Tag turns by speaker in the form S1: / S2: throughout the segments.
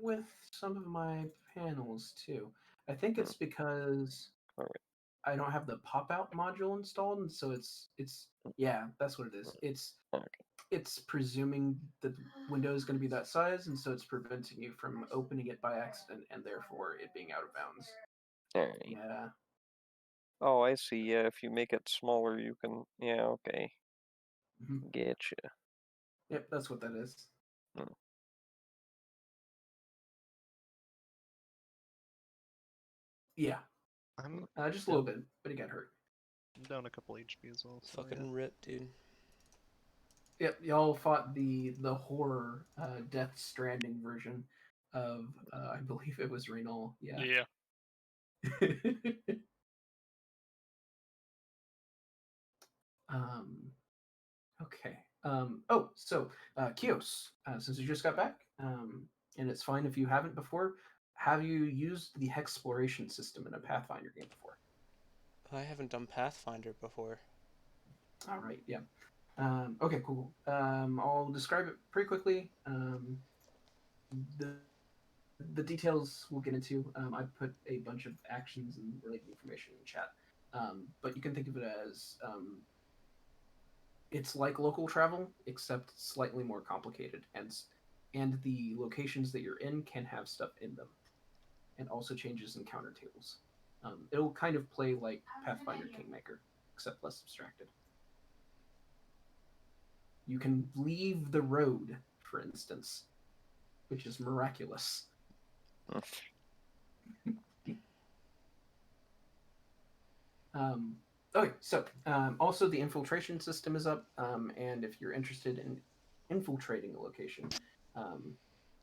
S1: with some of my panels too. I think it's because
S2: Alright.
S1: I don't have the pop-out module installed, and so it's yeah, that's what it is.
S2: Okay.
S1: It's presuming that the window is going to be that size, and so it's preventing you from opening it by accident, and therefore it being out of bounds.
S2: Alright.
S1: Yeah.
S2: Oh, I see. Yeah, if you make it smaller, you can. Yeah, okay.
S1: Mm-hmm.
S2: Getcha.
S1: Yep, that's what that is.
S2: Hmm.
S1: Yeah,
S3: I'm
S1: just a little bit, but he got hurt.
S3: down a couple HP as well. So
S4: Fucking rip, dude.
S1: Yep, y'all fought the horror Death Stranding version of I believe it was Renal. Yeah.
S3: Yeah.
S1: um. Okay. Oh, so Kios, since you just got back, and it's fine if you haven't before. Have you used the Hexploration system in a Pathfinder game before?
S4: I haven't done Pathfinder before.
S1: All right. Yeah. Okay. Cool. I'll describe it pretty quickly. The the details we'll get into. I put a bunch of actions and related information in chat. But you can think of it as it's like local travel, except slightly more complicated, and the locations that you're in can have stuff in them, and also changes encounter tables. It'll kind of play like Pathfinder Kingmaker, except less abstracted. You can leave the road, for instance, which is miraculous. Okay, so also the infiltration system is up, and if you're interested in infiltrating a location,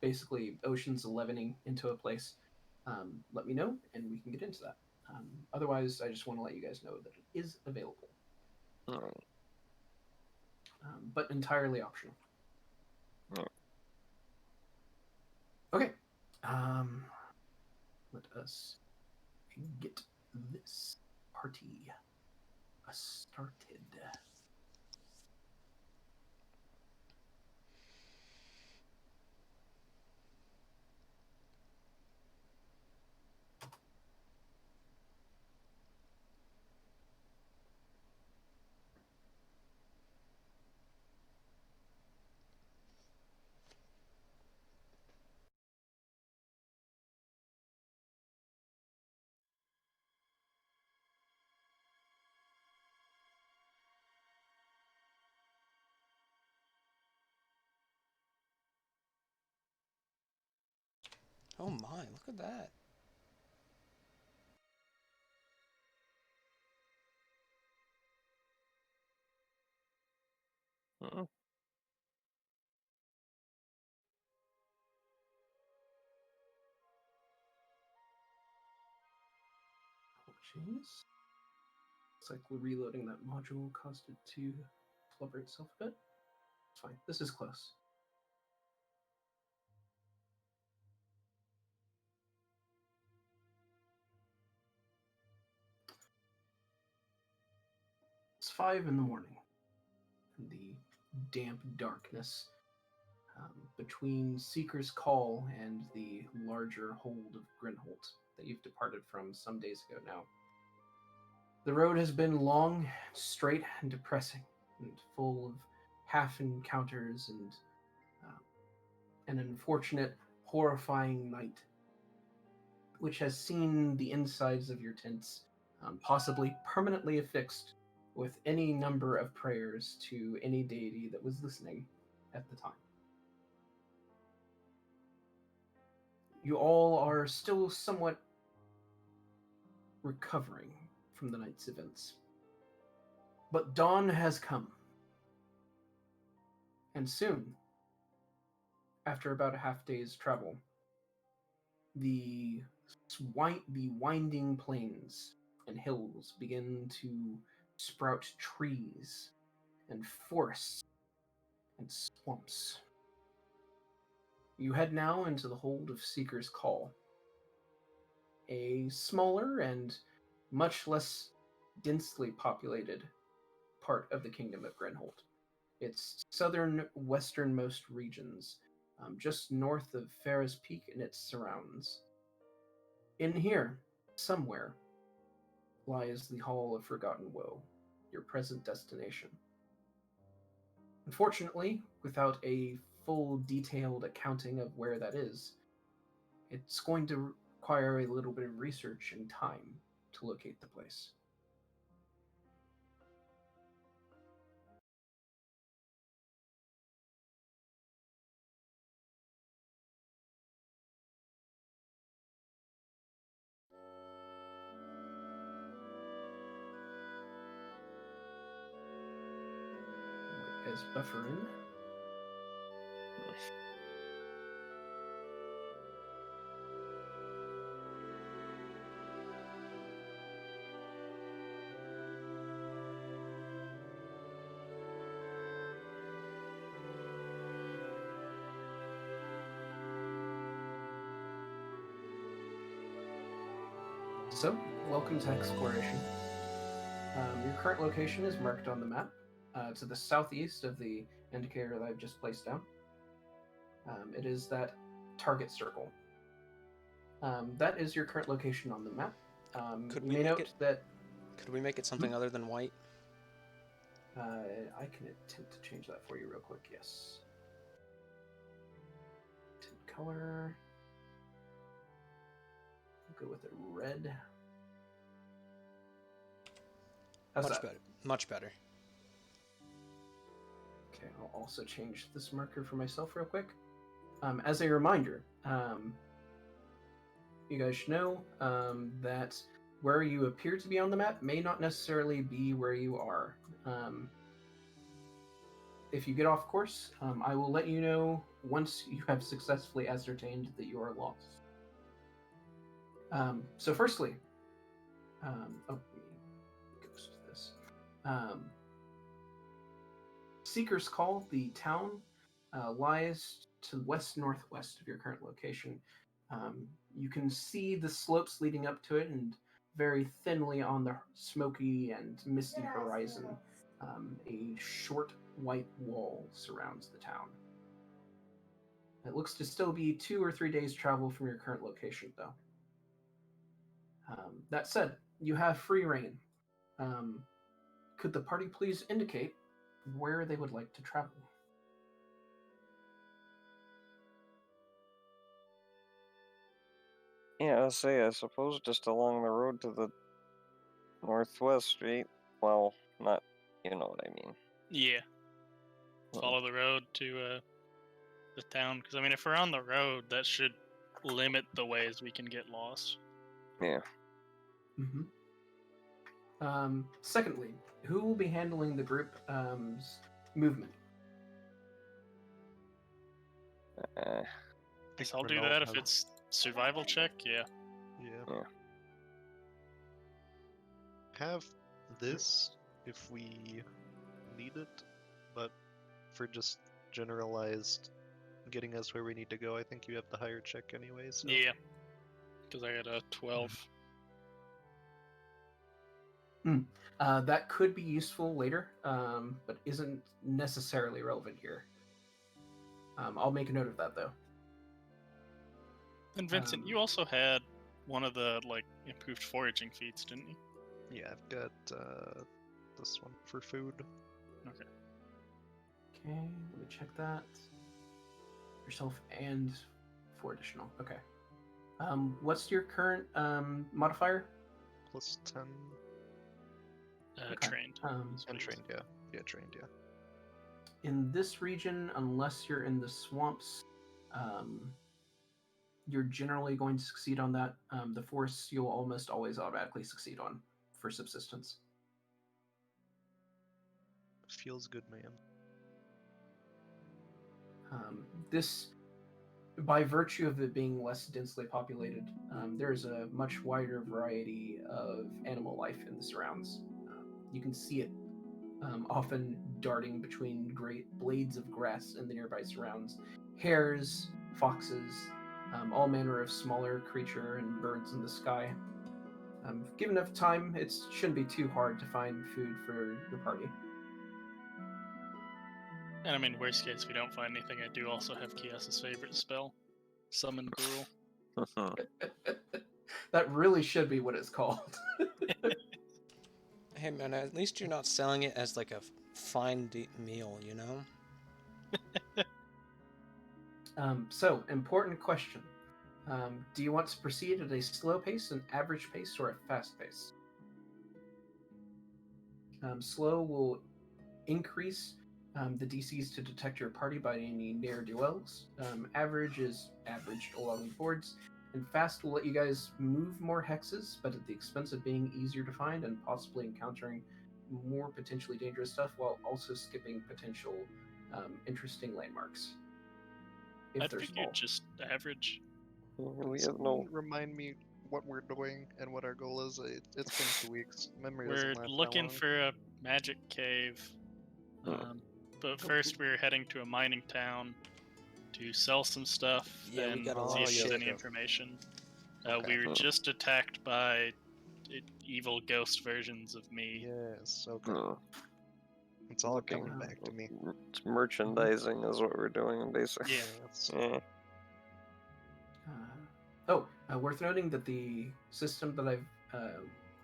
S1: basically oceans 11ing into a place, let me know and we can get into that. Otherwise, I just want to let you guys know that it is available,
S2: Alright.
S1: but entirely optional.
S2: Alright.
S1: Okay, let us get this party started.
S4: Oh my, look at that.
S2: Mm.
S1: Jeez. Looks like reloading that module caused it to flubber itself a bit. It's fine. This is close. It's 5 in the morning. In the damp darkness between Seeker's Call and the larger hold of Grinholt that you've departed from some days ago now. The road has been long, straight, and depressing, and full of half encounters and an unfortunate, horrifying night, which has seen the insides of your tents possibly permanently affixed with any number of prayers to any deity that was listening at the time. You all are still somewhat recovering from the night's events. But dawn has come. And soon, after about a half day's travel, the winding plains and hills begin to sprout trees and forests and swamps. You head now into the hold of Seeker's Call, a smaller and much less densely populated part of the kingdom of Grenholt. Its southern westernmost regions just north of Ferris Peak and its surrounds. In here, somewhere, lies the Hall of Forgotten Woe, your present destination. Unfortunately, without a full detailed accounting of where that is, it's going to require a little bit of research and time to locate the place. As buffer in. So, welcome to exploration. Your current location is marked on the map to the southeast of the indicator that I've just placed down. It is that target circle. That is your current location on the map.
S4: Could
S1: you
S4: we
S1: may
S4: make
S1: note
S4: it-
S1: that
S4: Could we make it something other than white?
S1: I can attempt to change that for you real quick. Yes. Tint color. We'll go with a red. How's
S4: Much
S1: that?
S4: better. Much better.
S1: Okay, I'll also change this marker for myself real quick. As a reminder, you guys should know that where you appear to be on the map may not necessarily be where you are. If you get off course, I will let you know once you have successfully ascertained that you are lost. So firstly, let me ghost this. Seeker's Call, the town, lies to west-northwest of your current location. You can see the slopes leading up to it, and very thinly on the smoky and misty horizon, a short white wall surrounds the town. It looks to still be 2 or 3 days' travel from your current location, though. That said, you have free reign. Could the party please indicate where they would like to travel?
S2: Yeah, I suppose just along the road to the northwest, right? Well, not, you know what I mean.
S5: Yeah. Follow the road to the town, because I mean, if we're on the road, that should limit the ways we can get lost.
S2: Yeah.
S1: Secondly, who will be handling the group's movement?
S5: Guess I'll do
S3: Renault
S5: that if
S3: has-
S5: it's survival check. Yeah.
S3: Yeah. Have this if we need it, but for just generalized getting us where we need to go, I think you have the higher check anyway. So.
S5: Yeah. Because I got a 12.
S1: That could be useful later, but isn't necessarily relevant here. I'll make a note of that, though.
S5: And Vincent, you also had one of the improved foraging feats, didn't you?
S3: Yeah, I've got this one for food.
S5: Okay.
S1: Okay, let me check that. Yourself and 4 additional. Okay. What's your current modifier?
S3: Plus 10.
S1: Okay.
S5: Trained.
S3: And trained, yeah. Yeah, trained, yeah.
S1: In this region, unless you're in the swamps, you're generally going to succeed on that. The force you'll almost always automatically succeed on for subsistence.
S3: Feels good, man.
S1: This, by virtue of it being less densely populated, there's a much wider variety of animal life in the surrounds. You can see it often darting between great blades of grass in the nearby surrounds. Hares, foxes, all manner of smaller creature and birds in the sky. Given enough time, it shouldn't be too hard to find food for your party.
S5: And I mean, worst case, if we don't find anything, I do also have Kios's favorite spell, Summon Gruel.
S1: That really should be what it's called.
S4: Hey man, at least you're not selling it as like a fine meal, you know?
S1: So, important question. Do you want to proceed at a slow pace, an average pace, or a fast pace? Slow will increase the DCs to detect your party by any ne'er-do-wells. Average is averaged along the boards. And fast will let you guys move more hexes, but at the expense of being easier to find and possibly encountering more potentially dangerous stuff while also skipping potential interesting landmarks. If
S5: I'd
S1: they're
S5: figured
S1: small.
S5: just average.
S2: We
S3: Can
S2: have no.
S3: someone remind me what we're doing and what our goal is? It's been 2 weeks. Memory
S5: We're
S3: doesn't last that
S5: looking
S3: long.
S5: for a magic cave. But first, we're heading to a mining town to sell some stuff
S4: Yeah, we
S5: and
S4: got a
S5: see
S4: lot
S5: if
S4: of
S5: there's
S4: shit.
S5: any information.
S3: Okay.
S5: We were just attacked by evil ghost versions of me.
S3: Yes, okay.
S2: No.
S3: It's all
S2: Looking.
S3: coming back to me.
S2: It's merchandising is what we're doing, basically.
S5: Yeah.
S2: Yeah.
S1: Worth noting that the system that I've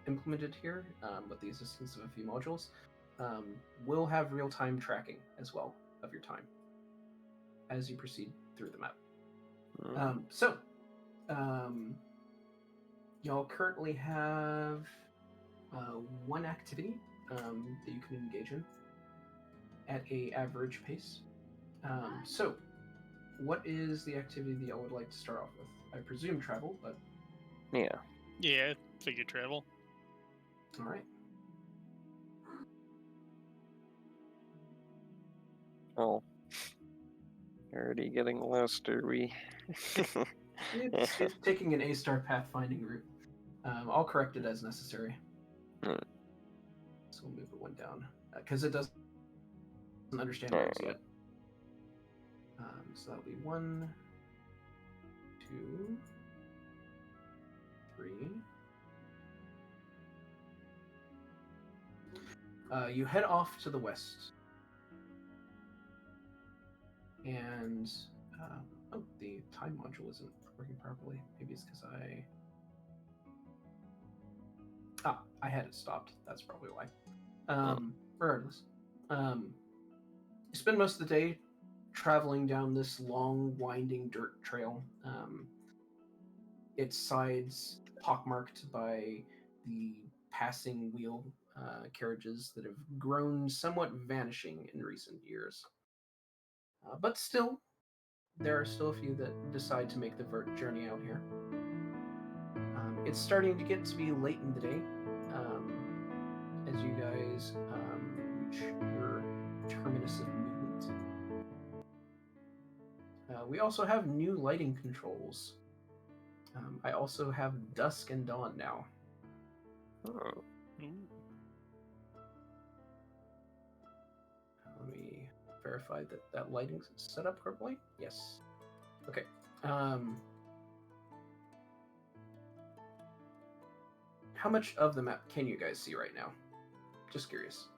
S1: implemented here, with the assistance of a few modules, will have real-time tracking as well of your time as you proceed through the map. Y'all currently have one activity that you can engage in at a average pace. So, what is the activity that y'all would like to start off with? I presume travel, but
S2: Yeah.
S5: Yeah, figure travel.
S1: all right.
S2: Oh. Already getting lost, are we?
S1: It's taking an A-star pathfinding route. I'll correct it as necessary.
S2: Hmm.
S1: So we'll move it one down because it doesn't understand roads yet. So that'll be 1, 2, 3. You head off to the west, and the time module isn't working properly. Maybe it's because I had it stopped. That's probably why. Regardless, you spend most of the day traveling down this long, winding dirt trail. Its sides pockmarked by the passing wheel carriages that have grown somewhat vanishing in recent years. But still, there are still a few that decide to make the journey out here. It's starting to get to be late in the day as you guys reach your terminus of movement. We also have new lighting controls. I also have dusk and dawn now.
S2: Oh.
S1: Let me verify that lighting's set up correctly. Yes. Okay. How much of the map can you guys see right now? Just curious.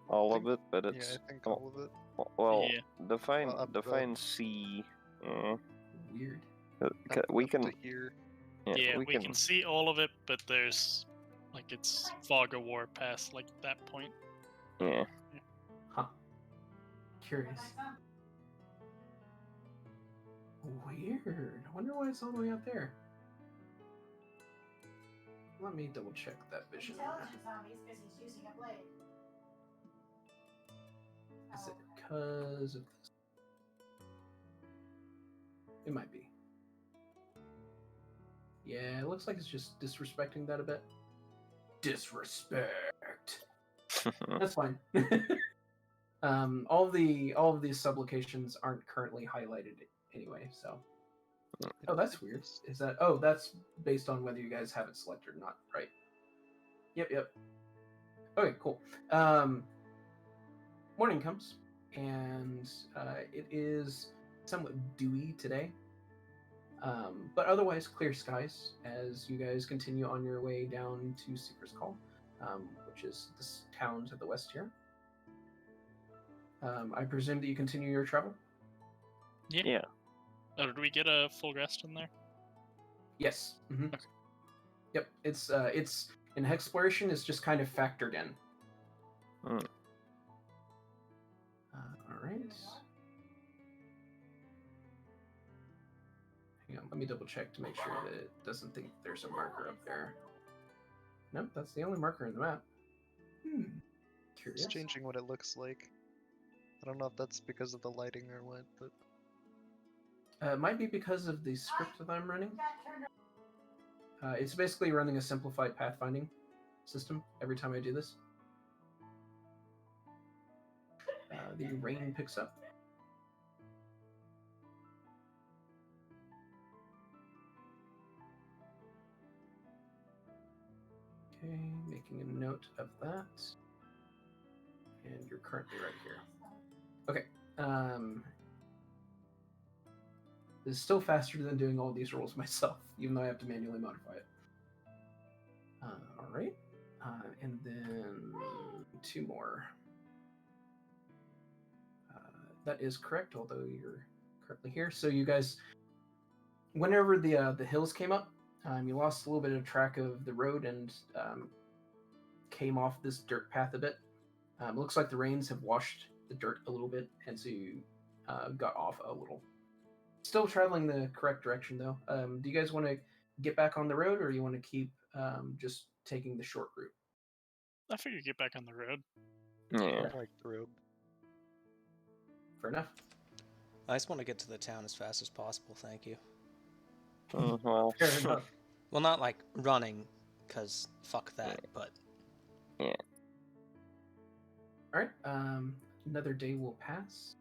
S2: All of it, but
S3: Yeah,
S2: it's
S3: I think all of it.
S2: well,
S5: Yeah.
S2: define
S3: Well,
S2: define C.
S1: Weird.
S2: We
S3: Up
S2: can.
S3: to here.
S5: Yeah,
S2: we
S5: we can see all of it, but there's it's fog of war past that point.
S2: Yeah.
S1: Huh. Curious. Weird. I wonder why it's all the way out there. Let me double check that vision. Is it because of this? It might be. Yeah, it looks like it's just disrespecting that a bit. Disrespect. That's fine. All of these sublocations aren't currently highlighted anyway, so. Oh, that's weird. Is that? Oh, that's based on whether you guys have it selected or not, right? Yep. Okay, cool. Morning comes, and it is somewhat dewy today, but otherwise clear skies as you guys continue on your way down to Seeker's Call, which is this town to the west here. I presume that you continue your travel?
S2: Yeah.
S5: Oh, did we get a full rest in there?
S1: Yes.
S5: Okay.
S1: Yep. It's in exploration. It's just kind of factored in.
S2: Mm.
S1: All right. Hang on. Let me double check to make sure that it doesn't think there's a marker up there. Nope. That's the only marker in the map. Curious.
S3: It's changing what it looks like. I don't know if that's because of the lighting or what, but
S1: It might be because of the script that I'm running. It's basically running a simplified pathfinding system every time I do this. The rain picks up. Okay, making a note of that. And you're currently right here. Okay. This is still faster than doing all these rolls myself, even though I have to manually modify it. All right. And then 2 more. That is correct, although you're currently here. So you guys, whenever the hills came up, you lost a little bit of track of the road and came off this dirt path a bit. It looks like the rains have washed the dirt a little bit, and so you got off a little. Still traveling the correct direction, though. Do you guys want to get back on the road, or you want to keep just taking the short route?
S5: I figure get back on the road.
S2: Yeah.
S3: I like the road.
S1: Fair enough.
S4: I just want to get to the town as fast as possible, thank you.
S2: Well.
S1: Fair enough.
S4: Well, not like running, because fuck that, but...
S2: Yeah.
S1: All right. Another day will pass.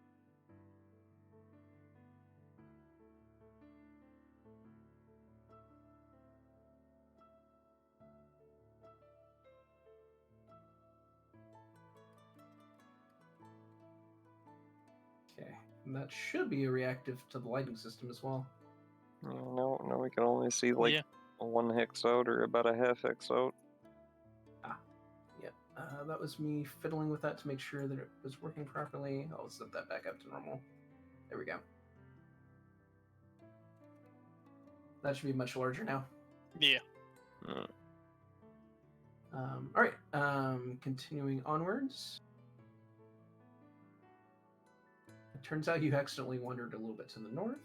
S1: Okay, and that should be reactive to the lighting system as well.
S2: No, we can only see like
S5: Yeah.
S2: 1 hex out or about a half hex out.
S1: Yep. That was me fiddling with that to make sure that it was working properly. I'll set that back up to normal. There we go. That should be much larger now.
S5: Yeah.
S2: Mm.
S1: All right. Continuing onwards. It turns out you accidentally wandered a little bit to the north.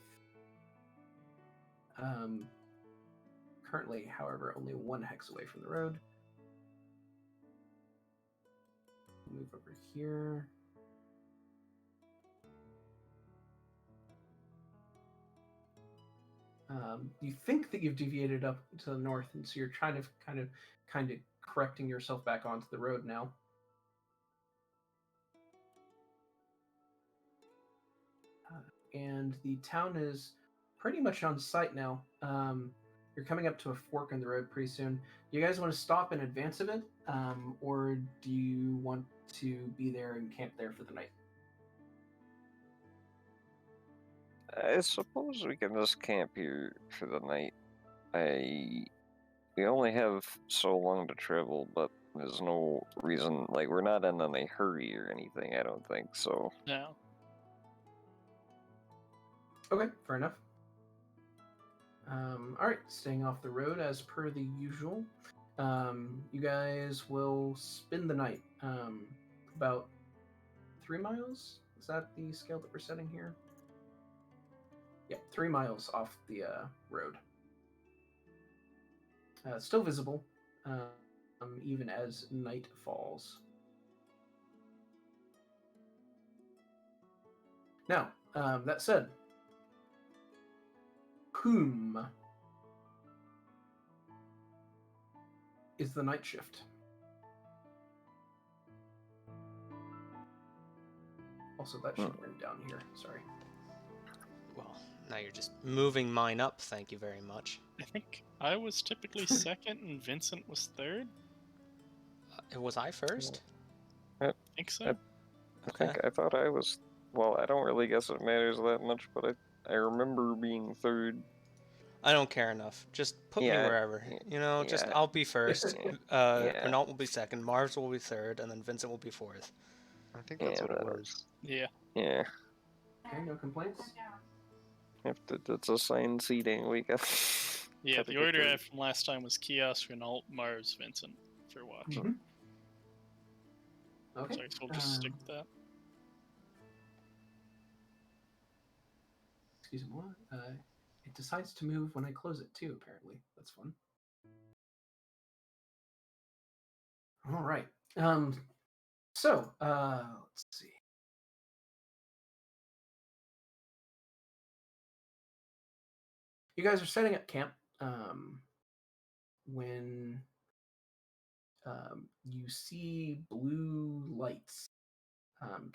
S1: Currently, however, only 1 hex away from the road. Move over here. You think that you've deviated up to the north, and so you're kind of correcting yourself back onto the road now. And the town is pretty much on site now. You're coming up to a fork in the road pretty soon. You guys want to stop in advance of it, or do you want to be there and camp there for the night?
S2: I suppose we can just camp here for the night. We only have so long to travel, but there's no reason, like, we're not in any hurry or anything, I don't think, so.
S5: No.
S1: Okay, fair enough. All right, staying off the road as per the usual. You guys will spend the night about 3 miles. Is that the scale that we're setting here? Yeah, 3 miles off the road. Still visible, even as night falls. Now, that said, whom is the night shift? Also, that should run down here. Sorry.
S4: Well, now you're just moving mine up, thank you very much.
S5: I think I was typically second and Vincent was third.
S4: Was I first?
S5: I think so.
S2: I thought I was. Well, I don't really guess it matters that much, but I remember being third.
S4: I don't care enough. Just put me wherever. You know, just I'll be first.
S2: Yeah.
S4: Renault will be second, Marv will be third, and then Vincent will be fourth.
S3: I think that's what it
S2: that
S3: was.
S5: Yeah.
S2: Yeah.
S1: Okay, no complaints.
S2: If it's assigned seating, we got.
S5: Yeah,
S2: gotta
S5: the
S2: get
S5: order I
S2: there.
S5: had from last time was Kiosk, Renault, Mars, Vincent for watch.
S1: Mm-hmm. Okay.
S5: So I guess we'll just stick with that.
S1: Excuse me, what? It decides to move when I close it too, apparently. That's fun. All right. So, let's see. You guys are setting up camp when you see blue lights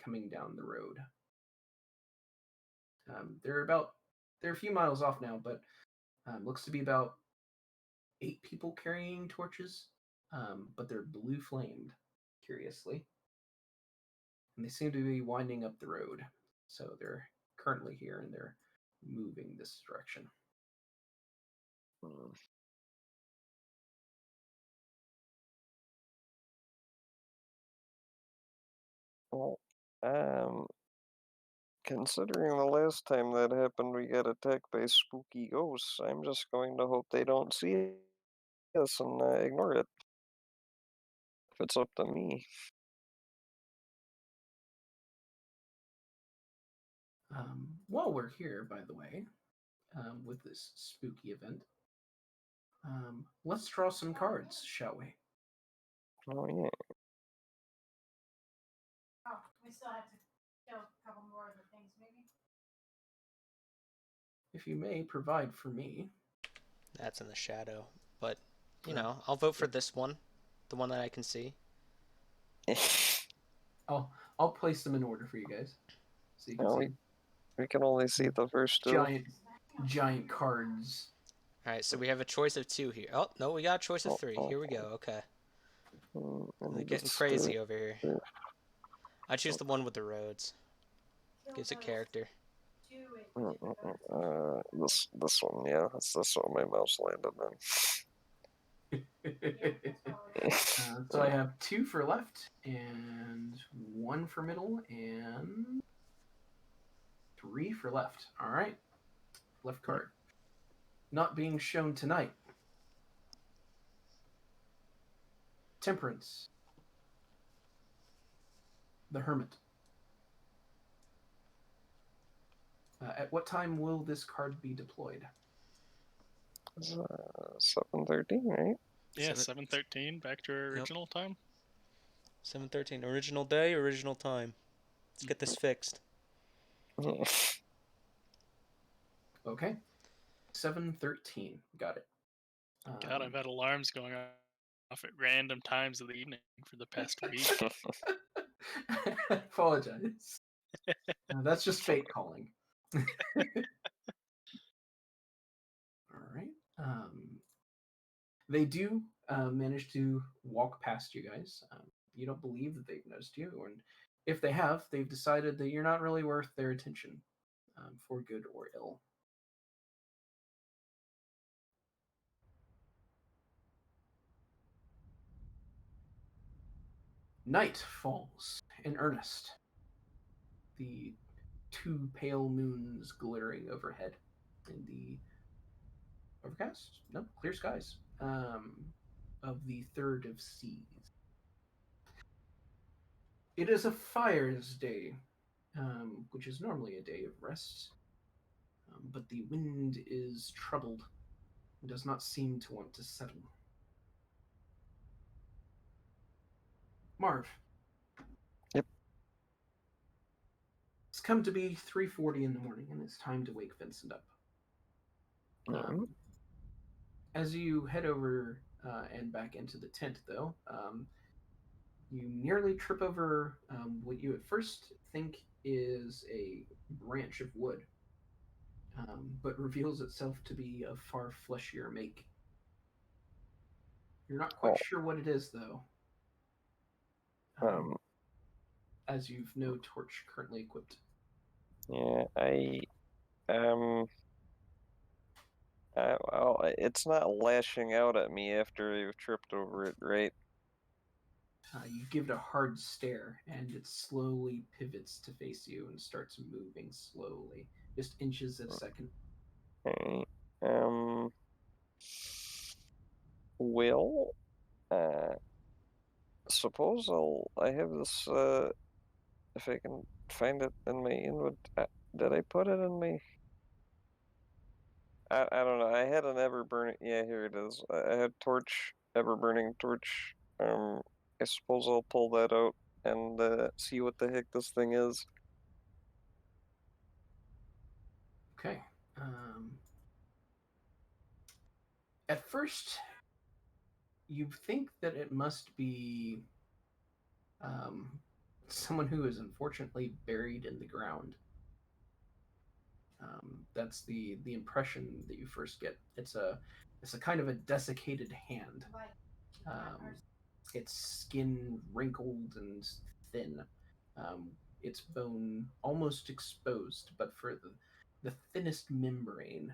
S1: coming down the road. They're a few miles off now, but looks to be about 8 people carrying torches, but they're blue flamed, curiously. And they seem to be winding up the road. So they're currently here and they're moving this direction.
S2: Hmm. Well, considering the last time that happened, we got attacked by spooky ghosts. I'm just going to hope they don't see us and ignore it. If it's up to me.
S1: While we're here, by the way, with this spooky event, let's draw some cards, shall we?
S2: Oh yeah.
S6: Oh, we still have to kill a couple more of the things, maybe?
S1: If you may provide for me.
S4: That's in the shadow. But, you know, I'll vote for this one. The one that I can see.
S1: I'll place them in order for you guys, so you can
S2: Well,
S1: see
S2: we can only see the first two.
S1: giant cards.
S4: Alright, so we have a choice of 2 here. Oh, no, we got a choice of 3. Here we go, okay. They're getting crazy over here. I choose the one with the roads. Gives it character.
S2: This one, yeah, that's this one my mouse landed in.
S1: So I have 2 for left, and 1 for middle, and 3 for left. All right, left card. Not being shown tonight. Temperance. The Hermit. At what time will this card be deployed?
S2: 7:13, right?
S5: Yeah, 7:13, back to our original time.
S4: 7:13, original day, original time. Let's get this fixed.
S1: Okay. 7:13. Got it.
S5: God, I've had alarms going off at random times of the evening for the past week.
S1: I apologize. That's just fate calling. All right. They do manage to walk past you guys. You don't believe that they've noticed you, and if they have, they've decided that you're not really worth their attention, for good or ill. Night falls in earnest. The 2 pale moons glittering overhead in the overcast? No, clear skies of the third of seas. It is a fire's day, which is normally a day of rest, but the wind is troubled and does not seem to want to settle. Marv.
S2: Yep.
S1: It's come to be 3:40 in the morning, and it's time to wake Vincent up. As you head over and back into the tent, though, you nearly trip over what you at first think is a branch of wood, but reveals itself to be of far fleshier make. You're not quite sure what it is, though, as you've no torch currently equipped.
S2: Yeah, well, it's not lashing out at me after you've tripped over it, right?
S1: You give it a hard stare, and it slowly pivots to face you and starts moving slowly, just inches at a second.
S2: Okay. Well, suppose I have this, if I can find it in my inventory. Did I put it in my... I don't know. I had an ever-burning... Yeah, here it is. I had torch, ever-burning torch. I suppose I'll pull that out and see what the heck this thing is.
S1: Okay. At first, you think that it must be someone who is unfortunately buried in the ground. That's the impression that you first get. It's a kind of a desiccated hand. Its skin wrinkled and thin. Its bone almost exposed, but for the thinnest membrane.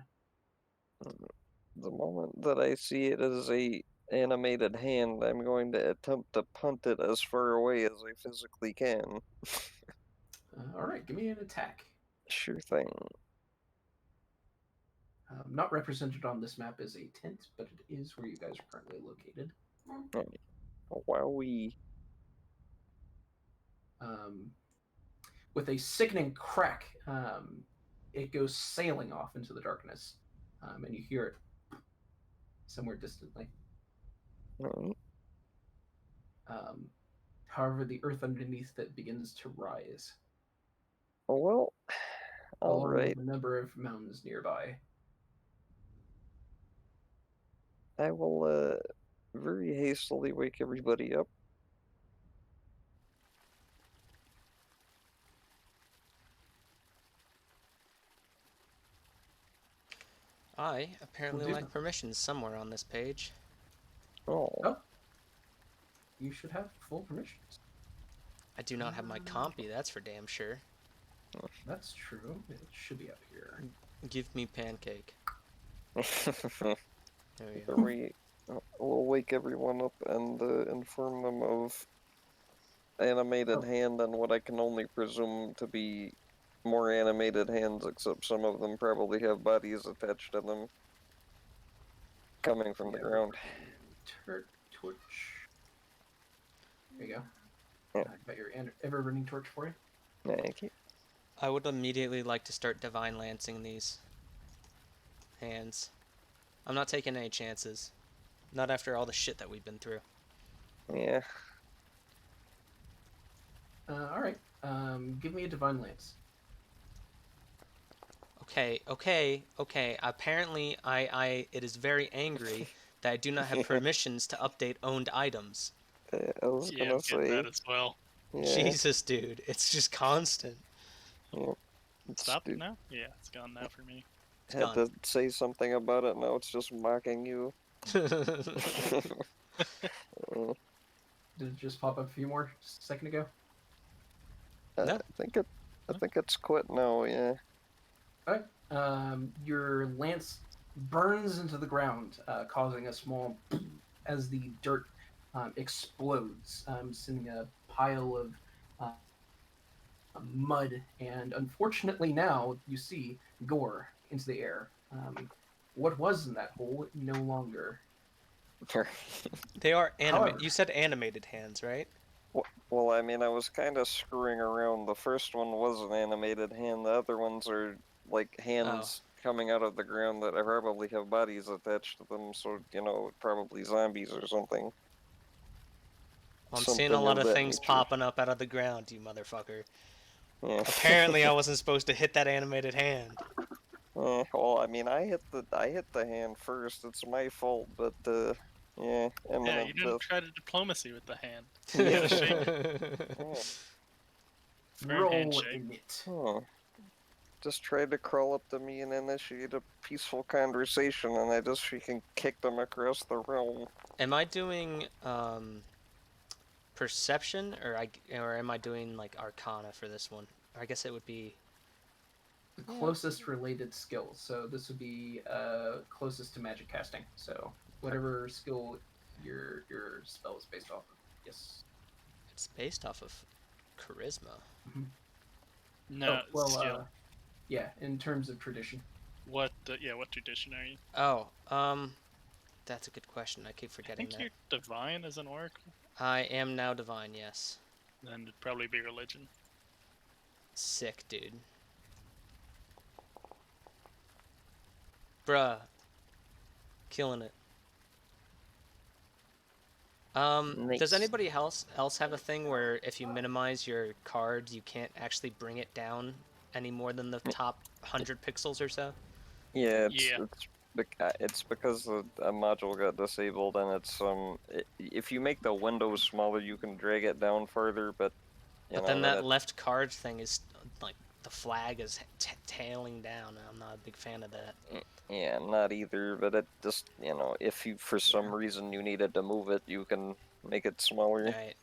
S2: The moment that I see it as a animated hand, I'm going to attempt to punt it as far away as I physically can.
S1: All right, give me an attack.
S2: Sure thing.
S1: Not represented on this map as a tent, but it is where you guys are currently located.
S2: Wowee.
S1: With a sickening crack, it goes sailing off into the darkness, and you hear it somewhere distantly.
S2: Right.
S1: However, the earth underneath it begins to rise,
S2: Well, all
S1: along
S2: right.
S1: with a number of mountains nearby.
S2: I will very hastily wake everybody up.
S4: I apparently
S1: Will do.
S4: lack permissions somewhere on this page.
S2: Oh.
S1: You should have full permissions.
S4: I do not have my compy, that's for damn sure.
S1: That's true. It should be up here.
S4: Give me pancake. There we go.
S2: We'll wake everyone up and inform them of animated hand and what I can only presume to be more animated hands, except some of them probably have bodies attached to them coming from the ground.
S1: Torch. There you go.
S2: Yeah.
S1: Got your ever-burning torch for you.
S2: Thank you.
S4: I would immediately like to start divine lancing these hands. I'm not taking any chances. Not after all the shit that we've been through.
S2: Yeah.
S1: All right. Give me a divine lance.
S4: Okay. Apparently, it is very angry that I do not have permissions to update owned items.
S2: I was
S5: Yeah,
S2: gonna
S5: I'm getting
S2: say.
S5: that as well.
S2: Yeah.
S4: Jesus, dude. It's just constant.
S2: Yeah.
S5: Stopped now? Yeah, it's gone now for me.
S2: Had to say something about it, now it's just mocking you.
S1: Did it just pop up a few more just a second ago?
S4: No.
S2: I think it's quit now, yeah.
S1: Alright. Your lance burns into the ground, causing a small as the dirt explodes, sending a pile of mud, and unfortunately now you see gore into the air. What was in that hole no longer.
S4: They are
S1: However,
S4: You said animated hands, right?
S2: Well, I mean, I was kind of screwing around. The first one was an animated hand. The other ones are like hands coming out of the ground that probably have bodies attached to them. So, probably zombies or something.
S4: Well, I'm seeing a lot of things popping up out of the ground, you motherfucker.
S2: Yeah.
S4: Apparently, I wasn't supposed to hit that animated hand.
S2: Well, I mean, I hit the hand first. It's my fault, but yeah.
S5: Yeah, you didn't try to diplomacy with the hand.
S2: Yeah.
S5: Just shake it.
S1: Roll
S5: handshake.
S1: in it.
S2: Just tried to crawl up to me and initiate a peaceful conversation, and I just freaking kicked him across the realm.
S4: Am I doing perception, or am I doing like arcana for this one? I guess it would be
S1: the closest related skill. So this would be closest to magic casting. So whatever skill your spell is based off of. Yes.
S4: It's based off of charisma.
S5: No,
S1: Oh, well,
S5: skill.
S1: yeah, in terms of tradition.
S5: What tradition are you?
S4: Oh, that's a good question. I keep
S5: I
S4: forgetting
S5: think
S4: that.
S5: you're divine as an oracle.
S4: I am now divine, yes.
S5: Then it'd probably be religion.
S4: Sick, dude. Bruh. Killing it. Does
S2: Nice.
S4: anybody else have a thing where if you minimize your cards, you can't actually bring it down any more than the top 100 pixels or so?
S2: Yeah,
S5: Yeah.
S2: it's because a module got disabled, and it's if you make the window smaller, you can drag it down further, but
S4: But then that left card thing is like the flag is tailing down, and I'm not a big fan of that.
S2: Yeah, not either, but it just, if you for some reason you needed to move it, you can make it smaller.
S4: Alright.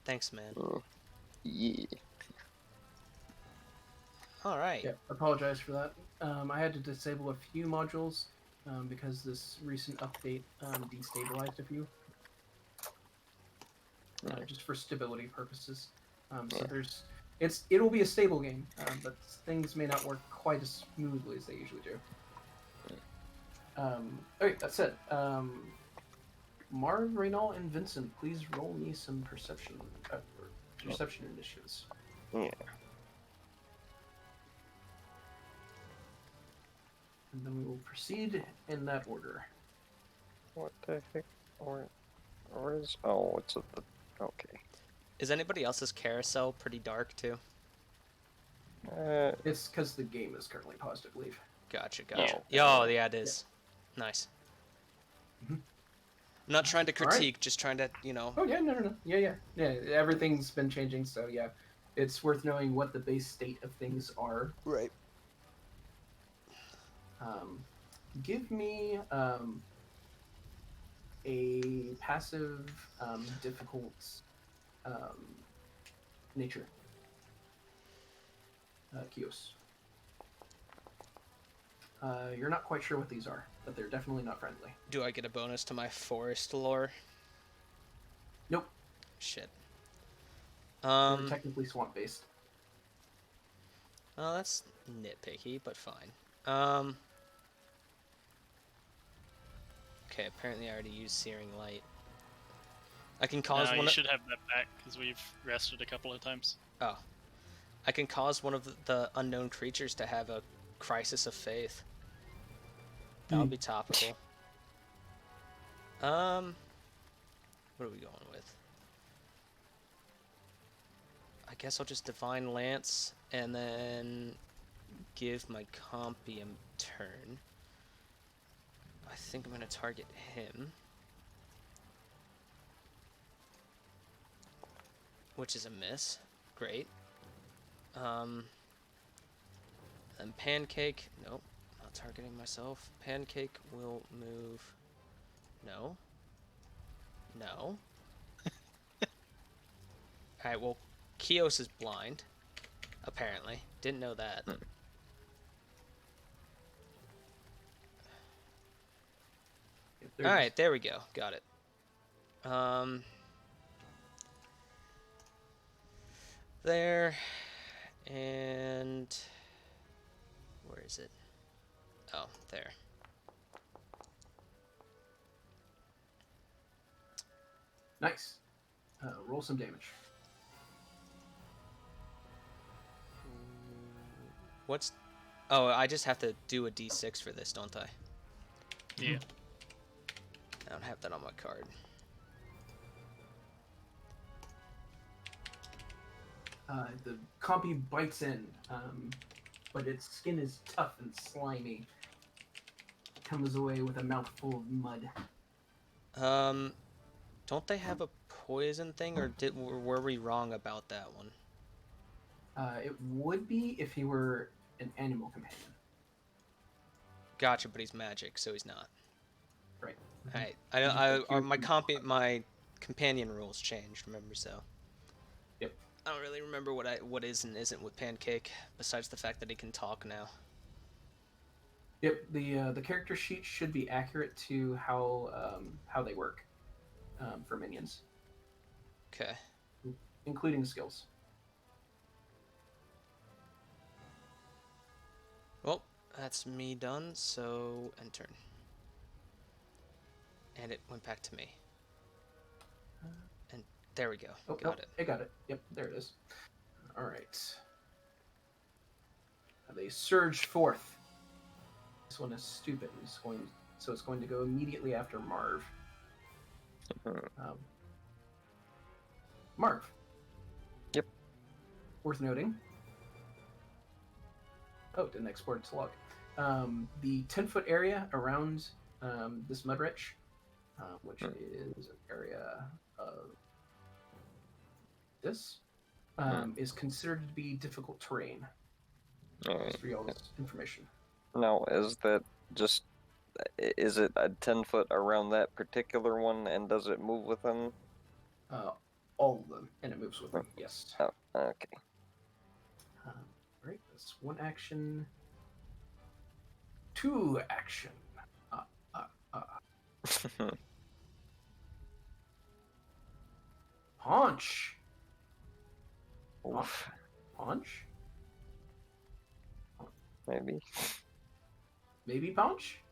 S4: Thanks, man.
S2: Yeah.
S4: Alright.
S1: Yeah, apologize for that. I had to disable a few modules because this recent update destabilized a few. Just for stability purposes. So it'll be a stable game, but things may not work quite as smoothly as they usually do. Okay, that said, Marv, Reynal, and Vincent, please roll me some perception initiatives.
S2: Yeah.
S1: And then we will proceed in that order.
S2: What the heck? Where is? Oh, it's at the. Okay.
S4: Is anybody else's carousel pretty dark too?
S1: It's because the game is currently paused, I believe.
S4: Gotcha.
S5: Yeah.
S4: Yeah, it is. Yeah. Nice.
S1: Mhm.
S4: I'm not trying to
S1: All right.
S4: critique, just trying to,
S1: Oh yeah, no. Yeah. Everything's been changing, so yeah, it's worth knowing what the base state of things are.
S4: Right.
S1: Give me a passive difficult nature. Kios. You're not quite sure what these are, but they're definitely not friendly.
S4: Do I get a bonus to my forest lore?
S1: Nope.
S4: Shit.
S1: They're technically swamp based.
S4: Oh, that's nitpicky, but fine. Okay, apparently I already used Searing Light. I can cause
S5: No,
S4: one
S5: you should have that back, because we've rested a couple of times.
S4: Oh. I can cause one of the unknown creatures to have a crisis of faith. That would be topical. What are we going with? I guess I'll just Divine Lance and then give my compy a turn. I think I'm going to target him. Which is a miss. Great. And Pancake. Nope. Not targeting myself. Pancake will move. No. No. Alright, well, Kios is blind. Apparently. Didn't know that. Alright, there we go. Got it. There. And... where is it? Oh, there.
S1: Nice. Roll some damage.
S4: What's... oh, I just have to do a d6 for this, don't I?
S5: Yeah.
S4: I don't have that on my card.
S1: The compy bites in, but its skin is tough and slimy. Comes away with a mouthful of mud.
S4: Don't they have a poison thing, or were we wrong about that one?
S1: It would be if he were an animal companion.
S4: Gotcha, but he's magic, so he's not.
S1: Right.
S4: Alright. My companion rules changed, remember, so.
S1: Yep.
S4: I don't really remember what is and isn't with Pancake, besides the fact that he can talk now.
S1: Yep. The character sheet should be accurate to how they work for minions.
S4: Okay.
S1: including skills.
S4: Well, that's me done, so end turn. And it went back to me. And there we go.
S1: Oh,
S4: Got it.
S1: I got it. Yep, there it is. All right. They surge forth. This one is stupid. It's going to go immediately after Marv. Marv.
S2: Yep.
S1: Worth noting. Oh, didn't export its log. The 10-foot area around this mudrich, which is an area of this, is considered to be difficult terrain. Just for y'all's information.
S2: Now, is it a 10-foot around that particular one, and does it move with them?
S1: All of them, and it moves with them, yes.
S2: Oh, okay.
S1: Right, that's one action. 2 action. Punch.
S2: Oof.
S1: Punch?
S2: Maybe.
S1: Maybe punch?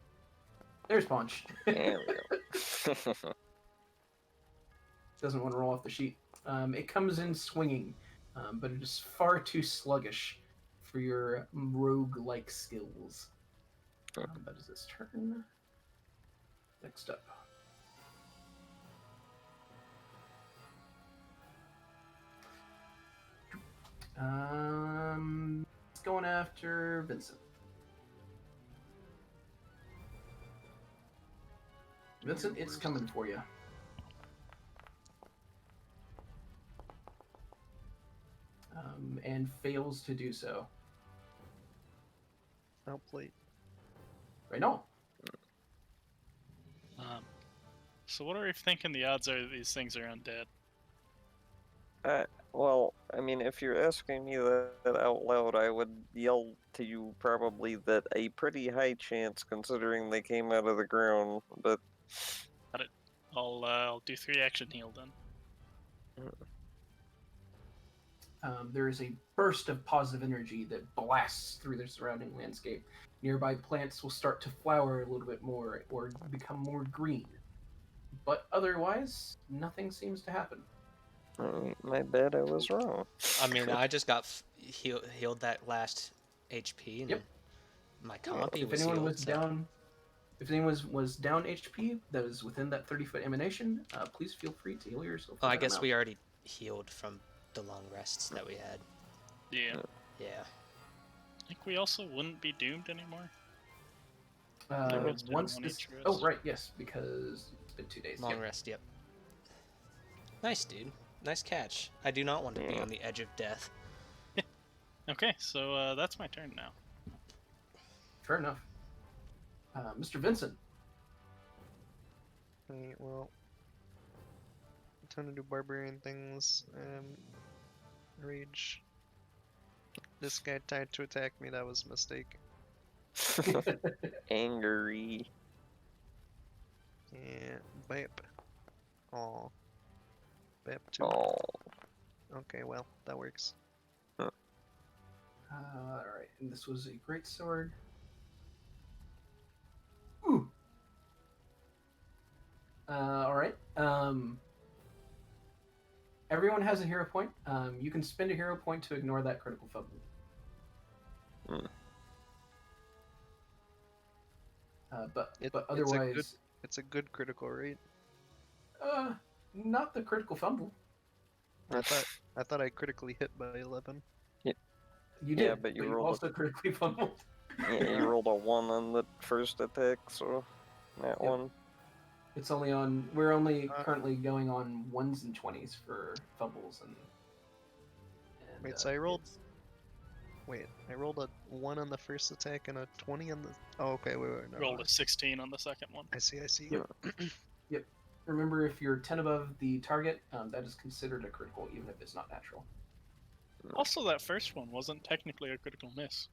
S1: There's punch.
S2: There we go.
S1: Doesn't want to roll off the sheet. It comes in swinging, but it is far too sluggish for your rogue-like skills. That is its turn. Next up. It's going after Vincent. Vincent, it's coming for you. And fails to do so.
S3: Outplate.
S1: Right on.
S5: So what are we thinking the odds are that these things are undead?
S2: Well, I mean, if you're asking me that out loud, I would yell to you probably that a pretty high chance, considering they came out of the ground, but...
S5: Got it. I'll do 3 action heal then.
S1: There is a burst of positive energy that blasts through the surrounding landscape. Nearby plants will start to flower a little bit more or become more green. But otherwise, nothing seems to happen.
S2: My bad, I was wrong.
S4: I mean, I just got healed that last HP, and my compy was healed.
S1: If anyone was down HP that is within that 30-foot emanation, please feel free to heal yourself.
S4: Oh, I guess we already healed from the long rests that we had.
S5: Yeah.
S4: Yeah.
S5: I think we also wouldn't be doomed anymore.
S1: Once this... Oh, right, yes, because it's been 2 days.
S4: Long rest, yep. Nice, dude. Nice catch. I do not want to be on the edge of death.
S5: Okay, so that's my turn now.
S1: Fair enough. Mr. Vincent.
S3: Right, well, I'm trying to do barbarian things. Rage. This guy tried to attack me, that was a mistake.
S2: Angry.
S3: Yeah, bap. Aw. Bap 2.
S2: Oh.
S3: Okay, well, that works.
S1: Alright, and this was a great sword. Ooh! Alright, everyone has a hero point. You can spend a hero point to ignore that critical fumble. But otherwise...
S3: It's a good critical, right?
S1: Not the critical fumble.
S3: I thought I critically hit by 11.
S1: You did,
S2: Yeah, but you rolled
S1: also critically fumbled.
S2: Yeah, you rolled a 1 on the first attack, so that one.
S1: It's only on. We're only currently going on 1s and 20s for fumbles and
S3: wait, so I rolled. Wait, I rolled a 1 on the first attack and a 20 on the. Oh, okay, wait.
S5: Rolled a 16 on the second one.
S3: I see.
S1: Yep. Yep. Remember, if you're 10 above the target, that is considered a critical, even if it's not natural.
S5: Also, that first one wasn't technically a critical miss.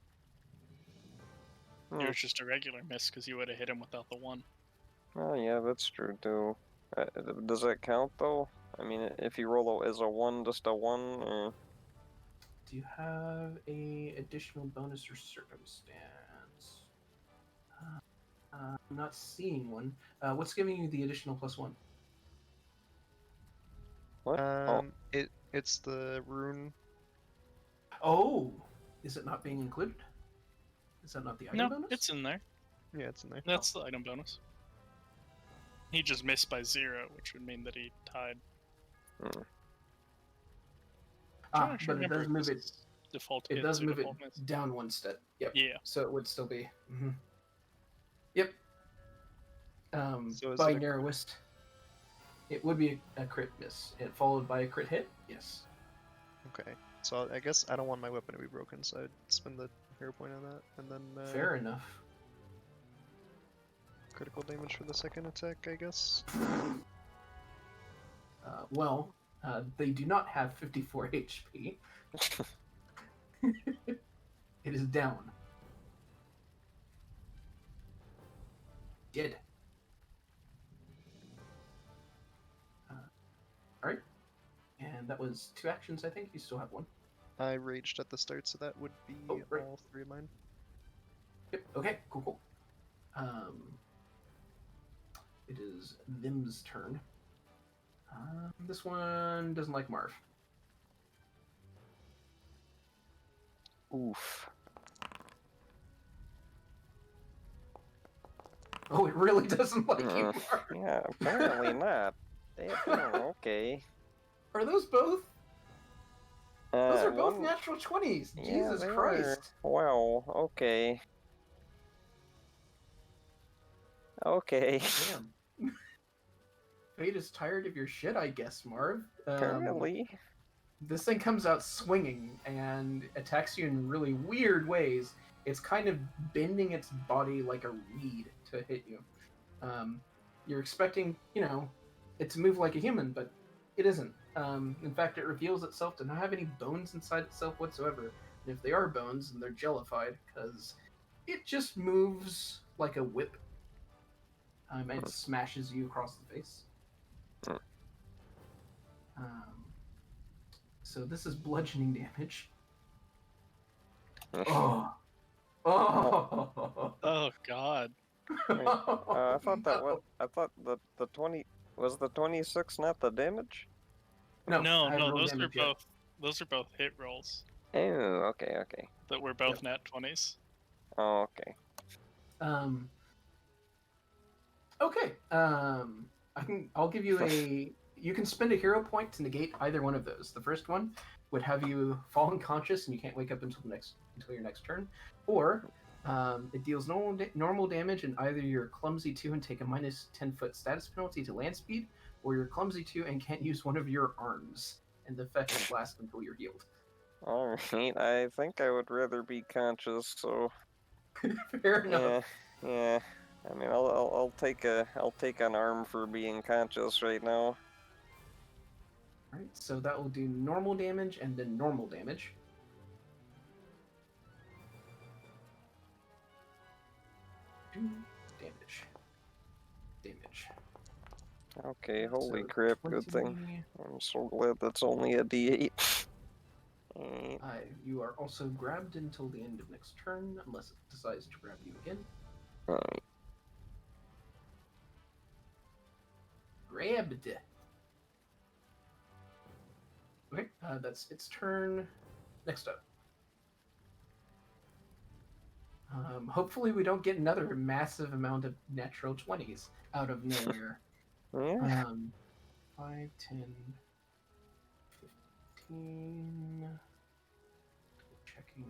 S5: It was just a regular miss because you would have hit him without the 1.
S2: Oh yeah, that's true too. Does that count though? I mean, if you roll is a 1 just a 1, or...
S1: Do you have a additional bonus or circumstance? I'm not seeing one. What's giving you the additional +1?
S2: What?
S3: It's the rune.
S1: Oh, is it not being included? Is that not the item
S5: No,
S1: bonus?
S5: it's in there.
S3: Yeah, it's in there.
S5: That's the item bonus. He just missed by 0, which would mean that he tied.
S1: But it does move it.
S5: Default
S1: It
S5: hits
S1: does
S5: or
S1: move it
S5: default miss.
S1: down 1 step. Yep.
S5: Yeah.
S1: So it would still be. Yep.
S3: So is
S1: By
S3: it a
S1: narrowest, it would be a crit miss. It followed by a crit hit. Yes.
S3: Okay. So I guess I don't want my weapon to be broken, so I'd spend the hero point on that, and then
S1: Fair enough.
S3: critical damage for the second attack, I guess.
S1: They do not have 54 HP. It is down. Dead. Alright. And that was 2 actions, I think. You still have 1.
S3: I raged at the start, so that would be
S1: Right.
S3: all 3 of mine.
S1: Yep. Okay. Cool. It is Vim's turn. This one doesn't like Marv.
S2: Oof.
S1: Oh, it really doesn't like you, Marv.
S2: Yeah, apparently not. Okay.
S1: Are those both? Those are both
S2: one-
S1: natural 20s.
S2: Yeah,
S1: Jesus
S2: they
S1: Christ.
S2: are. Wow, okay. Okay.
S1: Damn. Fate is tired of your shit, I guess, Marv.
S2: Apparently.
S1: This thing comes out swinging and attacks you in really weird ways. It's kind of bending its body like a reed to hit you. You're expecting, it to move like a human, but it isn't. In fact, it reveals itself to not have any bones inside itself whatsoever. And if they are bones, then they're jellified, because it just moves like a whip. And it smashes you across the face. So this is bludgeoning damage. Oh.
S5: Oh God.
S2: I thought the 20 was the 26 not the damage?
S1: No,
S5: No,
S1: I haven't rolled
S5: those are
S1: damage yet.
S5: both. Those are both hit rolls
S2: Oh, okay.
S5: that were both
S1: Yep.
S5: nat 20s.
S2: Oh, okay.
S1: Okay. I'll give you a. You can spend a hero point to negate either one of those. The first one would have you fall unconscious and you can't wake up until your next turn, or it deals normal damage and either you're clumsy 2 and take a minus 10-foot status penalty to land speed, or you're clumsy 2 and can't use one of your arms, and the effect lasts until you're healed.
S2: All right. I think I would rather be conscious. So.
S1: Fair enough.
S2: Yeah. I mean, I'll take an arm for being conscious right now.
S1: Alright, so that will do normal damage and then normal damage. Damage.
S2: Okay, holy
S1: So
S2: crap, good
S1: 20.
S2: thing. I'm so glad that's only a D8.
S1: You are also grabbed until the end of next turn, unless it decides to grab you again.
S2: Alright.
S1: Grabbed. Okay, that's its turn. Next up. Hopefully we don't get another massive amount of natural 20s out of nowhere.
S2: Yeah.
S1: 5, 10, 15... Checking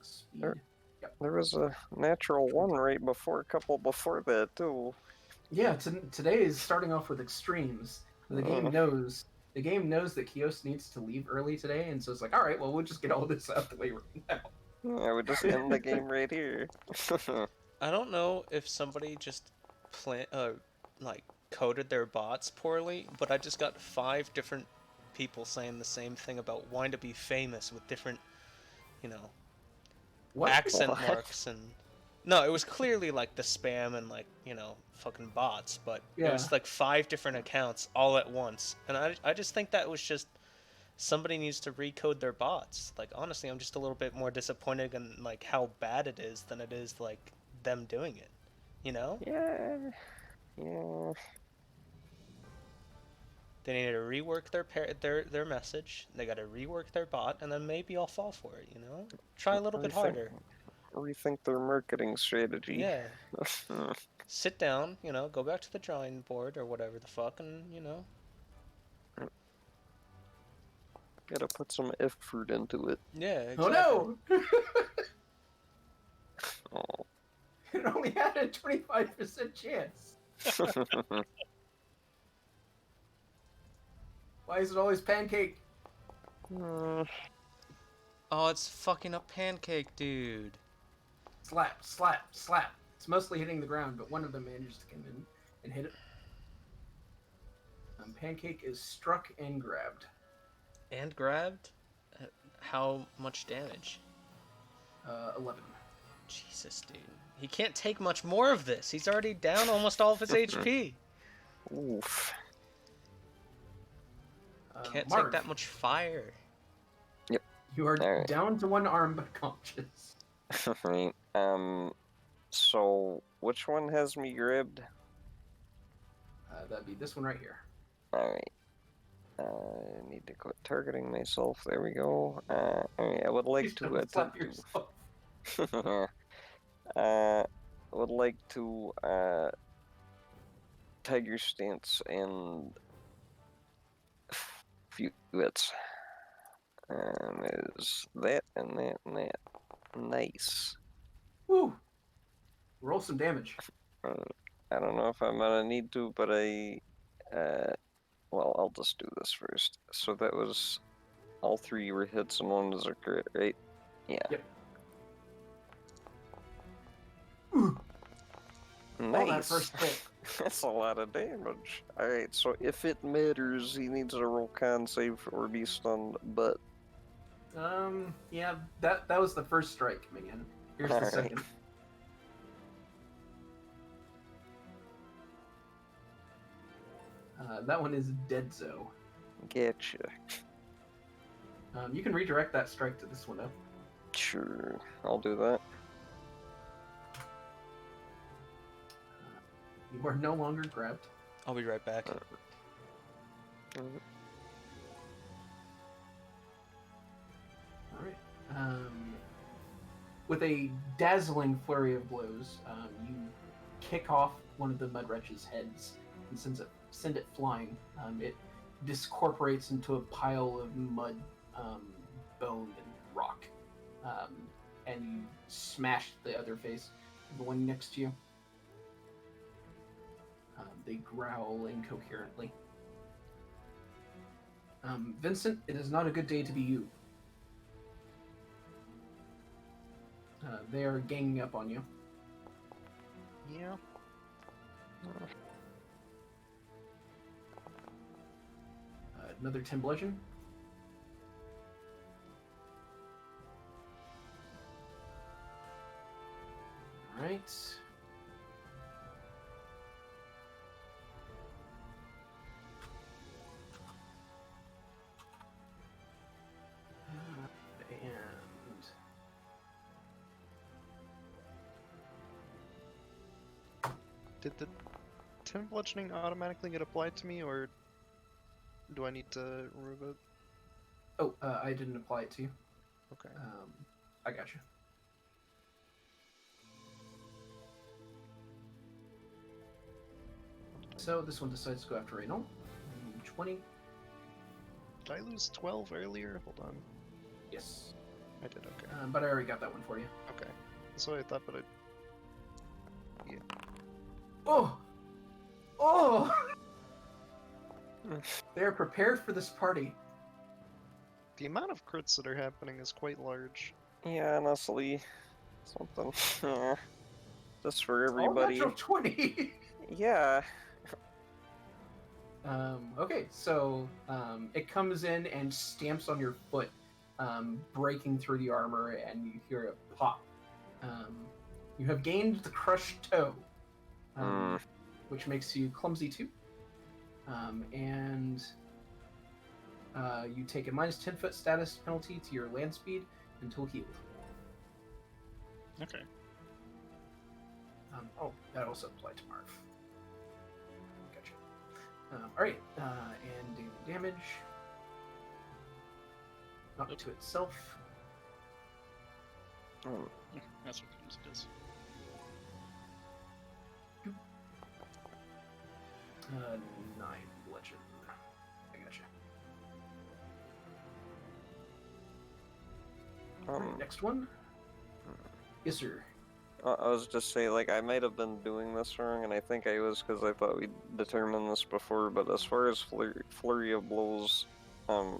S1: speed. Yep.
S2: There was a natural 1 right before, a couple before that too.
S1: Yeah, today is starting off with extremes. The game knows that Kios needs to leave early today, and so it's like, all right, well, we'll just get all this out the way right now.
S2: Yeah, we just end the game right here.
S4: I don't know if somebody just coded their bots poorly, but I just got 5 different people saying the same thing about wanting to be famous with different,
S1: What?
S4: accent marks and. No, it was clearly like the spam and like, you know, fucking bots, but it
S1: Yeah.
S4: was like 5 different accounts all at once. And I just think that was just somebody needs to recode their bots. Like honestly, I'm just a little bit more disappointed in like how bad it is than it is like them doing it. You know?
S2: Yeah. Yeah.
S4: They need to rework their message. They got to rework their bot, and then maybe I'll fall for it. You know, try a little bit harder.
S2: Rethink their marketing strategy.
S4: Yeah. Sit down. You know, go back to the drawing board or whatever the fuck, and you know.
S2: Gotta put some effort into it.
S4: Yeah. Exactly.
S1: Oh no!
S2: Oh.
S1: It only had a 25% chance. Why is it always pancake?
S4: Oh, it's fucking a pancake, dude.
S1: Slap, slap, slap. It's mostly hitting the ground, but one of them manages to come in and hit it. Pancake is struck and grabbed.
S4: And grabbed? How much damage?
S1: 11.
S4: Jesus, dude. He can't take much more of this. He's already down almost all of his HP.
S2: Oof.
S4: Can't
S1: Marv,
S4: take that much fire.
S1: You are
S2: Alright.
S1: down to 1 arm but conscious.
S2: Right. So which one has me grabbed?
S1: That'd be this one right here.
S2: Alright. I need to quit targeting myself. There we go. Alright, I would like
S1: Please
S2: to
S1: don't slap
S2: attempt
S1: yourself.
S2: to would like to tiger stance and few bits. Is that and that and that. Nice.
S1: Woo! Roll some damage.
S2: I don't know if I'm gonna need to, but well, I'll just do this first. So that was all 3 were hits and 1 was a crit, right? Yeah.
S1: Yep.
S2: Nice.
S1: Oh, that first hit.
S2: That's a lot of damage. Alright, so if it matters, he needs to roll con save or be stunned, but...
S1: Yeah, that was the first strike, Minion. Here's the
S2: Alright.
S1: second. That one is Deadzo.
S2: Getcha.
S1: You can redirect that strike to this one, though.
S2: Sure, I'll do that.
S1: You are no longer grabbed.
S4: I'll be right back.
S1: Alright. With a dazzling flurry of blows, you kick off one of the mud wretch's heads and send it flying. It discorporates into a pile of mud, bone, and rock. And you smash the other face, the one next to you. They growl incoherently. Vincent, it is not a good day to be you. They are ganging up on you.
S3: Yeah.
S1: Another 10 bludgeon. Alright.
S3: Did the 10 bludgeoning automatically get applied to me, or do I need to remove it?
S1: Oh, I didn't apply it to you.
S3: Okay.
S1: I got you. So this one decides to go after Reynold. 20.
S3: Did I lose 12 earlier? Hold on.
S1: Yes.
S3: I did, okay.
S1: But I already got that one for you.
S3: Okay. That's what I thought, but I...
S1: Oh! Oh! They're prepared for this party.
S3: The amount of crits that are happening is quite large.
S2: Yeah, honestly, something. Just for
S1: All
S2: everybody.
S1: natural 20!
S2: Yeah.
S1: Okay, so it comes in and stamps on your foot, breaking through the armor, and you hear a pop. You have gained the crushed toe, which makes you clumsy 2. And you take a minus 10-foot status penalty to your land speed until healed.
S5: Okay.
S1: That also applied to Marv. Gotcha. Alright, and daily damage. Not to itself.
S5: That's what comes does.
S1: 9 bludgeon. I gotcha. Next one. Yes, sir.
S2: I was just saying, like, I might have been doing this wrong, and I think I was because I thought we'd determined this before, but as far as Flurry of Blows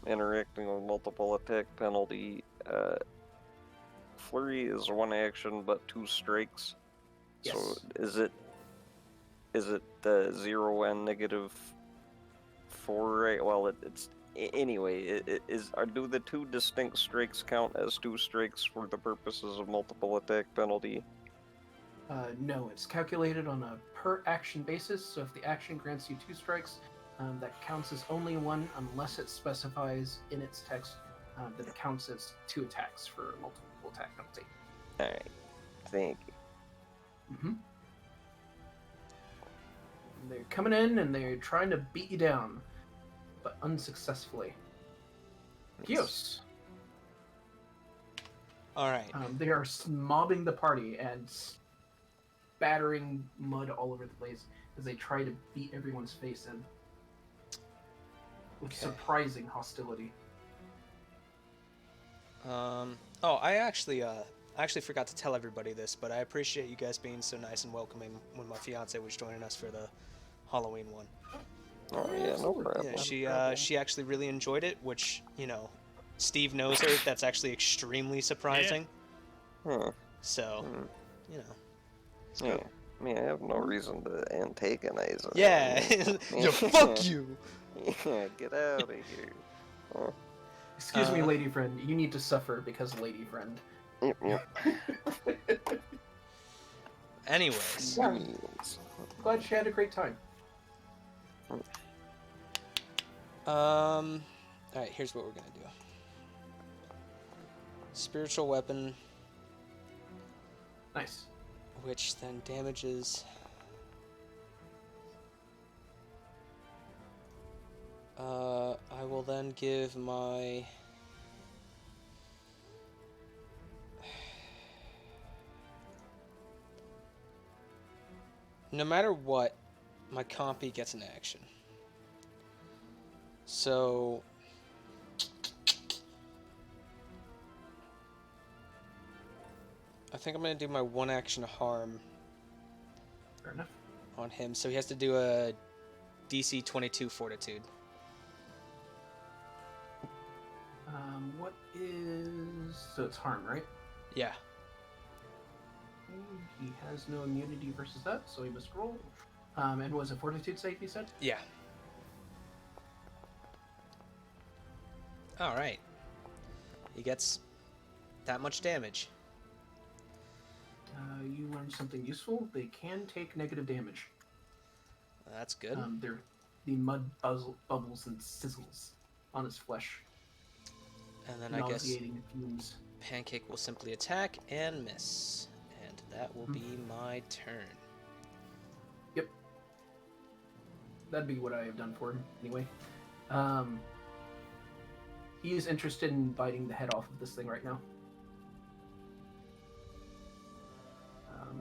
S2: interacting with multiple attack penalty, Flurry is 1 action but 2 strikes.
S1: Yes.
S2: So is it 0 and -4, right? Well, it's anyway. Do the 2 distinct strikes count as 2 strikes for the purposes of multiple attack penalty?
S1: No, it's calculated on a per action basis, so if the action grants you 2 strikes, that counts as only 1 unless it specifies in its text that it counts as 2 attacks for multiple attack penalty.
S2: Alright, thank you.
S1: They're coming in and they're trying to beat you down, but unsuccessfully. Kios.
S4: Alright.
S1: They are mobbing the party and spattering mud all over the place as they try to beat everyone's face in. With surprising hostility.
S4: I actually forgot to tell everybody this, but I appreciate you guys being so nice and welcoming when my fiance was joining us for the Halloween one.
S2: Oh yeah, no problem.
S4: Yeah, she actually really enjoyed it, which, Steve knows her. That's actually extremely surprising.
S2: Yeah.
S4: So,
S2: Yeah. I mean, I have no reason to antagonize her.
S4: Yeah. Fuck you.
S2: Yeah, get out of here. Oh.
S1: Excuse me, lady friend. You need to suffer because lady friend.
S2: Yep.
S4: Anyways.
S1: Yeah. Glad she had a great time.
S4: Alright, here's what we're gonna do. Spiritual weapon.
S1: Nice.
S4: Which then damages... I will then give my... No matter what, my compy gets an action. So... I think I'm going to do my 1 action harm.
S1: Fair enough.
S4: On him, so he has to do a DC 22 Fortitude.
S1: What is... So it's harm, right?
S4: Yeah.
S1: He has no immunity versus that, so he must roll. And was it Fortitude save, you said?
S4: Yeah. Alright. He gets that much damage.
S1: You learned something useful. They can take negative damage.
S4: That's good.
S1: They're the mud bubbles and sizzles on his flesh.
S4: And then I guess
S1: nauseating fumes.
S4: Pancake will simply attack and miss. And that will be my turn.
S1: Yep. That'd be what I have done for him, anyway. He is interested in biting the head off of this thing right now.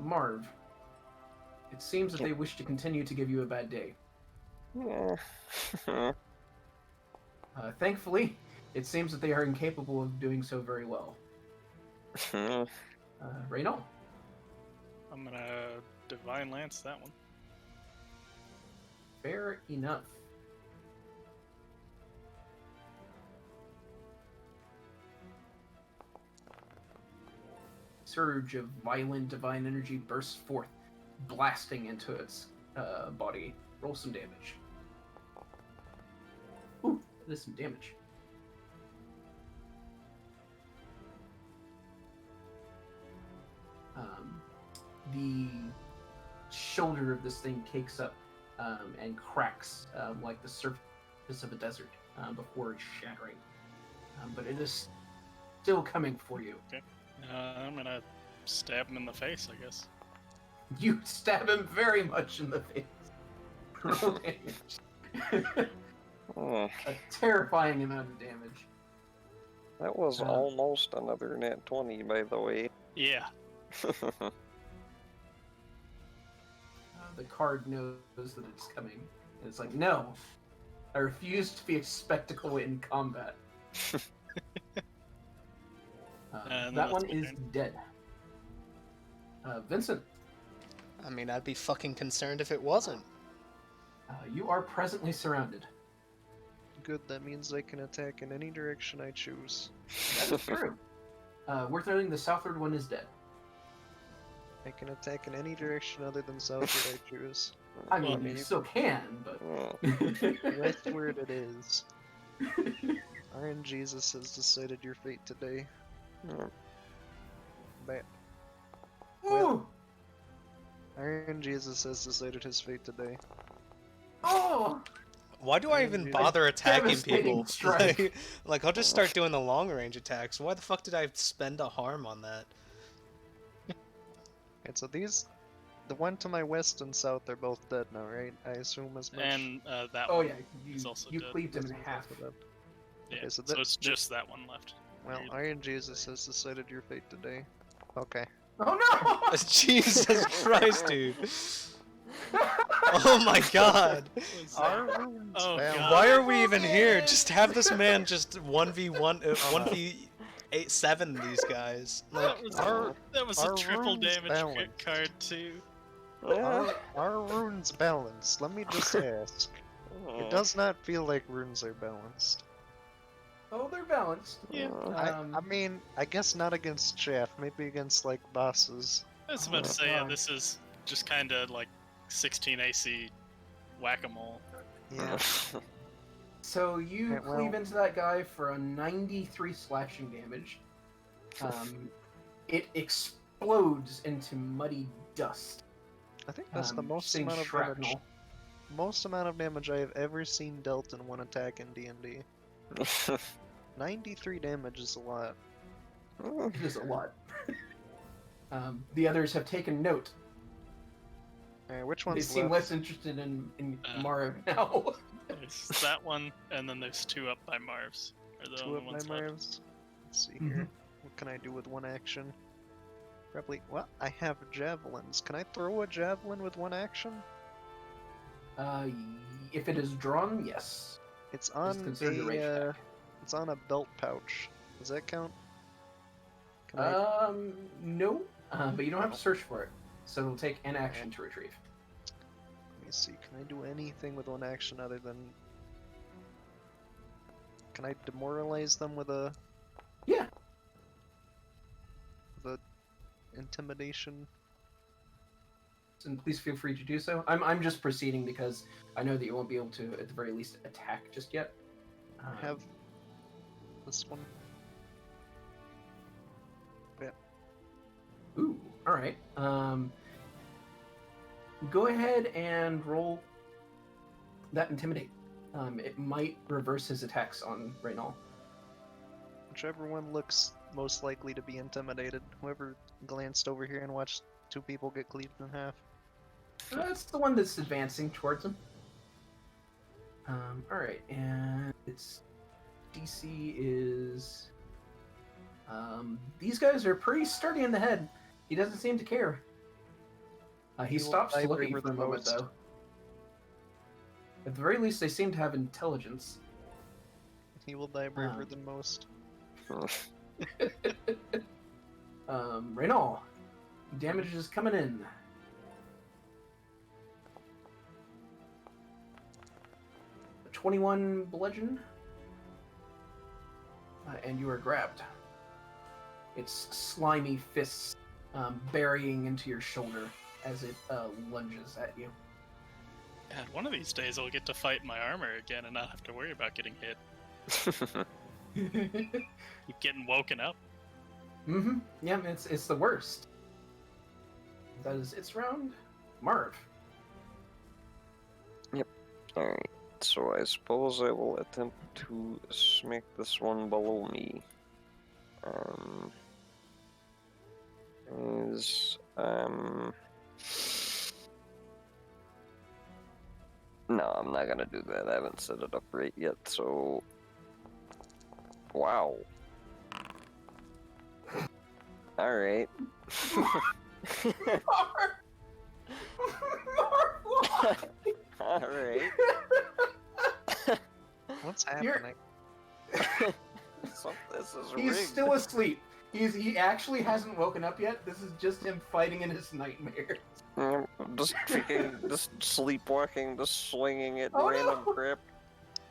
S1: Marv, it seems that they wish to continue to give you a bad day.
S2: Yeah.
S1: Thankfully, it seems that they are incapable of doing so very well. Reynald?
S5: I'm gonna Divine Lance that one.
S1: Fair enough. Surge of violent divine energy bursts forth, blasting into its body. Roll some damage. Ooh, that is some damage. the shoulder of this thing cakes up and cracks like the surface of a desert before shattering. But it is still coming for you.
S5: Okay. I'm gonna stab him in the face, I guess.
S1: You stab him very much in the face. Roll damage.
S2: Oh,
S1: A terrifying amount of damage.
S2: that was almost another nat 20, by the way.
S5: Yeah.
S1: The card knows that it's coming. And it's like, no, I refuse to be a spectacle in combat.
S5: And
S1: that
S5: that's
S1: one
S5: my
S1: is
S5: turn.
S1: dead. Vincent,
S4: I mean, I'd be fucking concerned if it wasn't.
S1: you are presently surrounded.
S3: Good, that means I can attack in any direction I choose.
S1: That is true. Worth noting, the southward one is dead.
S3: I can attack in any direction other than southward I choose.
S1: I mean,
S5: Well,
S1: you still can, but...
S3: Westward it is. Iron Jesus has decided your fate today. Ba-
S1: Ooh!
S3: Iron Jesus has decided his fate today.
S1: Oh!
S4: Why do I even bother attacking people?
S1: devastating strike.
S4: Like, I'll just start doing the long range attacks. Why the fuck did I spend a harm on that?
S3: And so these, the one to my west and south, they're both dead now, right? I assume as much.
S5: And that
S1: Oh
S5: one
S1: yeah,
S5: is also
S1: you
S5: dead.
S1: cleaved him in
S3: That's
S1: half.
S3: also dead.
S5: Yeah,
S3: Okay, so
S5: so
S3: that-
S5: it's just that one left.
S3: Well, Iron Jesus has decided your fate today. Okay.
S1: Oh no!
S4: Jesus Christ, dude. Oh my god.
S3: Our runes
S5: Oh,
S3: bound.
S5: God.
S4: Why are we even here? Just have this man just 1v1, 1v7 these guys. Like,
S5: That was
S3: our
S5: a triple
S3: runes
S5: damage
S3: balance.
S5: card too.
S3: Our runes balanced. Let me just ask. It does not feel like runes are balanced.
S1: Oh, they're balanced.
S5: Yeah.
S3: I mean, I guess not against Chaff. Maybe against like bosses.
S5: I was about to
S1: Oh,
S5: say, yeah,
S1: God.
S5: this is just kind of like 16 AC whack-a-mole.
S3: Yeah.
S1: So you
S3: Yeah, well-
S1: cleave into that guy for a 93 slashing damage. It explodes into muddy dust.
S3: I think that's the most
S1: shooting
S3: amount of
S1: shrapnel.
S3: damage. Most amount of damage I have ever seen dealt in one attack in D&D. 93 damage is a lot.
S1: It is a lot. The others have taken note.
S3: Alright, which
S1: They
S3: one's
S1: seem
S3: left?
S1: less interested in
S5: Uh,
S1: Mara now.
S5: There's that one, and then there's two up by Marv's. Are the
S3: Two
S5: only
S3: of my
S5: ones left.
S3: Marvs. Let's see
S1: Mhm.
S3: here. What can I do with one action? Probably. Well, I have javelins. Can I throw a javelin with one action?
S1: If it is drawn, yes.
S3: It's on
S1: considered a range
S3: a.
S1: attack.
S3: It's on a belt pouch. Does that count? Can I?
S1: No. But you don't have to search for it. So it'll take an action to retrieve.
S3: Let me see. Can I do anything with one action other than? Can I demoralize them with a?
S1: Yeah.
S3: The intimidation.
S1: And please feel free to do so. I'm just proceeding because I know that you won't be able to, at the very least, attack just yet.
S3: Have this one.
S1: Ooh, all right. Go ahead and roll that intimidate. It might reverse his attacks on Reynal.
S3: Whichever one looks most likely to be intimidated. Whoever glanced over here and watched two people get cleaved in half.
S1: That's the one that's advancing towards him. All right, and its DC is. These guys are pretty sturdy in the head. He doesn't seem to care. He
S3: He will
S1: stops to
S3: die
S1: look at you
S3: braver
S1: for a
S3: than
S1: moment,
S3: most.
S1: though. At the very least, they seem to have intelligence.
S3: He will die braver
S1: Um.
S3: than most.
S1: Reynal, damage is coming in. A 21 bludgeon, and you are grabbed. Its slimy fists burying into your shoulder as it lunges at you.
S5: God, one of these days I'll get to fight my armor again and not have to worry about getting hit. Keep getting woken up.
S1: Mm-hmm. Yeah, it's the worst. That is its round. Marv.
S2: Alright, so I suppose I will attempt to smack this one below me. No, I'm not gonna do that. I haven't set it up right yet, so... Wow. Alright. Alright.
S3: What's happening?
S2: So this is
S1: He's
S2: rigged.
S1: still asleep. He actually hasn't woken up yet. This is just him fighting in his nightmare.
S2: Just freaking, just sleepwalking, just swinging it,
S1: Oh,
S2: random
S1: no.
S2: crap.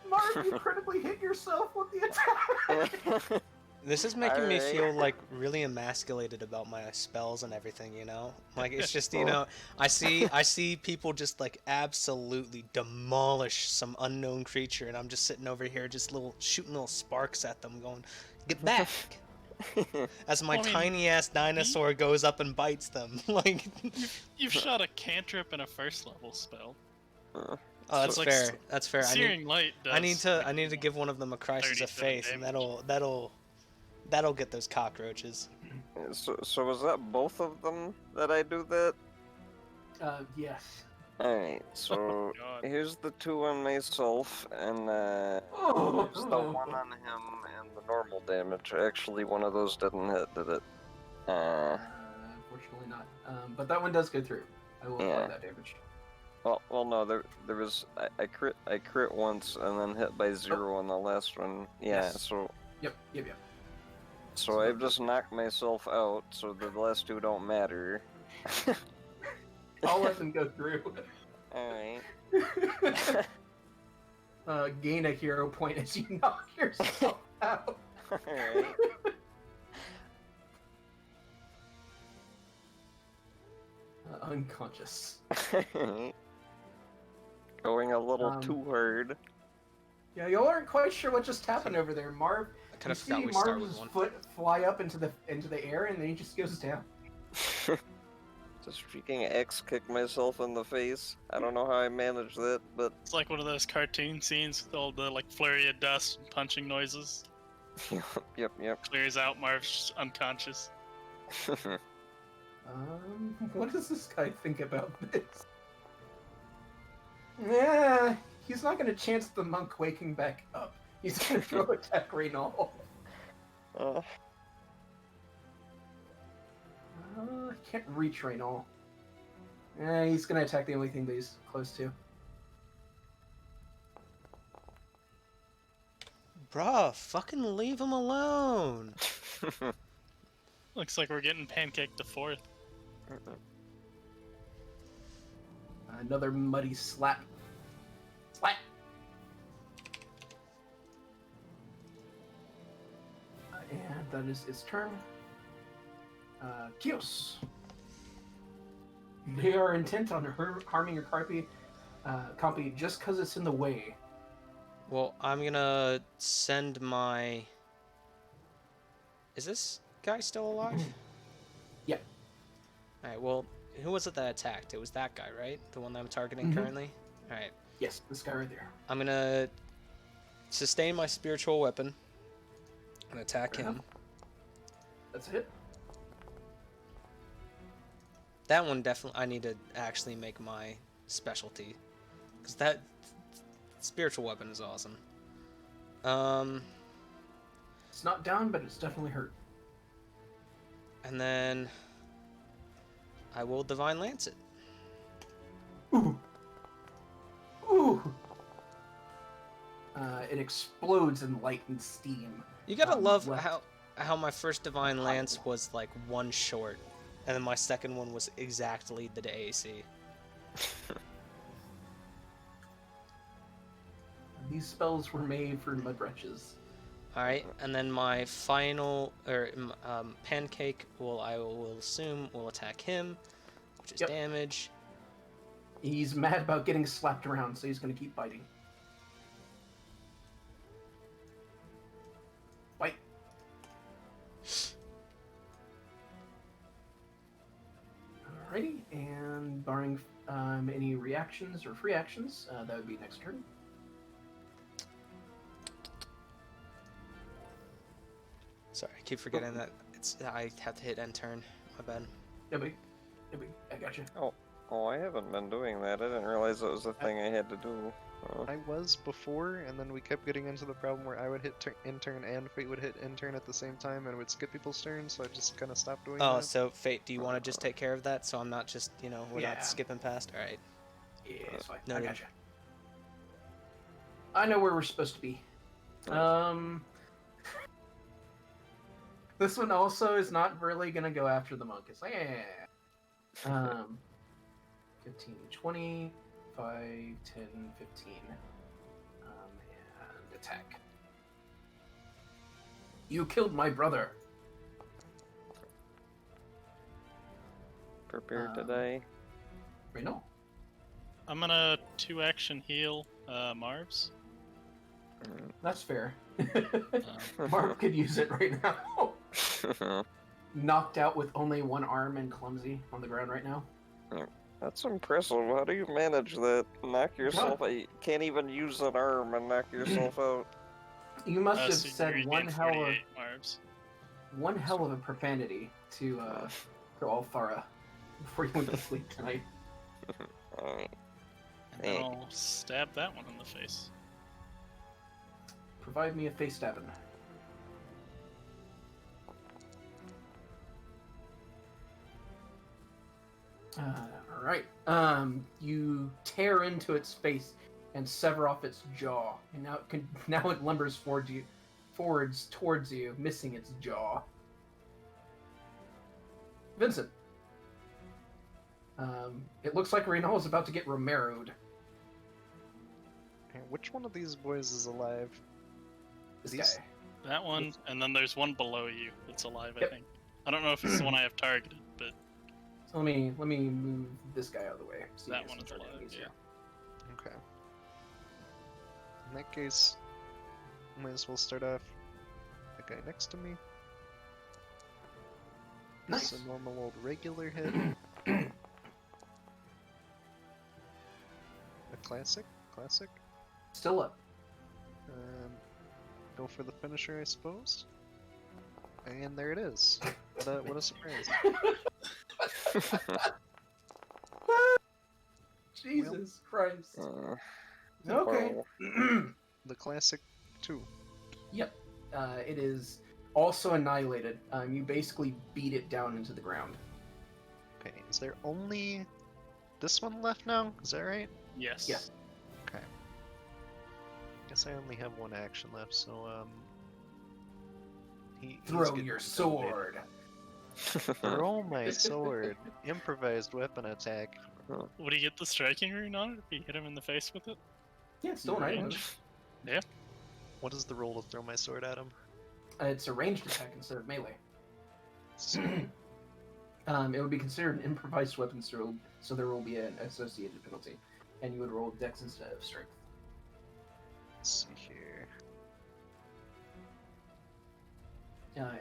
S1: Marv, you critically hit yourself with the attack.
S4: This is making me
S2: Alright.
S4: feel like really emasculated about my spells and everything, you know? Like it's just, you
S2: Oh.
S4: know, I see people just like absolutely demolish some unknown creature and I'm just sitting over here just shooting little sparks at them going, "Get back." As my
S5: Well, I mean,
S4: tiny ass dinosaur goes up and bites them. Like
S5: You've shot a cantrip and a first level spell.
S4: oh, that's
S5: So, like,
S4: fair. That's fair.
S5: Searing Light does.
S4: I need to give one of them a crisis of
S5: 37
S4: faith and that'll get those cockroaches.
S2: So was that both of them that I do that?
S1: Yes.
S2: Alright, so
S5: God.
S2: here's the 2 on myself, and here's the 1 on him, and the normal damage. Actually, one of those didn't hit, did it?
S1: Unfortunately not. But that one does go through. I will apply
S2: Yeah.
S1: that damage.
S2: Well, no, there was I crit once and then hit by 0 on the last one. Yeah,
S1: Yes.
S2: so
S1: Yep.
S2: so I've just knocked myself out, so the last 2 don't matter.
S1: I'll let them go through.
S2: Alright.
S1: Gain a hero point as you knock yourself out.
S2: Alright.
S1: Unconscious.
S2: Going a little too hard.
S1: Yeah, y'all aren't quite sure what just happened over there. Marv,
S4: I kind
S1: you
S4: of forgot
S1: see
S4: we started
S1: Marv's
S4: one.
S1: foot fly up into the air, and then he just goes down.
S2: Just freaking X kick myself in the face. I don't know how I managed that, but
S5: It's like one of those cartoon scenes with all the like flurry of dust and punching noises.
S2: yep.
S5: Clears out, Marv's just unconscious.
S1: What does this guy think about this? Yeah, he's not gonna chance the monk waking back up. He's gonna throw attack rain all. Can't reach rain all. He's gonna attack the only thing that he's close to.
S4: Bruh, fucking leave him alone.
S5: Looks like we're getting pancaked to 4th.
S1: Another muddy slap. Slap! And that is its turn. Kios. They are intent on harming your compy just because it's in the way.
S4: Well, I'm gonna send my... Is this guy still alive?
S1: Yeah.
S4: Alright, well, who was it that attacked? It was that guy, right? The one that I'm targeting currently? Alright.
S1: Yes, this guy right there.
S4: I'm gonna sustain my spiritual weapon and attack
S1: Fair
S4: him.
S1: enough. That's it.
S4: That one definitely, I need to actually make my specialty. Because that spiritual weapon is awesome.
S1: It's not down, but it's definitely hurt.
S4: And then I will Divine Lance it.
S1: Ooh. It explodes in light and steam.
S4: You gotta love
S1: left.
S4: how my first Divine Lance was like 1 short. And then my second one was exactly the AC.
S1: These spells were made for mud wretches.
S4: Alright, and then my final, Pancake, I will assume, will attack him, which is
S1: Yep.
S4: damage.
S1: He's mad about getting slapped around, so he's going to keep biting. Bite. Alrighty, and barring any reactions or free actions, that would be next turn.
S4: Sorry, I keep forgetting that I have to hit end turn. My bad.
S1: Nobody, I got you.
S2: Oh, I haven't been doing that. I didn't realize that was a thing I had to do.
S3: I was before, and then we kept getting into the problem where I would hit end turn and Fate would hit end turn at the same time, and it would skip people's turns, so I just kind of stopped doing
S4: Oh,
S3: that.
S4: so Fate, do you want to just take care of that so I'm not just, we're
S1: Yeah.
S4: not skipping past? Alright.
S1: Yeah, it's fine. I
S4: Noted.
S1: got you. I know where we're supposed to be. This one also is not really gonna go after the monk. It's like, 15, 20, 5, 10, 15. And attack. You killed my brother.
S2: Prepare to die.
S1: Reno?
S5: I'm gonna 2-action heal Marv's.
S1: That's fair. Marv could use it right now. Knocked out with only one arm and clumsy on the ground right now.
S2: That's impressive. How do you manage that? Knock yourself out. You can't even use an arm and knock yourself out.
S1: You must have
S5: So you
S1: said
S5: regain
S1: one hell of
S5: 48 Marv's.
S1: a profanity to Althara before you went to sleep tonight.
S2: Alright.
S5: And then I'll stab that one in the face.
S1: Provide me a face stabbing. Alright. You tear into its face and sever off its jaw, and now it lumbers forwards towards you, missing its jaw. Vincent. It looks like Reynal is about to get Romero'd.
S3: Okay, which one of these boys is alive?
S1: This
S3: These-
S1: guy.
S5: That one, and then there's one below you that's alive,
S1: Yep.
S5: I think. I don't know if it's the one I have targeted, but
S1: So let me move this guy out of the way. So
S5: that
S1: you
S5: one
S1: can
S5: is
S1: start
S5: alive,
S1: getting easier.
S3: Okay. In that case, might as well start off the guy next to me.
S1: Nice.
S3: It's a normal old regular hit. A classic.
S1: Still up.
S3: Go for the finisher, I suppose. And there it is. What a surprise.
S1: Jesus Christ. Okay.
S2: Horrible.
S3: The classic 2.
S1: Yep. It is also annihilated. You basically beat it down into the ground.
S3: Okay, is there only this one left now? Is that right?
S5: yes.
S1: Yes.
S3: Okay. Guess I only have one action left, so he's
S1: Throw
S3: getting
S1: your
S3: intimidated.
S1: sword.
S3: Throw my sword. Improvised weapon attack.
S5: Would he get the striking rune on it if you hit him in the face with it?
S1: Yeah, it's still an item.
S5: Range.
S3: What is the roll to throw my sword at him?
S1: It's a ranged attack instead of melee.
S3: So,
S1: It would be considered an improvised weapon throw, so there will be an associated penalty, and you would roll dex instead of strength.
S3: let's see here.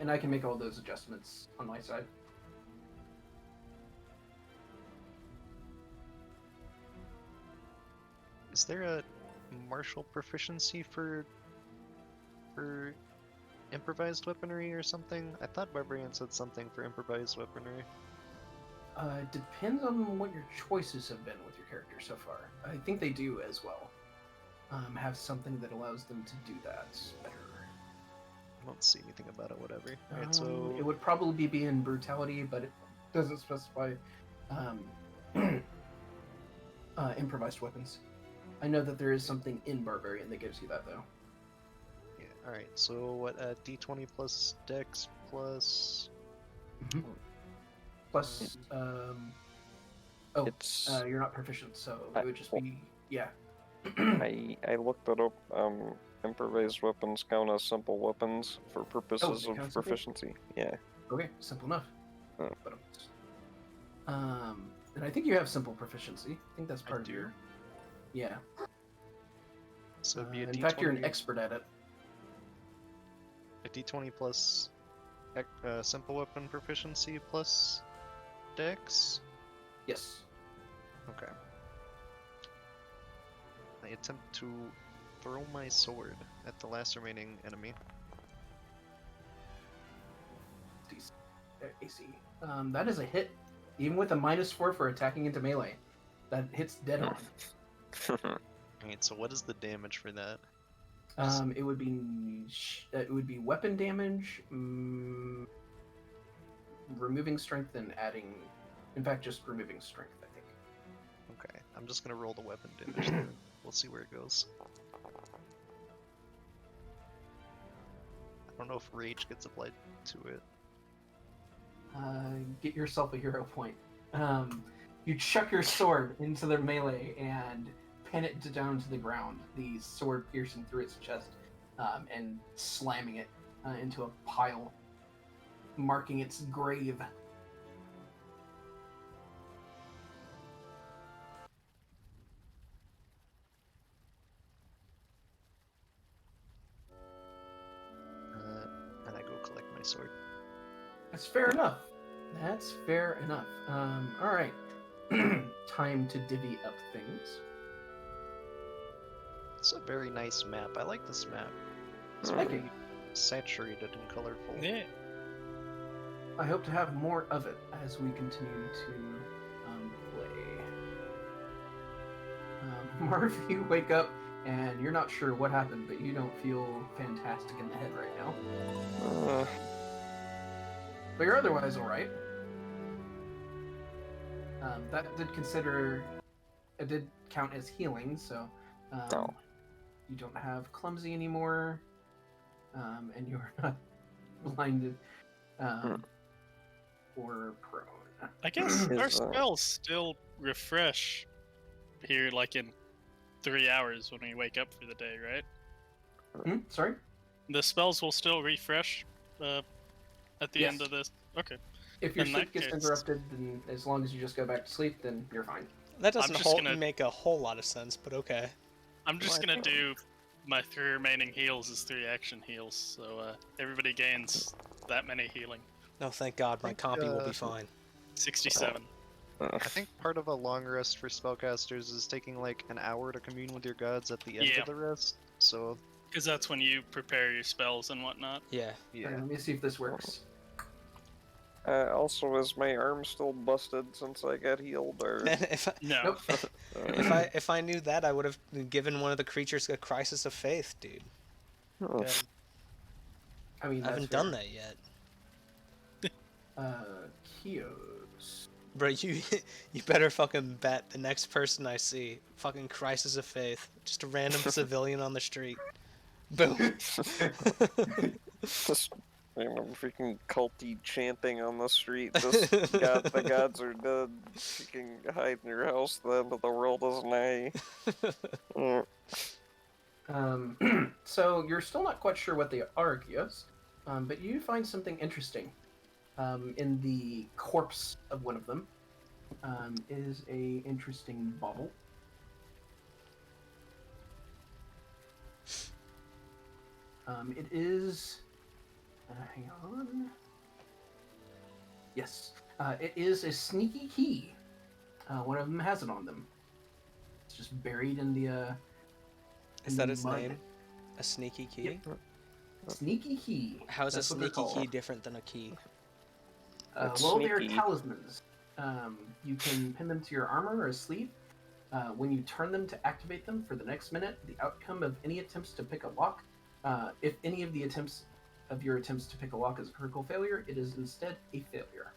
S1: And I can make all those adjustments on my side.
S3: Is there a martial proficiency for improvised weaponry or something? I thought Barbarian said something for improvised weaponry.
S1: Depends on what your choices have been with your character so far. I think they do as well. Have something that allows them to do that better.
S3: I don't see anything about it, whatever. Alright, so
S1: It would probably be in brutality, but it doesn't specify improvised weapons. I know that there is something in Barbarian that gives you that, though.
S3: yeah, alright, so what, D20 plus Dex plus...
S1: Plus,
S2: It's
S1: you're not proficient, so
S2: I-
S1: it would just be, yeah.
S2: I looked it up. Improvised weapons count as simple weapons for purposes
S1: they
S2: of
S1: count as simple?
S2: proficiency. Yeah.
S1: Okay, simple enough.
S2: Oh.
S1: But, and I think you have simple proficiency. I think that's part of
S3: do.
S1: your. Yeah.
S3: So it'd be a
S1: in
S3: D20,
S1: fact, you're an expert at it.
S3: a D20 plus simple weapon proficiency plus Dex?
S1: Yes.
S3: Okay. I attempt to throw my sword at the last remaining enemy.
S1: AC. That is a hit, even with a -4 for attacking into melee. That hits dead on.
S3: Alright, so what is the damage for that?
S1: It would be weapon damage, removing strength and adding. In fact, just removing strength, I think.
S3: Okay, I'm just gonna roll the weapon damage then. We'll see where it goes. I don't know if rage gets applied to it.
S1: Get yourself a hero point. You chuck your sword into their melee and pin it down to the ground, the sword piercing through its chest, and slamming it into a pile, marking its grave.
S3: And I go collect my sword.
S1: That's fair enough. That's fair enough. All right. Time to divvy up things.
S3: It's a very nice map. I like this map. It's
S1: Thank
S3: very
S1: you.
S3: saturated and colorful.
S5: Yeah.
S1: I hope to have more of it as we continue to play. Marv, you wake up and you're not sure what happened, but you don't feel fantastic in the head right now. But you're otherwise all right. That did count as healing, so you don't have clumsy anymore, and you're not blinded or prone.
S5: I guess our
S2: Is,
S5: spells still refresh here, like in 3 hours when we wake up for the day, right?
S1: Sorry?
S5: The spells will still refresh at the end
S1: Yes.
S5: of this. Okay.
S1: If your
S5: In
S1: sleep
S5: that
S1: gets
S5: case-
S1: interrupted, then as long as you just go back to sleep, then you're fine.
S4: That doesn't
S5: just gonna-
S4: make a whole lot of sense, but okay.
S5: I'm just
S2: Well, I
S5: gonna do my 3 remaining heals as 3 action heals, so everybody gains that many healing.
S4: No, thank God, my compy will be fine.
S5: 67.
S3: I think part of a long rest for spellcasters is taking like an hour to commune with your gods at the end
S5: Yeah.
S3: of the rest. So
S5: Because that's when you prepare your spells and whatnot.
S4: Yeah.
S3: yeah.
S1: Let me see if this works.
S2: Also, is my arm still busted since I got healed, or?
S4: if
S5: No.
S1: Nope.
S4: if I knew that, I would have given one of the creatures a crisis of faith, dude.
S3: Yeah.
S1: I mean,
S4: I haven't done that yet.
S1: Kios.
S4: Bro, you better fucking bet the next person I see, fucking crisis of faith, just a random civilian on the street. Boom.
S2: Just random freaking culty chanting on the street. Just the gods are dead. You can hide in your house. The end of the world is nigh.
S1: So you're still not quite sure what they are, Kios, but you find something interesting. In the corpse of one of them is a interesting bauble. It is. Hang on. Yes, it is a sneaky key. One of them has it on them. It's just buried in the.
S4: Is that its
S1: mud.
S4: name? A sneaky key?
S1: Yep. Sneaky key.
S4: How is a
S1: That's what they're
S4: sneaky key
S1: called.
S4: different than a key?
S2: That's
S1: Well, they are
S2: sneaky.
S1: talismans. You can pin them to your armor or a sleeve. When you turn them to activate them for the next minute, the outcome of any attempts to pick a lock, if any of your attempts to pick a lock is a critical failure, it is instead a failure.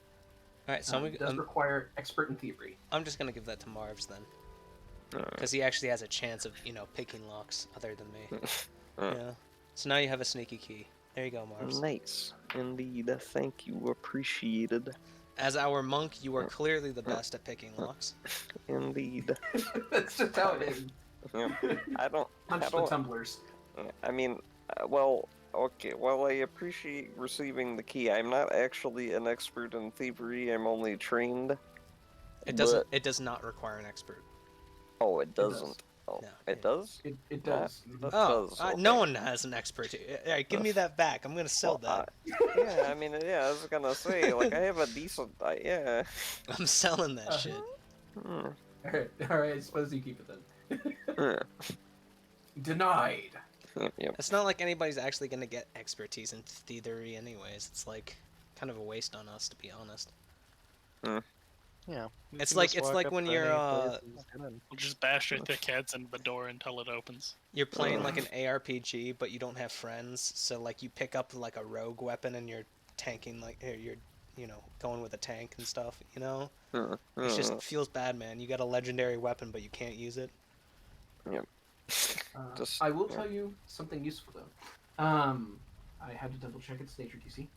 S4: Alright, so
S1: It does require expert in thievery.
S4: I'm just gonna give that to Marv's then. Because he actually has a chance of, picking locks other than me. Yeah. So now you have a sneaky key. There you go, Marv's.
S2: Nice. Indeed. Thank you. Appreciated.
S4: As our monk, you are clearly the best at picking locks.
S2: Indeed.
S1: That's just how it is.
S2: Yeah.
S1: Punch the tumblers.
S2: I mean, well, okay. While I appreciate receiving the key, I'm not actually an expert in thievery. I'm only trained.
S4: It does not require an expert.
S2: Oh, it doesn't. Oh,
S4: No,
S2: it does?
S1: It does.
S2: That
S4: Oh,
S2: does.
S4: no
S2: Okay.
S4: one has an expert. Alright, give me that back. I'm gonna sell that.
S2: Yeah, I mean, yeah, I was gonna say, like, I have a decent, yeah.
S4: I'm selling that shit.
S2: Mm,
S1: All right. I suppose you keep it then.
S2: yeah.
S1: Denied.
S2: Yep.
S4: It's not like anybody's actually gonna get expertise in thievery anyways. It's like kind of a waste on us, to be honest.
S3: Yeah. we
S4: It's
S3: can
S4: like
S3: just
S4: it's
S3: walk
S4: like
S3: up
S4: when
S3: to
S4: you're
S3: any place and just get in.
S5: We'll just bash your thick heads into the door until it opens.
S4: you're playing like an ARPG, but you don't have friends, so like you pick up like a rogue weapon and you're tanking like you're going with a tank and stuff. It just feels bad, man. You got a legendary weapon, but you can't use it.
S2: Yep. Just,
S1: I will
S2: yeah.
S1: tell you something useful though. I had to double check its nature, DC.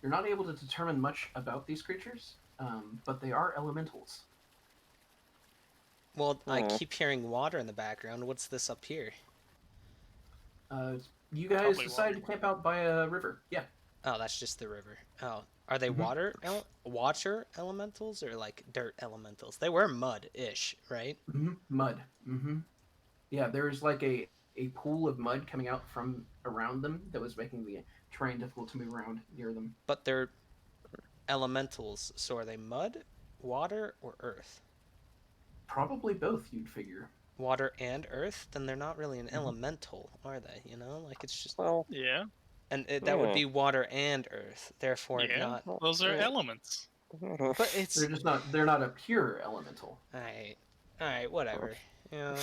S1: You're not able to determine much about these creatures, but they are elementals.
S4: Well, I keep hearing water in the background. What's this up here?
S1: You guys
S5: Probably
S1: decided to camp out by a river. Yeah.
S4: Oh, that's just the river. Oh, are they
S1: Mhm.
S4: water elementals or like dirt elementals? They were mud-ish, right?
S1: Mud. Yeah, there's like a pool of mud coming out from around them that was making the terrain difficult to move around near them.
S4: But they're elementals, so are they mud, water, or earth?
S1: Probably both, you'd figure.
S4: Water and earth? Then they're not really an elemental, are they? Like it's just
S2: Well,
S5: Yeah,
S4: and that would be water and earth. Therefore,
S5: yeah.
S4: not.
S5: Those are elements.
S4: But it's
S1: They're just not. They're not a pure elemental.
S4: all right, whatever. Yeah,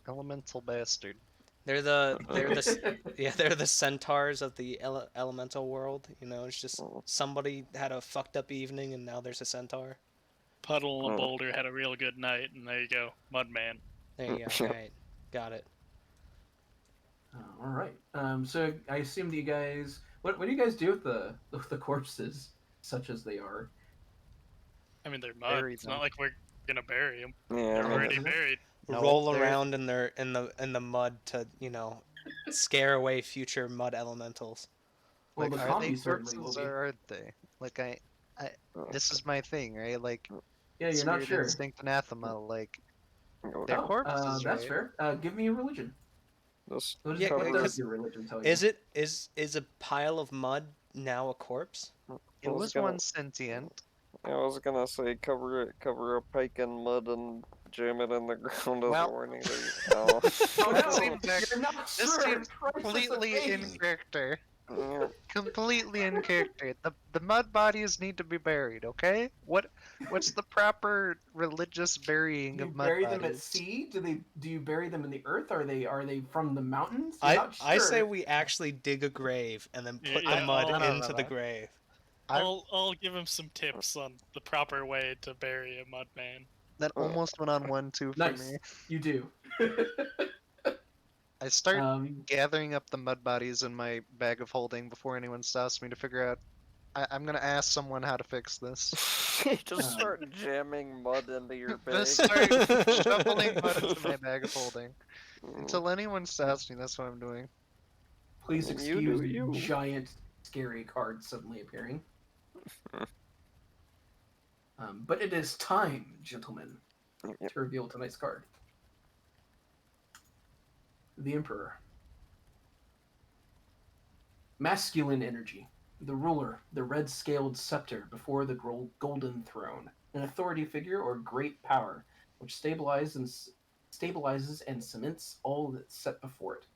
S3: Elemental bastard.
S4: they're the they're the centaurs of the elemental world. It's just somebody had a fucked up evening and now there's a centaur.
S5: Puddle and Boulder had a real good night, and there you go, Mudman.
S4: There you go. All right, got it.
S1: All right. So I assume that you guys. What do you guys do with the corpses, such as they are?
S5: I mean, they're mud.
S3: Bury
S5: It's
S3: them.
S5: not like we're gonna bury them.
S2: yeah.
S5: They're
S1: Okay.
S5: already buried.
S3: No,
S4: Roll
S3: they're-
S4: around in the mud to scare away future mud elementals.
S1: Well,
S3: like,
S1: the
S3: are they
S1: combi certainly will
S3: corpses
S1: be.
S3: or aren't they? Like, this is my thing, right? Like,
S1: Yeah, you're not
S3: Spirit
S1: sure.
S3: Instinct anathema, like, they're
S1: Oh,
S3: corpses,
S1: that's
S3: right?
S1: fair. Give me a religion.
S2: Just
S1: What
S4: Yeah,
S1: what
S2: cover.
S1: does your religion tell you?
S4: Is a pile of mud now a corpse?
S3: It was once sentient.
S2: I was gonna say cover a pike in mud and jam it in the ground as
S3: Well-
S2: a warning.
S1: Oh no,
S3: seems like-
S1: you're not
S3: This
S1: sure.
S3: seems
S1: Crisis of
S3: completely
S1: faith.
S3: in character.
S2: Yeah.
S3: Completely in character. The mud bodies need to be buried, okay? What's the proper religious burying
S1: Do you
S3: of mud
S1: bury
S3: bodies?
S1: them at sea? Do you bury them in the earth? Are they from the mountains? You're
S4: I
S1: not sure.
S4: I say we actually dig a grave and then put the
S5: Yeah,
S4: mud
S5: I'll-
S3: no,
S4: into
S3: no,
S4: the
S3: no.
S4: grave.
S5: I'll give him some tips on the proper way to bury a Mudman.
S3: That almost went on 1-2 for
S1: Nice.
S3: me.
S1: You do.
S3: I start
S1: Um,
S3: gathering up the mud bodies in my bag of holding before anyone stops me to figure out. I'm gonna ask someone how to fix this.
S2: Just start jamming mud into your bag.
S3: Just start shoveling mud into my bag of holding. Until anyone stops me, that's what I'm doing.
S1: please
S2: You
S1: excuse
S2: do you.
S1: giant scary card suddenly appearing. But it is time, gentlemen,
S2: Yep.
S1: to reveal tonight's card. The Emperor. Masculine energy. The ruler, the red-scaled scepter before the golden throne. An authority figure or great power, which stabilizes and cements all that's set before it.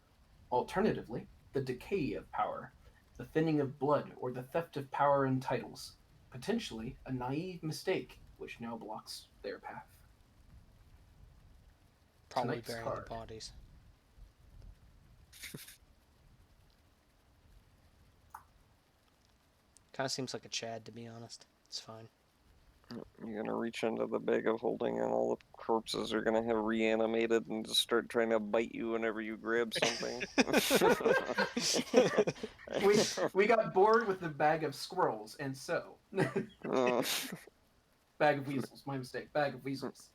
S1: Alternatively, the decay of power, the thinning of blood, or the theft of power and titles. Potentially a naive mistake, which now blocks their path.
S4: Probably
S1: Tonight's
S4: burying
S1: card.
S4: the bodies. Kind of seems like a Chad, to be honest. It's fine.
S2: You're gonna reach into the bag of holding, and all the corpses are gonna have reanimated and just start trying to bite you whenever you grab something.
S1: We got bored with the bag of squirrels, and so
S2: Uh,
S1: bag of weasels. My mistake. Bag of weasels.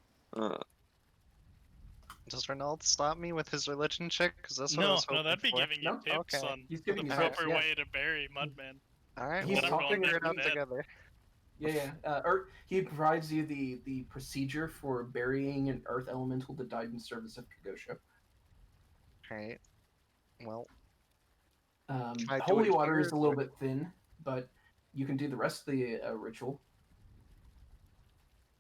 S3: Does Renault stop me with his religion check? Because that's what I
S5: No,
S3: was hoping
S5: that'd be
S3: for.
S5: giving you
S1: No?
S5: tips
S3: Okay.
S5: on
S1: He's
S5: the
S1: giving you
S5: proper
S1: tips, yeah.
S5: way to bury Mudman.
S3: All right,
S1: He's
S3: well, we'll
S1: talking
S3: figure it out
S5: about
S3: together.
S1: Yeah. Or he provides you the procedure for burying an earth elemental that died in service of Kagosha.
S3: All right. Well, I do
S1: Holy
S3: it
S1: water
S3: here,
S1: is a little
S3: or-
S1: bit thin, but you can do the rest of the ritual.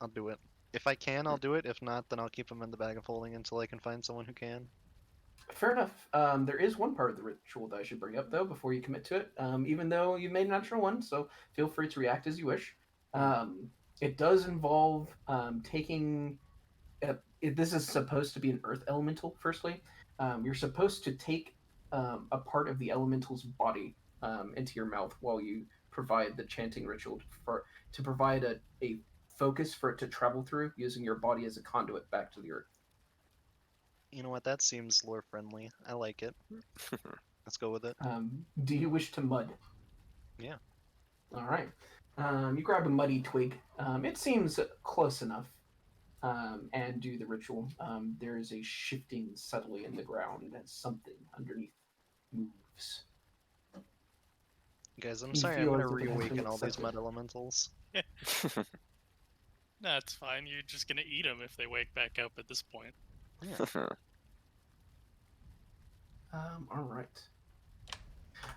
S3: I'll do it. If I can, I'll do it. If not, then I'll keep them in the bag of holding until I can find someone who can.
S1: Fair enough. There is one part of the ritual that I should bring up, though, before you commit to it, even though you made a natural one, so feel free to react as you wish. It does involve taking... this is supposed to be an earth elemental, firstly. You're supposed to take a part of the elemental's body into your mouth while you provide the chanting ritual to provide a focus for it to travel through, using your body as a conduit back to the earth.
S3: You know what? That seems lore friendly. I like it. Let's go with it.
S1: Do you wish to mud?
S3: Yeah.
S1: All right. You grab a muddy twig. It seems close enough, and do the ritual. There is a shifting subtly in the ground as something underneath moves.
S3: Guys, I'm
S1: You
S3: sorry. I'm
S1: feel
S3: gonna
S1: as if it has been
S3: reawaken all these
S1: accepted.
S3: mud elementals.
S5: That's fine. You're just gonna eat them if they wake back up at this point.
S3: Yeah.
S1: All right.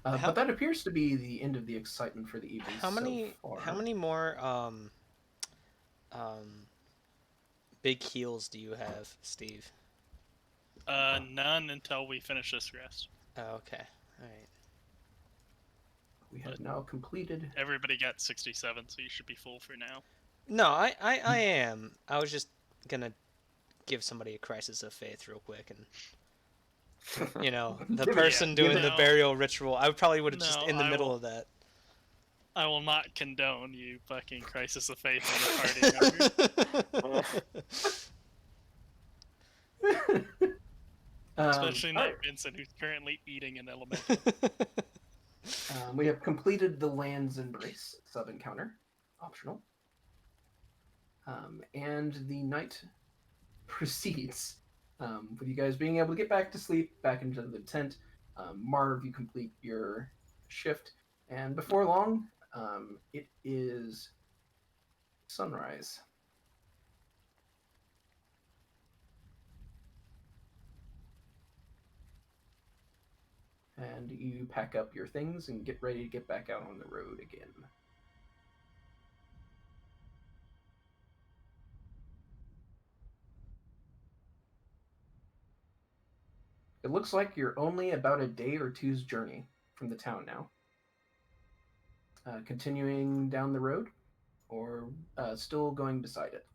S1: But that appears to be the end of the excitement for the evening so far.
S4: How many more big heals do you have, Steve?
S5: None until we finish this rest.
S4: Oh, okay. All right.
S1: We have now completed.
S5: Everybody got 67, so you should be full for now.
S4: No, I am. I was just gonna give somebody a crisis of faith real quick, and the person doing the burial ritual, I probably would have just in the middle of that.
S5: I will not condone you fucking crisis of faith on the party member. Especially not Vincent, who's currently eating an elemental.
S1: We have completed the Land's Embrace sub-encounter, optional. And the night proceeds with you guys being able to get back to sleep, back into the tent. Marv, you complete your shift, and before long, it is sunrise. And you pack up your things and get ready to get back out on the road again. It looks like you're only about a day or two's journey from the town now. Continuing down the road, or still going beside it?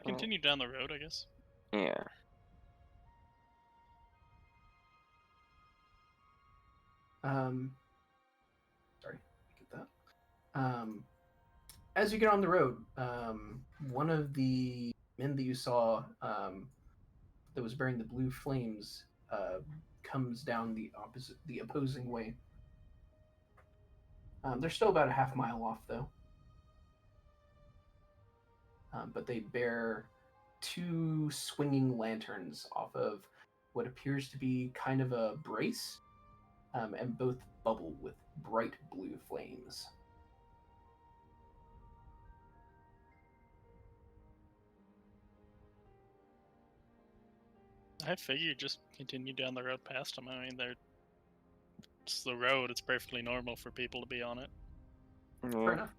S5: Continue down the road, I guess.
S2: Yeah.
S1: Sorry, get that. As you get on the road, one of the men that you saw that was bearing the blue flames comes down the opposing way. They're still about a half mile off, though. But they bear two swinging lanterns off of what appears to be kind of a brace, and both bubble with bright blue flames.
S5: I figured just continue down the road past them. I mean, it's the road. It's perfectly normal for people to be on it.
S1: Fair enough.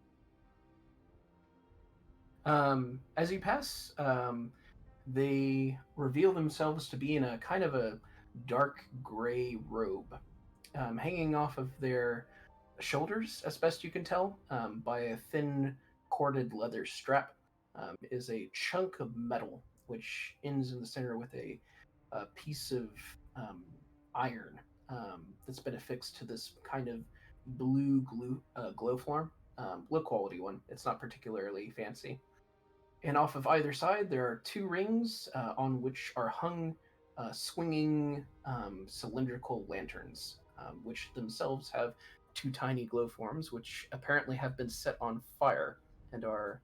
S1: As you pass, they reveal themselves to be in a kind of a dark gray robe, hanging off of their shoulders, as best you can tell, by a thin corded leather strap, is a chunk of metal, which ends in the center with a piece of iron that's been affixed to this kind of blue glow form. Low quality one. It's not particularly fancy. And off of either side, there are two rings on which are hung swinging cylindrical lanterns, which themselves have two tiny glow forms, which apparently have been set on fire and are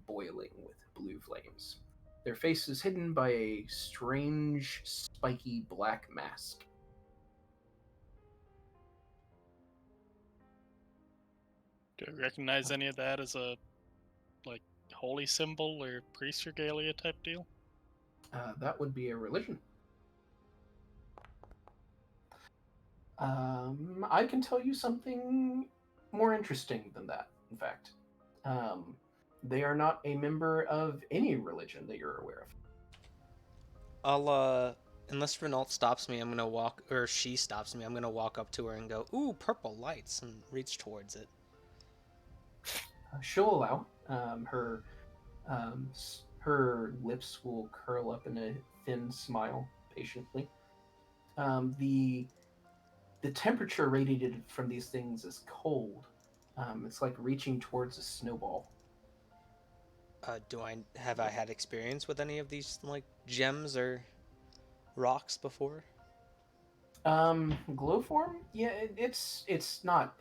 S1: boiling with blue flames. Their face is hidden by a strange, spiky black mask.
S5: Do I recognize any of that as a, like, holy symbol or priest regalia type deal?
S1: That would be a religion. I can tell you something more interesting than that, in fact. They are not a member of any religion that you're aware of.
S4: Unless Renault stops me, I'm gonna walk, or she stops me, I'm gonna walk up to her and go, "Ooh, purple lights," and reach towards it.
S1: She'll allow. Her lips will curl up in a thin smile patiently. The temperature radiated from these things is cold. It's like reaching towards a snowball.
S4: Have I had experience with any of these like gems or rocks before?
S1: Glow form? Yeah, it's not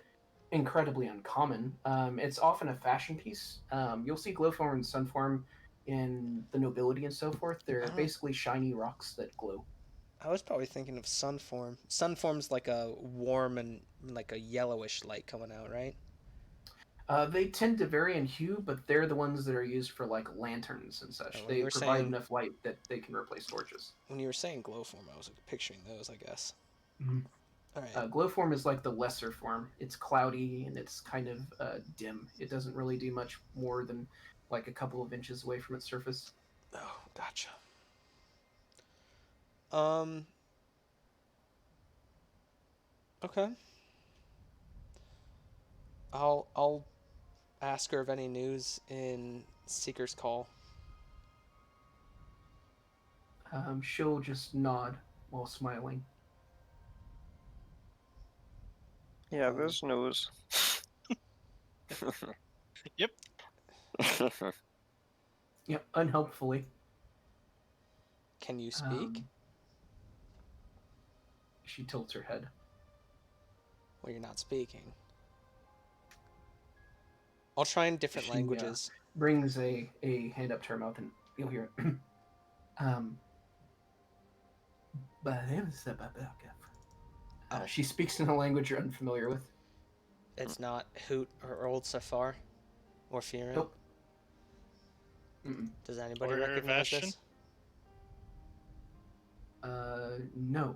S1: incredibly uncommon. It's often a fashion piece. You'll see glow form and sun form in the nobility and so forth. They're basically shiny rocks that glow.
S4: I was probably thinking of sun form. Sun form's like a warm and like a yellowish light coming out, right?
S1: They tend to vary in hue, but they're the ones that are used for like lanterns and such.
S4: When
S1: They
S4: you were
S1: provide
S4: saying
S1: enough light that they can replace torches.
S4: when you were saying glow form, I was picturing those, I guess.
S1: Mhm.
S4: All right.
S1: Glow form is like the lesser form. It's cloudy and it's kind of dim. It doesn't really do much more than like a couple of inches away from its surface.
S4: Oh, gotcha. Um. Okay. I'll ask her of any news in Seeker's Call.
S1: She'll just nod while smiling.
S2: Yeah, there's news.
S5: Yep.
S1: Yep, unhelpfully.
S4: Can you speak?
S1: She tilts her head.
S4: Well, you're not speaking. I'll try in different
S1: She
S4: languages.
S1: brings a hand up to her mouth and you'll hear it. She speaks in a language you're unfamiliar with.
S4: It's not Hoot or Old Safar or Firin.
S1: Nope. Mm-mm.
S4: Does anybody
S5: Or
S4: recognize
S5: Bastion?
S1: this? No.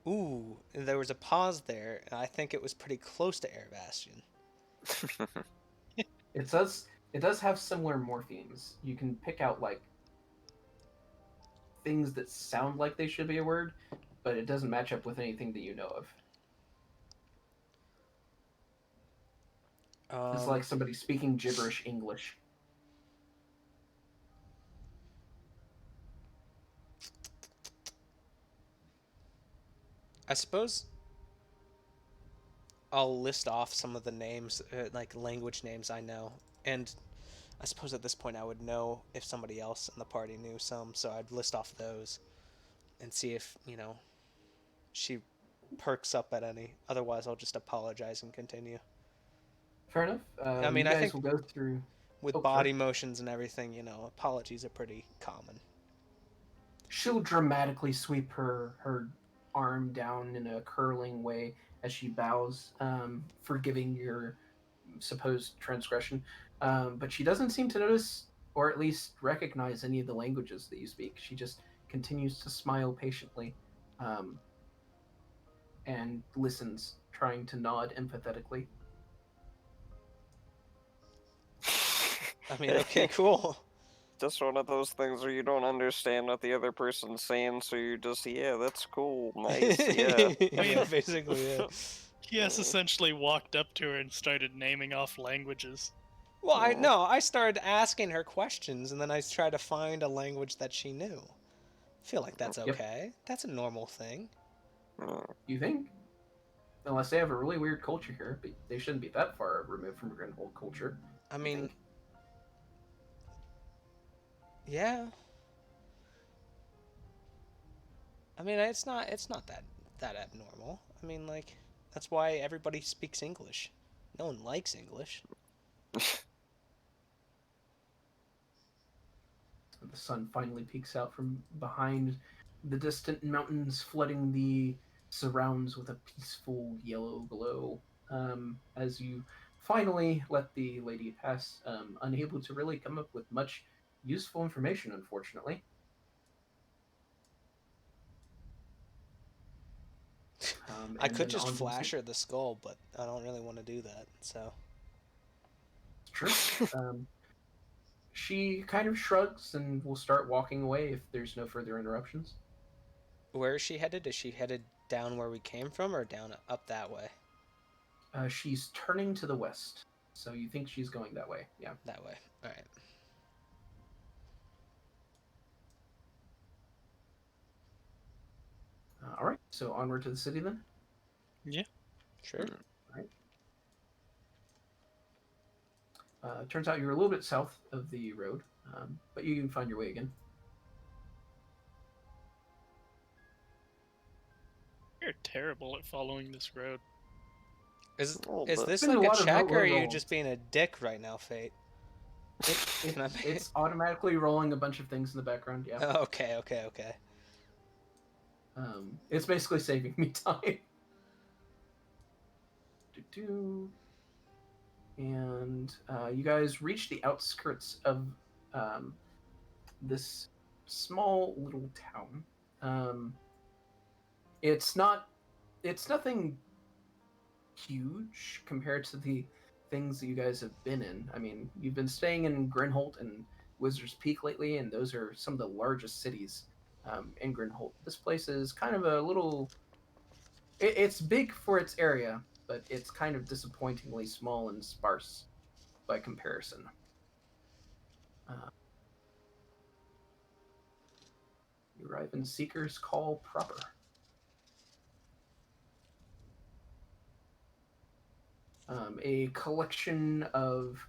S4: Ooh, there was a pause there. I think it was pretty close to Air Bastion.
S1: It does have similar morphemes. You can pick out like things that sound like they should be a word, but it doesn't match up with anything that you know of. It's like somebody speaking gibberish English.
S4: I suppose I'll list off some of the names, like language names I know, and I suppose at this point I would know if somebody else in the party knew some, so I'd list off those and see if, she perks up at any. Otherwise, I'll just apologize and continue.
S1: Fair enough.
S4: I mean,
S1: you
S4: I
S1: guys
S4: think
S1: will go through.
S4: with body motions and everything, apologies are pretty common.
S1: She'll dramatically sweep her arm down in a curling way as she bows, forgiving your supposed transgression. But she doesn't seem to notice or at least recognize any of the languages that you speak. She just continues to smile patiently and listens, trying to nod empathetically.
S4: I mean, okay, cool.
S2: Just one of those things where you don't understand what the other person's saying, so you're just, yeah, that's cool, nice, yeah.
S4: Yeah, basically, yeah.
S5: He has essentially walked up to her and started naming off languages.
S4: Well, I started asking her questions, and then I tried to find a language that she knew. I feel like that's okay. Yep. That's a normal thing.
S1: You think? Unless they have a really weird culture here, but they shouldn't be that far removed from Grinhold culture.
S4: I mean, yeah. I mean, it's not that abnormal. I mean, like, that's why everybody speaks English. No one likes English.
S1: The sun finally peeks out from behind the distant mountains, flooding the surrounds with a peaceful yellow glow. As you finally let the lady pass, unable to really come up with much useful information, unfortunately.
S4: I could just flash her the skull, but I don't really want to do that, so.
S1: Sure. She kind of shrugs and will start walking away if there's no further interruptions.
S4: Where is she headed? Is she headed down where we came from or down up that way?
S1: She's turning to the west, so you think she's going that way. Yeah.
S4: That way. All right.
S1: All right. So onward to the city then.
S5: Yeah.
S4: Sure.
S1: Turns out you're a little bit south of the road, but you can find your way again.
S5: You're terrible at following this road.
S4: Is
S2: Oh,
S4: is
S2: but-
S4: this
S1: Been a
S4: like a
S1: lot of
S4: check, or are
S1: road
S4: you
S1: rolls.
S4: just being a dick right now, Fate? Can I make-
S1: It's automatically rolling a bunch of things in the background. Yeah.
S4: Oh, okay.
S1: It's basically saving me time. Do-do. And you guys reach the outskirts of this small little town. It's nothing huge compared to the things that you guys have been in. I mean, you've been staying in Grinholt and Wizard's Peak lately, and those are some of the largest cities in Grinholt. This place is kind of a little. It's big for its area, but it's kind of disappointingly small and sparse by comparison. You arrive in Seeker's Call proper. A collection of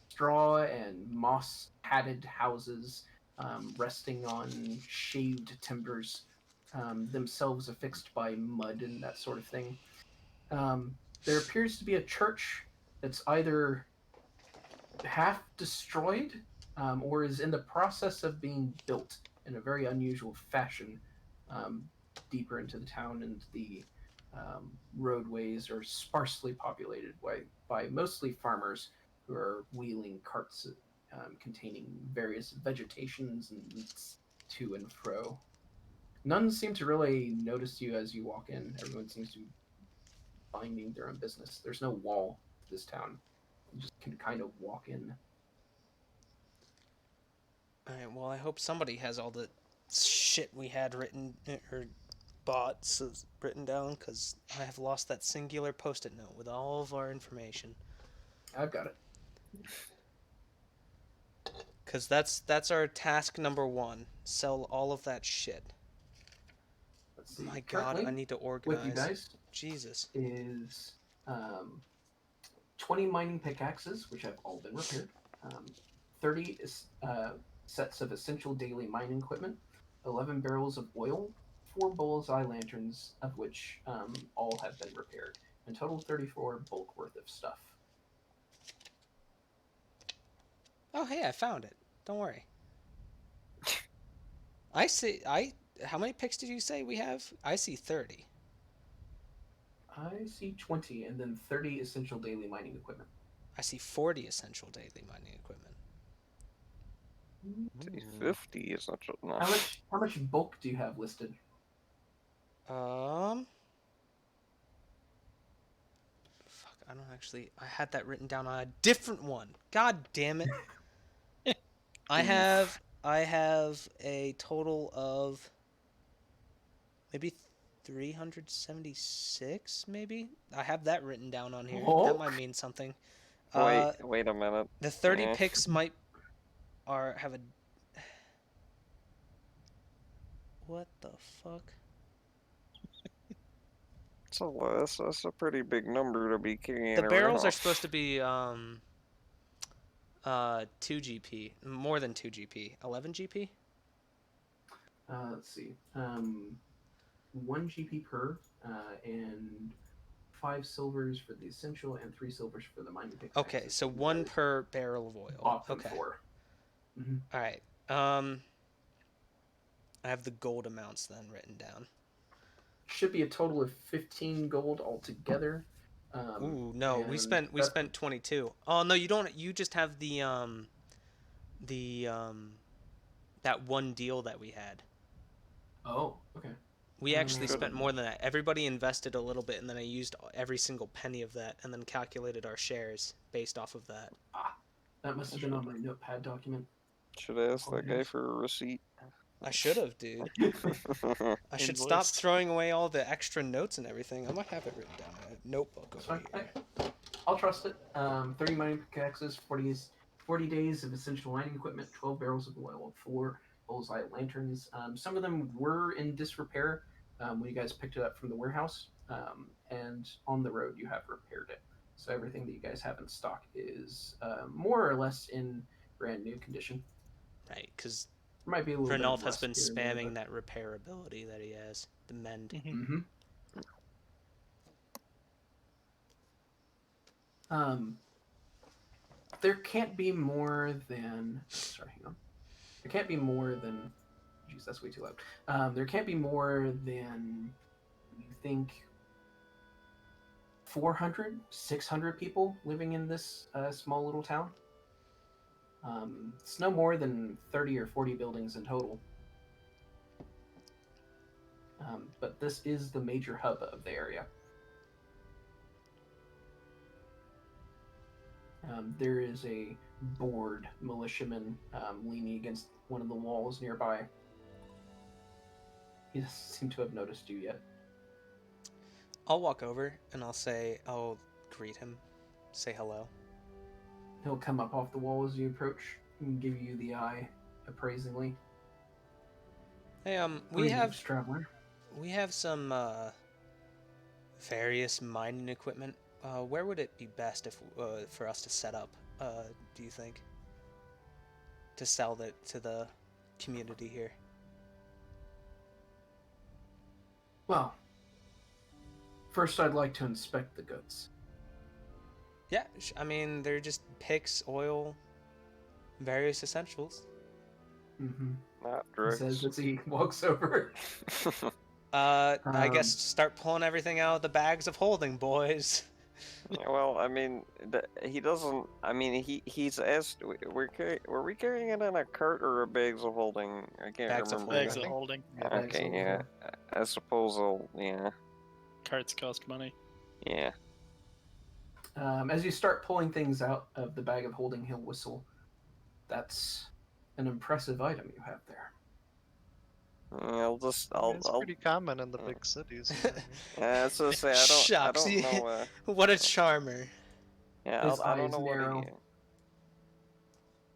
S1: straw and moss-padded houses resting on shaved timbers, themselves affixed by mud and that sort of thing. There appears to be a church that's either half destroyed or is in the process of being built in a very unusual fashion deeper into the town, and the roadways are sparsely populated by mostly farmers who are wheeling carts containing various vegetations and meats to and fro. None seem to really notice you as you walk in. Everyone seems to be minding their own business. There's no wall to this town. You just can kind of walk in.
S4: All right. Well, I hope somebody has all the shit we had written or bought written down, because I have lost that singular post-it note with all of our information.
S1: I've got it.
S4: Because that's our task number 1. Sell all of that shit.
S1: Let's see.
S4: My God, I need to organize.
S1: With you guys
S4: Jesus.
S1: is 20 mining pickaxes, which have all been repaired. 30 sets of essential daily mining equipment. 11 barrels of oil. 4 bullseye lanterns, of which all have been repaired. In total, 34 bulk worth of stuff.
S4: Oh, hey, I found it. Don't worry. How many picks did you say we have? I see 30.
S1: I see 20, and then 30 essential daily mining equipment.
S4: I see 40 essential daily mining equipment.
S2: 50 is not so
S1: How much bulk do you have listed?
S4: Fuck, I don't actually. I had that written down on a different one. God damn it. I have a total of maybe 376, maybe? I have that written down on here.
S1: Oh.
S4: That might mean something.
S2: Wait a minute.
S4: The 30
S2: Yeah.
S4: picks have a... What the fuck?
S2: That's a pretty big number to be carrying
S4: The barrels
S2: around.
S4: are supposed to be 2 GP, more than 2 GP, 11 GP.
S1: Let's see. 1 GP per, and 5 silvers for the essential, and 3 silvers for the mining pickaxe.
S4: Okay, so 1 per barrel of oil.
S1: Bought them
S4: Okay.
S1: for. Mm-hmm.
S4: All right. I have the gold amounts then written down.
S1: Should be a total of 15 gold altogether.
S4: Ooh, no, we spent 22. Oh no, you don't. You just have that one deal that we had.
S1: Oh, okay.
S4: We actually
S2: Good.
S4: spent more than that. Everybody invested a little bit, and then I used every single penny of that, and then calculated our shares based off of that.
S1: Ah, That must have been on my notepad document.
S2: Should ask that guy for a receipt.
S4: I should have, dude. I should stop
S5: Invoice.
S4: throwing away all the extra notes and everything. I might have it written down in a notebook
S1: That's
S4: over
S1: fine.
S4: here.
S1: I'll trust it. 30 mining pickaxes, 40 days of essential mining equipment, 12 barrels of oil, 4 bullseye lanterns. Some of them were in disrepair when you guys picked it up from the warehouse, and on the road you have repaired it. So everything that you guys have in stock is more or less in brand new condition.
S4: Right, because
S1: There might be a little bit
S4: Vernolf
S1: of
S4: has been
S1: rust here and
S4: spamming
S1: there,
S4: that repair ability that he has, the mend.
S1: but... There can't be more than. Sorry, hang on. There can't be more than. Jeez, that's way too loud. There can't be more than. You think. 400, 600 people living in this small little town. It's no more than 30 or 40 buildings in total. But this is the major hub of the area. There is a bored militiaman leaning against one of the walls nearby. He doesn't seem to have noticed you yet.
S4: I'll walk over and I'll greet him, say hello.
S1: He'll come up off the wall as you approach and give you the eye appraisingly.
S4: Hey,
S1: Greetings, traveler.
S4: we have some various mining equipment. Where would it be best if for us to set up? Do you think to sell it to the community here?
S1: Well, first I'd like to inspect the goods.
S4: Yeah, I mean they're just picks, oil, various essentials.
S1: Mm-hmm.
S2: Not
S1: He
S2: drugs.
S1: says as he walks over.
S4: I guess start pulling everything out of the bags of holding, boys.
S2: Well, I mean, he doesn't. I mean, he's asked. Were we carrying it in a cart or a bags of holding? I can't
S4: Bags of
S2: remember.
S5: Bags of holding.
S2: Okay, yeah. I suppose I'll. Yeah.
S5: Carts cost money.
S2: Yeah.
S1: As you start pulling things out of the bag of holding, he'll whistle. That's an impressive item you have there.
S2: I'll just.
S3: It's pretty common in the big cities.
S2: Yeah, so say I
S4: Shucks,
S2: don't know.
S4: what a charmer.
S2: Yeah,
S1: His
S2: I don't
S1: eyes
S2: know what
S1: narrow.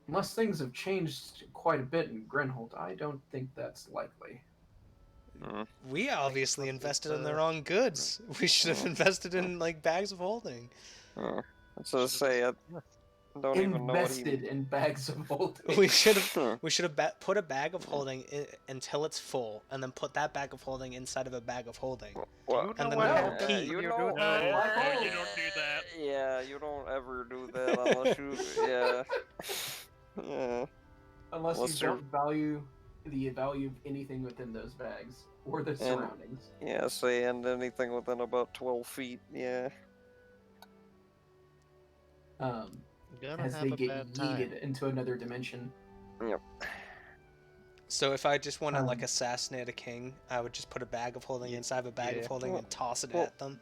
S1: Unless things have changed quite a bit in Grenhold, I don't think that's likely.
S4: We obviously invested in the wrong goods. We should have invested in like bags of holding.
S2: So say I don't even know what he.
S1: Invested in bags of holding.
S4: We should have put a bag of holding until it's full, and then put that bag of holding inside of a bag of holding.
S2: Well,
S4: And then
S5: what
S4: we
S5: happened?
S4: repeat.
S2: you
S5: You
S2: know,
S5: don't do that. You don't do that.
S2: Yeah, you don't ever do that unless you. Yeah. Yeah.
S1: Unless
S2: Unless
S1: you
S2: you're-
S1: don't value the value of anything within those bags or the surroundings.
S2: Yeah, say, and anything within about 12 feet. Yeah.
S3: Gonna
S1: As
S3: have
S1: they
S3: a
S1: get
S3: bad time.
S1: yeeted into another dimension.
S2: Yep.
S4: So if I just want to like
S1: Um,
S4: assassinate a king, I would just put a bag of holding inside of a bag of
S3: yeah.
S4: holding and toss it at them.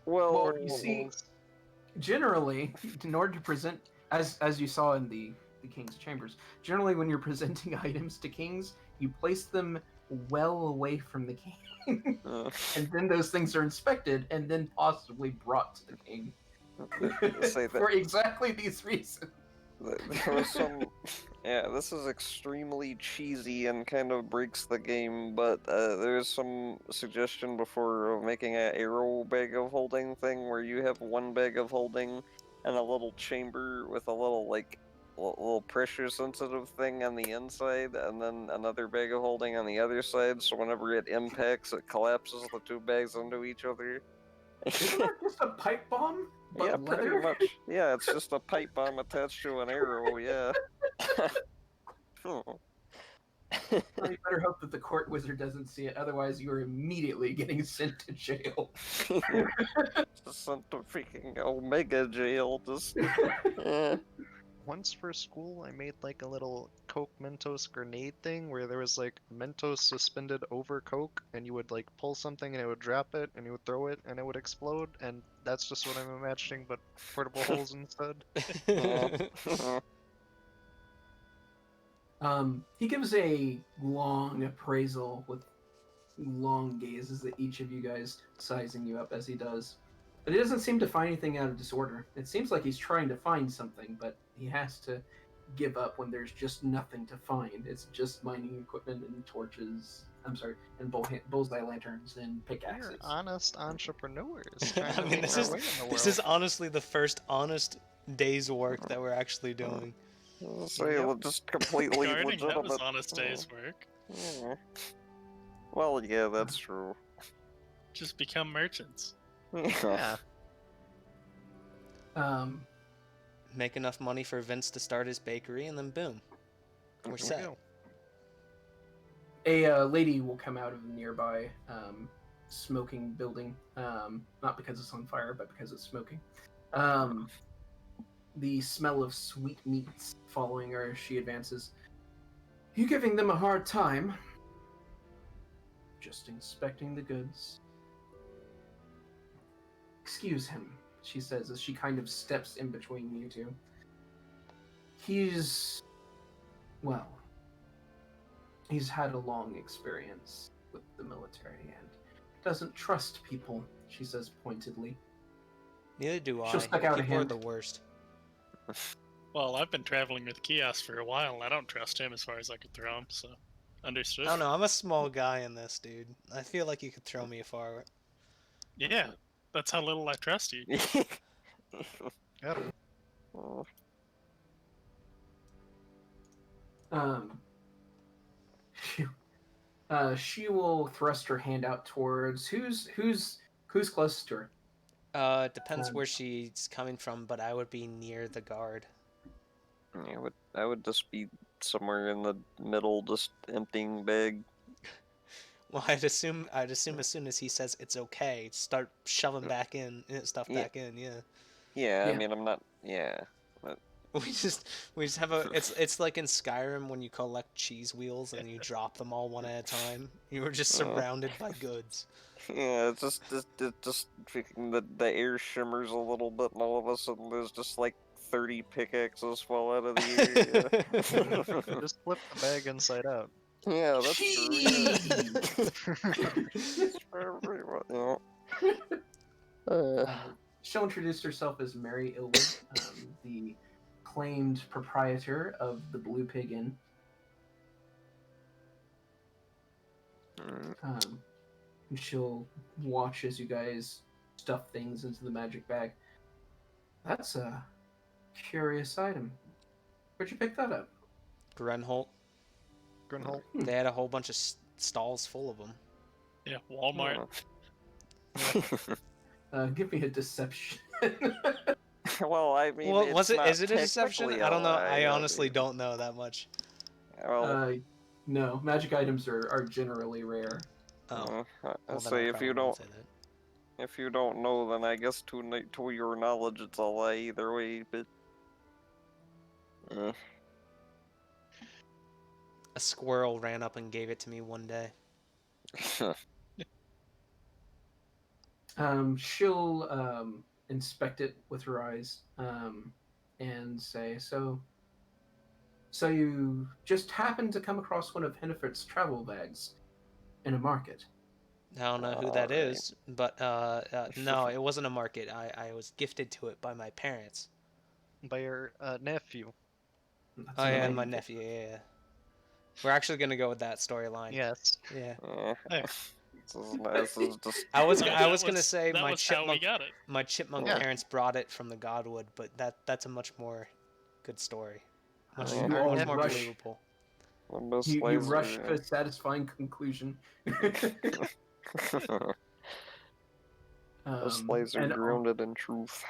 S1: Well, you see, generally, in order to present, as you saw in the king's chambers, generally when you're presenting items to kings, you place them well away from the king, and then those things are inspected and then possibly brought to the king.
S2: Say that
S1: For exactly these reasons.
S2: there was some. Yeah, this is extremely cheesy and kind of breaks the game, but there's some suggestion before of making an arrow bag of holding thing where you have one bag of holding and a little chamber with a little like little pressure sensitive thing on the inside, and then another bag of holding on the other side, so whenever it impacts, it collapses the two bags into each other.
S1: Isn't that just a pipe bomb? But
S2: Yeah, pretty
S1: leather?
S2: much. Yeah, it's just a pipe bomb attached to an arrow, yeah.
S1: Well, you better hope that the court wizard doesn't see it, otherwise you are immediately getting sent to jail.
S2: Just sent to freaking Omega jail, just...
S3: Once for school, I made like a little Coke Mentos grenade thing where there was like Mentos suspended over Coke, and you would like pull something and it would drop it, and you would throw it and it would explode, and that's just what I'm imagining, but portable holes instead.
S1: He gives a long appraisal with long gazes at each of you guys, sizing you up as he does. But he doesn't seem to find anything out of disorder. It seems like he's trying to find something, but he has to give up when there's just nothing to find. It's just mining equipment and torches. I'm sorry, and bullseye lanterns and pickaxes.
S3: We're honest entrepreneurs trying
S4: I
S3: to
S4: mean,
S3: make our way in the world.
S4: this is honestly the first honest day's work that we're actually doing.
S2: So just completely
S5: Guarding, that was
S2: legitimate.
S5: honest day's work.
S2: Yeah. Well, yeah, that's true.
S5: Just become merchants.
S3: Yeah.
S4: Make enough money for Vince to start his bakery, and then boom, we're
S3: There
S4: set.
S3: we go.
S1: A lady will come out of the nearby smoking building, not because it's on fire, but because it's smoking. The smell of sweet meats following her as she advances. You giving them a hard time? Just inspecting the goods. Excuse him, she says as she kind of steps in between you two. He's had a long experience with the military and doesn't trust people, she says pointedly.
S4: Neither do I.
S1: She'll stick out a
S4: People are
S1: hand.
S4: the worst.
S5: Well, I've been traveling with Kios for a while, and I don't trust him as far as I could throw him, so understood.
S4: I don't know. I'm a small guy in this, dude. I feel like you could throw me far.
S5: Yeah, that's how little I trust you.
S3: Yep.
S1: She will thrust her hand out towards who's closest to her.
S4: Depends where she's coming from, but I would be near the guard.
S2: I would just be somewhere in the middle, just emptying bag.
S4: Well, I'd assume as soon as he says it's okay, start shoving back in stuff back in. Yeah.
S2: Yeah, I mean, I'm not. Yeah. But...
S4: We just have a. It's like in Skyrim when you collect cheese wheels and you drop them all one at a time. You were just surrounded by goods.
S2: Yeah, it's just freaking the air shimmers a little bit, and all of a sudden there's just like 30 pickaxes fall out of the air.
S3: Just flip the bag inside out.
S2: Yeah, that's true.
S1: She'll introduce herself as Mary Ilwood, the claimed proprietor of the Blue Pig Inn. And she'll watch as you guys stuff things into the magic bag. That's a curious item. Where'd you pick that up?
S4: Grenholt. They had a whole bunch of stalls full of them.
S5: Yeah, Walmart.
S1: Give me a deception.
S2: Well, I mean,
S4: Well, is it a deception?
S2: technically
S4: I don't know.
S2: a lie,
S4: I honestly don't know that much.
S2: Well,
S1: No, magic items are generally rare.
S4: Oh.
S2: I'll
S4: Well, then
S2: say
S4: I
S2: if you
S4: probably won't
S2: don't
S4: say that.
S2: if you don't know, then I guess to your knowledge it's a lie either way. But
S4: A squirrel ran up and gave it to me one day.
S1: She'll inspect it with her eyes and say, So you just happened to come across one of Hennefert's travel bags in a market?
S4: I don't know who that is, but no, it wasn't a market. I was gifted to it by my parents.
S3: By your nephew.
S1: That's
S4: Oh yeah,
S1: amazing.
S4: my nephew. Yeah. We're actually gonna go with that storyline.
S3: Yes.
S4: Yeah.
S2: This is just...
S4: I was gonna say
S5: that
S4: my
S5: was how we got it.
S4: my chipmunk
S3: Yeah.
S4: parents brought it from the Godwood, but that's a much more good story. Much,
S1: You
S4: much
S1: all
S4: more
S1: rush-
S4: believable.
S1: You rush to a satisfying conclusion.
S2: Those lies are
S1: and
S2: grounded in truth.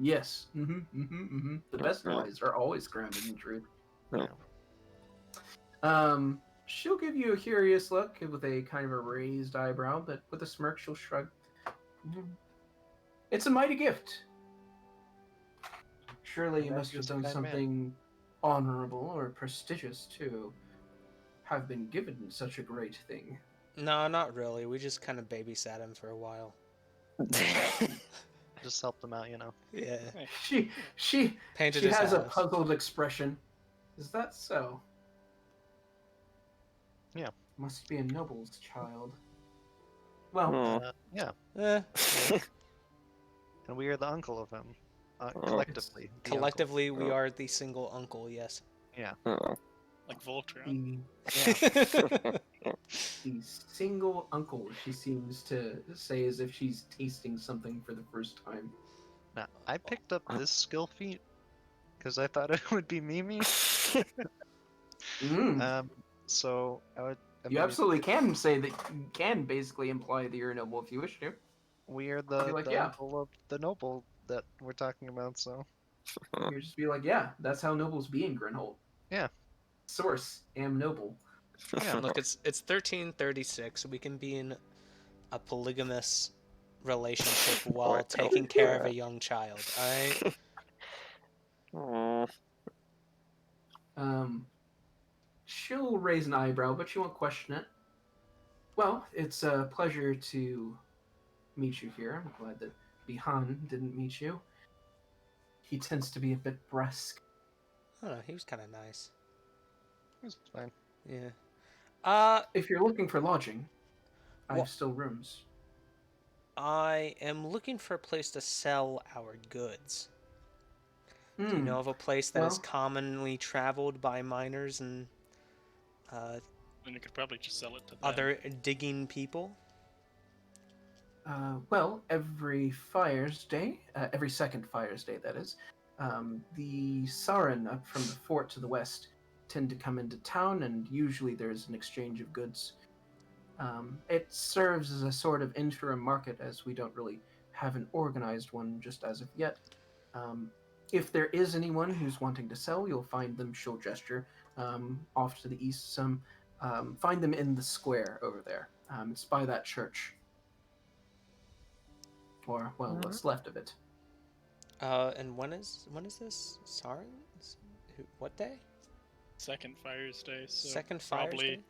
S1: Yes. The best lies are always grounded in truth. She'll give you a curious look with a kind of a raised eyebrow, but with a smirk she'll shrug. It's a mighty gift. Surely you must have done something honorable or prestigious to have been given such a great thing.
S4: No, not really. We just kind of babysat him for a while.
S3: Just help them out, you know.
S4: Yeah.
S1: She
S4: Painted
S1: she
S4: his
S1: has a
S4: house.
S1: puzzled expression. Is that so?
S3: Yeah.
S1: Must be a noble's child. Well,
S3: Yeah.
S4: Eh,
S3: And we are the uncle of him.
S2: Oh.
S3: Collectively. the uncle.
S4: collectively, we are the single uncle. Yes.
S3: Yeah.
S5: Like Voltron.
S1: the single uncle, she seems to say as if she's tasting something for the first time.
S3: Now, I picked up this skill feat because I thought it would be Mimi. So I
S1: You
S3: mean,
S1: absolutely can say that. You can basically imply that you're a noble if you wish to.
S3: we are
S1: Be like,
S3: the
S1: yeah.
S3: uncle of the noble that we're talking about. So
S1: You just be like, yeah, that's how nobles be in Grinhold.
S3: Yeah.
S1: Source, am noble.
S3: Yeah.
S4: Look, it's 1336. We can be in a polygamous relationship while taking care of a young child. All right.
S1: She'll raise an eyebrow, but she won't question it. Well, it's a pleasure to meet you here. I'm glad that Bihan didn't meet you. He tends to be a bit brusque.
S4: I don't know. He was kind of nice.
S3: It was fine.
S4: Yeah.
S1: If you're looking for lodging, I
S4: Well-
S1: have still rooms.
S4: I am looking for a place to sell our goods. Do you know of a place that is
S1: Well-
S4: commonly traveled by miners and
S5: Then you could probably just sell it to them.
S4: other digging people?
S1: Well, every Fires Day, every second Fires Day, that is, the Sarin up from the fort to the west tend to come into town, and usually there's an exchange of goods. It serves as a sort of interim market, as we don't really have an organized one just as of yet. If there is anyone who's wanting to sell, you'll find them, she'll gesture, off to the east some. Find them in the square over there. It's by that church. Or, well, what's left of it.
S4: And when is this? Sorry? What day?
S5: Second Fires Day. So
S4: Second Fires
S5: probably
S4: Day?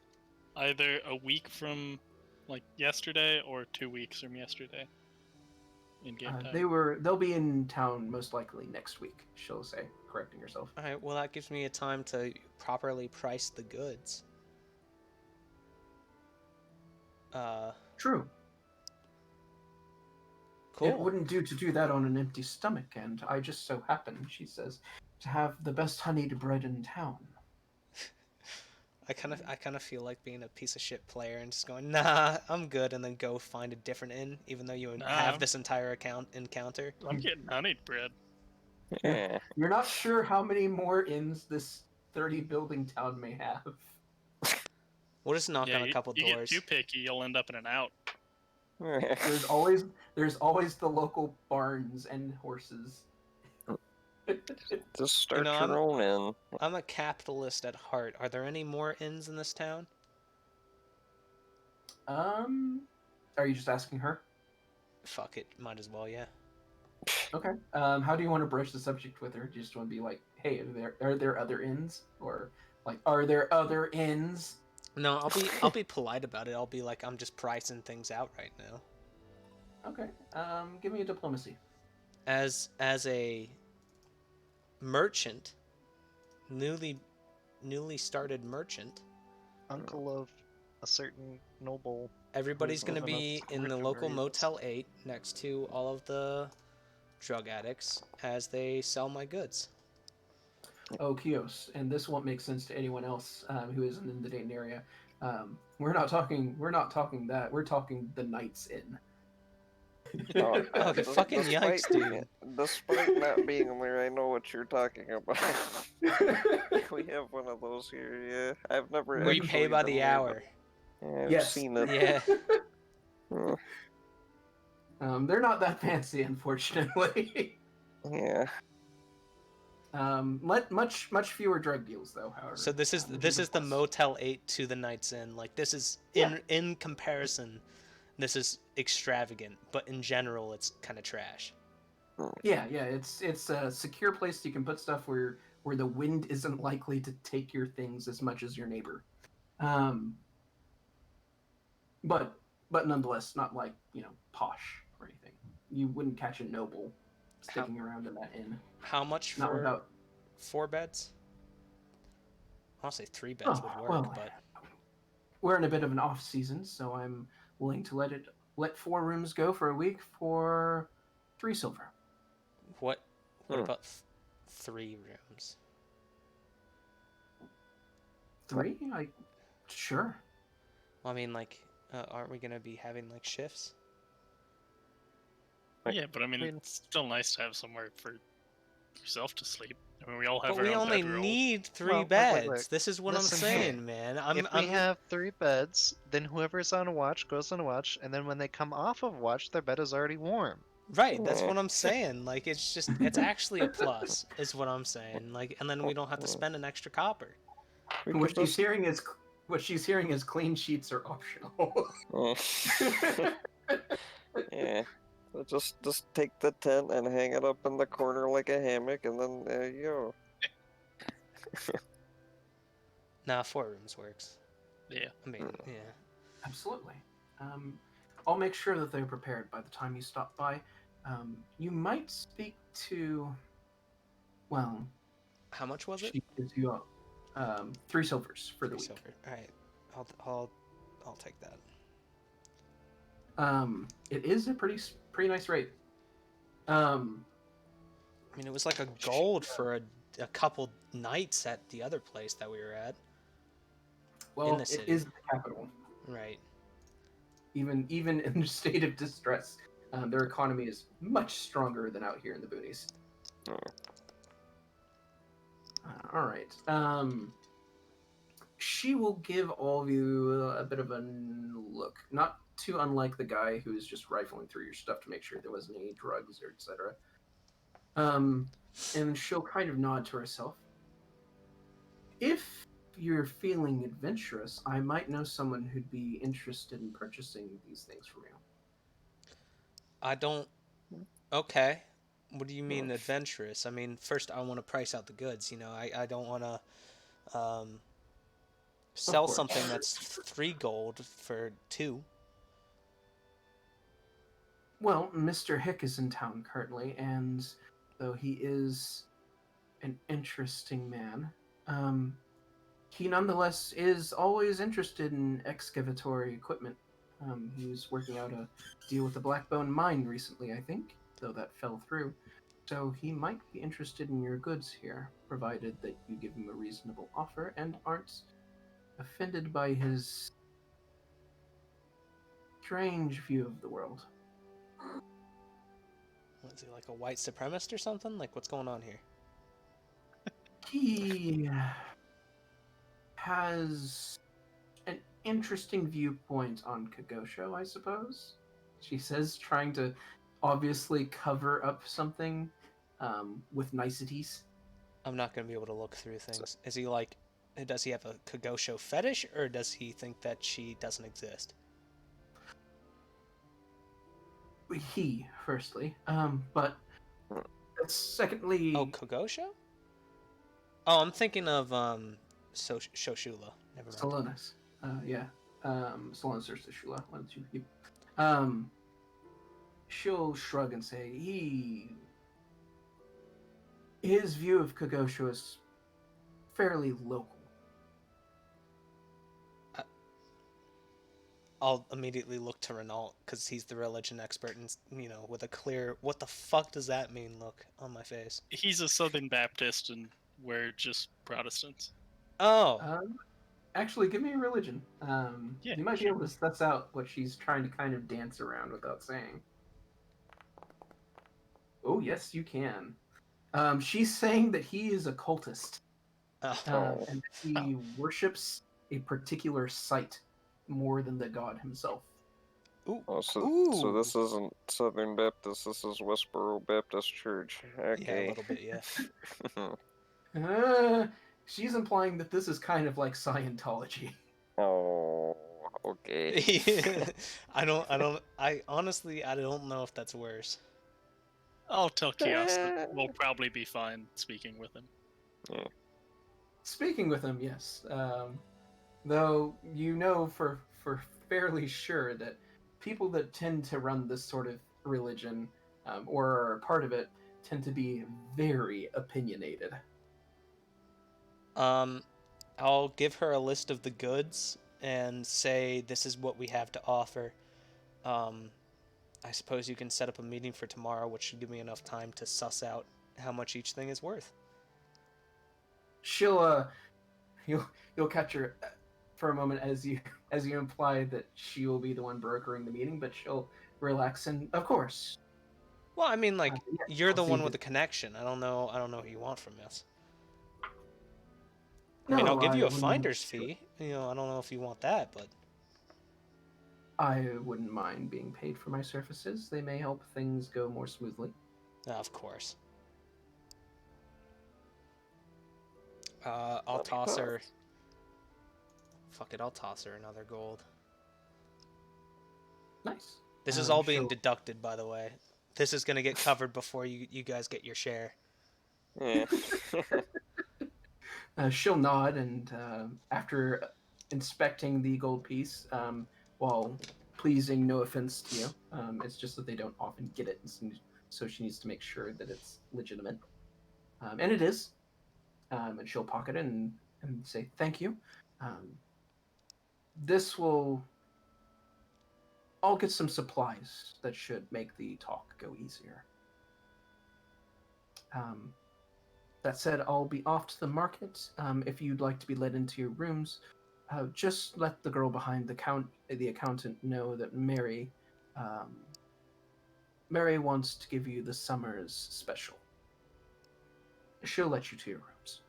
S5: either a week from like yesterday or 2 weeks from yesterday. In game time.
S1: They'll be in town most likely next week, she'll say, correcting herself.
S4: Alright, well that gives me a time to properly price the goods.
S1: True.
S4: Cool.
S1: It wouldn't do to do that on an empty stomach, and I just so happen, she says, to have the best honeyed bread in town.
S4: I kind of feel like being a piece of shit player and just going, nah, I'm good, and then go find a different inn, even though you have this entire encounter.
S5: I'm getting honeyed bread.
S2: Yeah.
S1: You're not sure how many more inns this 30 building town may have.
S4: We'll just knock on a couple
S5: you
S4: doors.
S5: get too picky, you'll end up in an out.
S1: There's always the local barns and horses.
S2: Just start
S4: I'm-
S2: your own inn.
S4: I'm a capitalist at heart. Are there any more inns in this town?
S1: Are you just asking her?
S4: Fuck it, might as well, yeah.
S1: Okay. How do you want to broach the subject with her? Do you just want to be like, hey, are there other inns? Or like, are there other inns?
S4: No, I'll be polite about it. I'll be like, I'm just pricing things out right now.
S1: Okay. Give me a diplomacy.
S4: As a merchant, newly started merchant,
S3: Uncle of a certain noble.
S4: everybody's
S3: Who's
S4: gonna
S3: old enough
S4: be
S3: to
S4: in the
S3: rich
S4: local
S3: and
S4: Motel 8 next to all of the drug addicts as they sell my goods.
S1: Oh, Kios, and this won't make sense to anyone else who isn't in the Dayton area. We're not talking that. We're talking the Knights Inn.
S4: Okay, fucking yikes, dude.
S2: Despite not being there, I know what you're talking about. We have one of those here, yeah. I've never
S4: We
S2: actually
S4: pay by
S2: been
S4: the
S2: there,
S4: hour.
S2: but yeah, I've
S1: Yes.
S2: seen it.
S4: Yeah.
S1: They're not that fancy, unfortunately.
S2: Yeah.
S1: Much fewer drug deals, though. However,
S4: So this is
S1: which a
S4: the
S1: plus.
S4: Motel 8 to the Knights Inn. Like this is
S1: Yeah.
S4: in comparison, this is extravagant, but in general, it's kind of trash.
S1: Yeah. It's a secure place you can put stuff where the wind isn't likely to take your things as much as your neighbor. But nonetheless, not like posh or anything. You wouldn't catch a noble sticking around in that inn.
S4: How much
S1: Not
S4: for
S1: without.
S4: 4 beds? I'll say 3 beds would work, but
S1: we're in a bit of an off season, so I'm willing to let 4 rooms go for a week for 3 silver.
S4: What about 3 rooms?
S1: 3? Sure.
S4: Well, I mean, like, aren't we gonna be having like shifts?
S5: Yeah, but I mean, it's still nice to have somewhere for yourself to sleep. I mean, we all have
S4: But
S5: our
S4: we
S5: own
S4: only
S5: bedroll.
S4: need 3
S3: Well,
S4: beds.
S3: look.
S4: This is what
S3: Listen
S4: I'm
S3: here.
S4: saying, man.
S3: If we have 3 beds, then whoever's on watch goes on watch, and then when they come off of watch, their bed is already warm.
S4: Right, that's what I'm saying. Like, it's actually a plus, is what I'm saying. Like, and then we don't have to spend an extra copper.
S1: What she's hearing is clean sheets are optional.
S2: Yeah. So just take the tent and hang it up in the corner like a hammock, and then there you go.
S4: Nah, 4 rooms works.
S5: Yeah.
S4: I mean, yeah.
S1: Absolutely. I'll make sure that they're prepared by the time you stop by. You might speak to, well,
S4: How much was it?
S1: she gives you 3 silvers for the
S4: 3
S1: week.
S4: silver. All right, I'll take that.
S1: It is a pretty nice rate.
S4: I mean, it was like a gold for a couple nights at the other place that we were at.
S1: Well,
S4: in the
S1: it
S4: city.
S1: is the capital.
S4: Right.
S1: Even in a state of distress, their economy is much stronger than out here in the boonies. All right. She will give all of you a bit of a look, not too unlike the guy who was just rifling through your stuff to make sure there wasn't any drugs or etc. And she'll kind of nod to herself. If you're feeling adventurous, I might know someone who'd be interested in purchasing these things from you.
S4: I don't. Okay. What do you mean adventurous? I mean, first I want to price out the goods. You know, I don't want to sell
S1: course.
S4: something that's 3 gold for 2.
S1: Well, Mr. Hick is in town currently, and though he is an interesting man, he nonetheless is always interested in excavatory equipment. He was working out a deal with the Blackbone mine recently, I think, though that fell through. So he might be interested in your goods here, provided that you give him a reasonable offer and aren't offended by his strange view of the world.
S4: What, is he like a white supremacist or something? Like, what's going on here?
S1: He has an interesting viewpoint on Kagosho, I suppose. She says, trying to obviously cover up something with niceties.
S4: I'm not going to be able to look through things. Is he like... Does he have a Kagosho fetish, or does he think that she doesn't exist?
S1: He, firstly. But secondly...
S4: Oh, Kagosho? Oh, I'm thinking of Shoshula. Never mind.
S1: Salonis. Yeah. Salonis or Shoshula. One, two, three. She'll shrug and say, his view of Kagosho is fairly local.
S4: I'll immediately look to Renault, because he's the religion expert, and, you know, with a clear, what the fuck does that mean look on my face.
S5: He's a Southern Baptist, and we're just Protestants.
S4: Oh.
S1: Actually, give me a religion.
S5: Yeah,
S1: you might be able to suss out what she's trying to kind of dance around without saying. Oh, yes, you can. She's saying that he is a cultist. And he worships a particular site more than the god himself.
S4: Ooh.
S2: Oh, so this isn't Southern Baptist, this is Westboro Baptist Church. Okay.
S4: Yeah, a little bit, yeah.
S1: She's implying that this is kind of like Scientology.
S2: Oh, okay.
S4: I honestly don't know if that's worse.
S5: I'll tell Chaos that we'll probably be fine speaking with him.
S2: Yeah.
S1: Speaking with him, yes. Though you know for fairly sure that people that tend to run this sort of religion or are part of it tend to be very opinionated.
S4: I'll give her a list of the goods and say this is what we have to offer. I suppose you can set up a meeting for tomorrow, which should give me enough time to suss out how much each thing is worth.
S1: She'll you'll catch her for a moment as you imply that she will be the one brokering the meeting, but she'll relax and of course.
S4: Well, I mean, like,
S1: Yes,
S4: you're
S1: I'll
S4: the
S1: see
S4: one
S1: that-
S4: with the connection. I don't know what you want from us. I
S1: No,
S4: mean, I'll give
S1: I
S4: you a
S1: wouldn't-
S4: finder's fee. You know, I don't know if you want that, but
S1: I wouldn't mind being paid for my services. They may help things go more smoothly.
S4: of course. I'll
S2: That'd be
S4: toss her.
S2: tough.
S4: Fuck it, I'll toss her another gold.
S1: Nice.
S4: This is all being
S1: she'll-
S4: deducted, by the way. This is gonna get covered before you guys get your share.
S2: Yeah.
S1: She'll nod, and after inspecting the gold piece, while pleasing no offense to you, it's just that they don't often get it, so she needs to make sure that it's legitimate. And it is. And she'll pocket it and say, thank you. This will... I'll get some supplies that should make the talk go easier. That said, I'll be off to the market. If you'd like to be led into your rooms, just let the girl behind the accountant know that Mary wants to give you the summer's special. She'll let you to your rooms.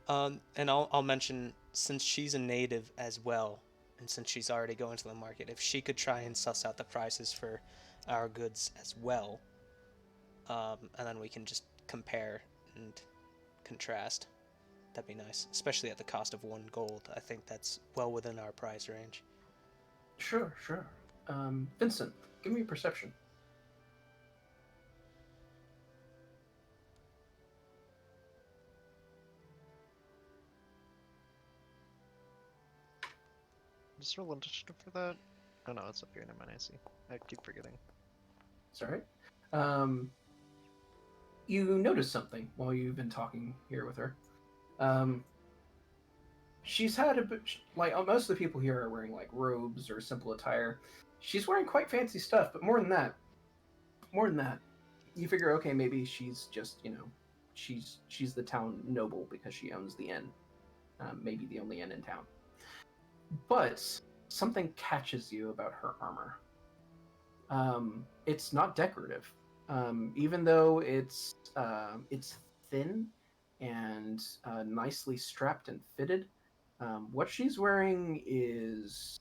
S4: And I'll mention, since she's a native as well, and since she's already going to the market, if she could try and suss out the prices for our goods as well, and then we can just compare and contrast. That'd be nice, especially at the cost of 1 gold. I think that's well within our price range.
S1: Sure. Vincent, give me a perception.
S3: Just roll initiative for that. Oh no, it's up here. Never mind. I see. I keep forgetting.
S1: It's all right. You notice something while you've been talking here with her. She's had a bit, like most of the people here are wearing like robes or simple attire. She's wearing quite fancy stuff, but more than that, you figure, okay, maybe she's just, she's the town noble because she owns the inn, maybe the only inn in town. But something catches you about her armor. It's not decorative, even though it's thin and nicely strapped and fitted. What she's wearing is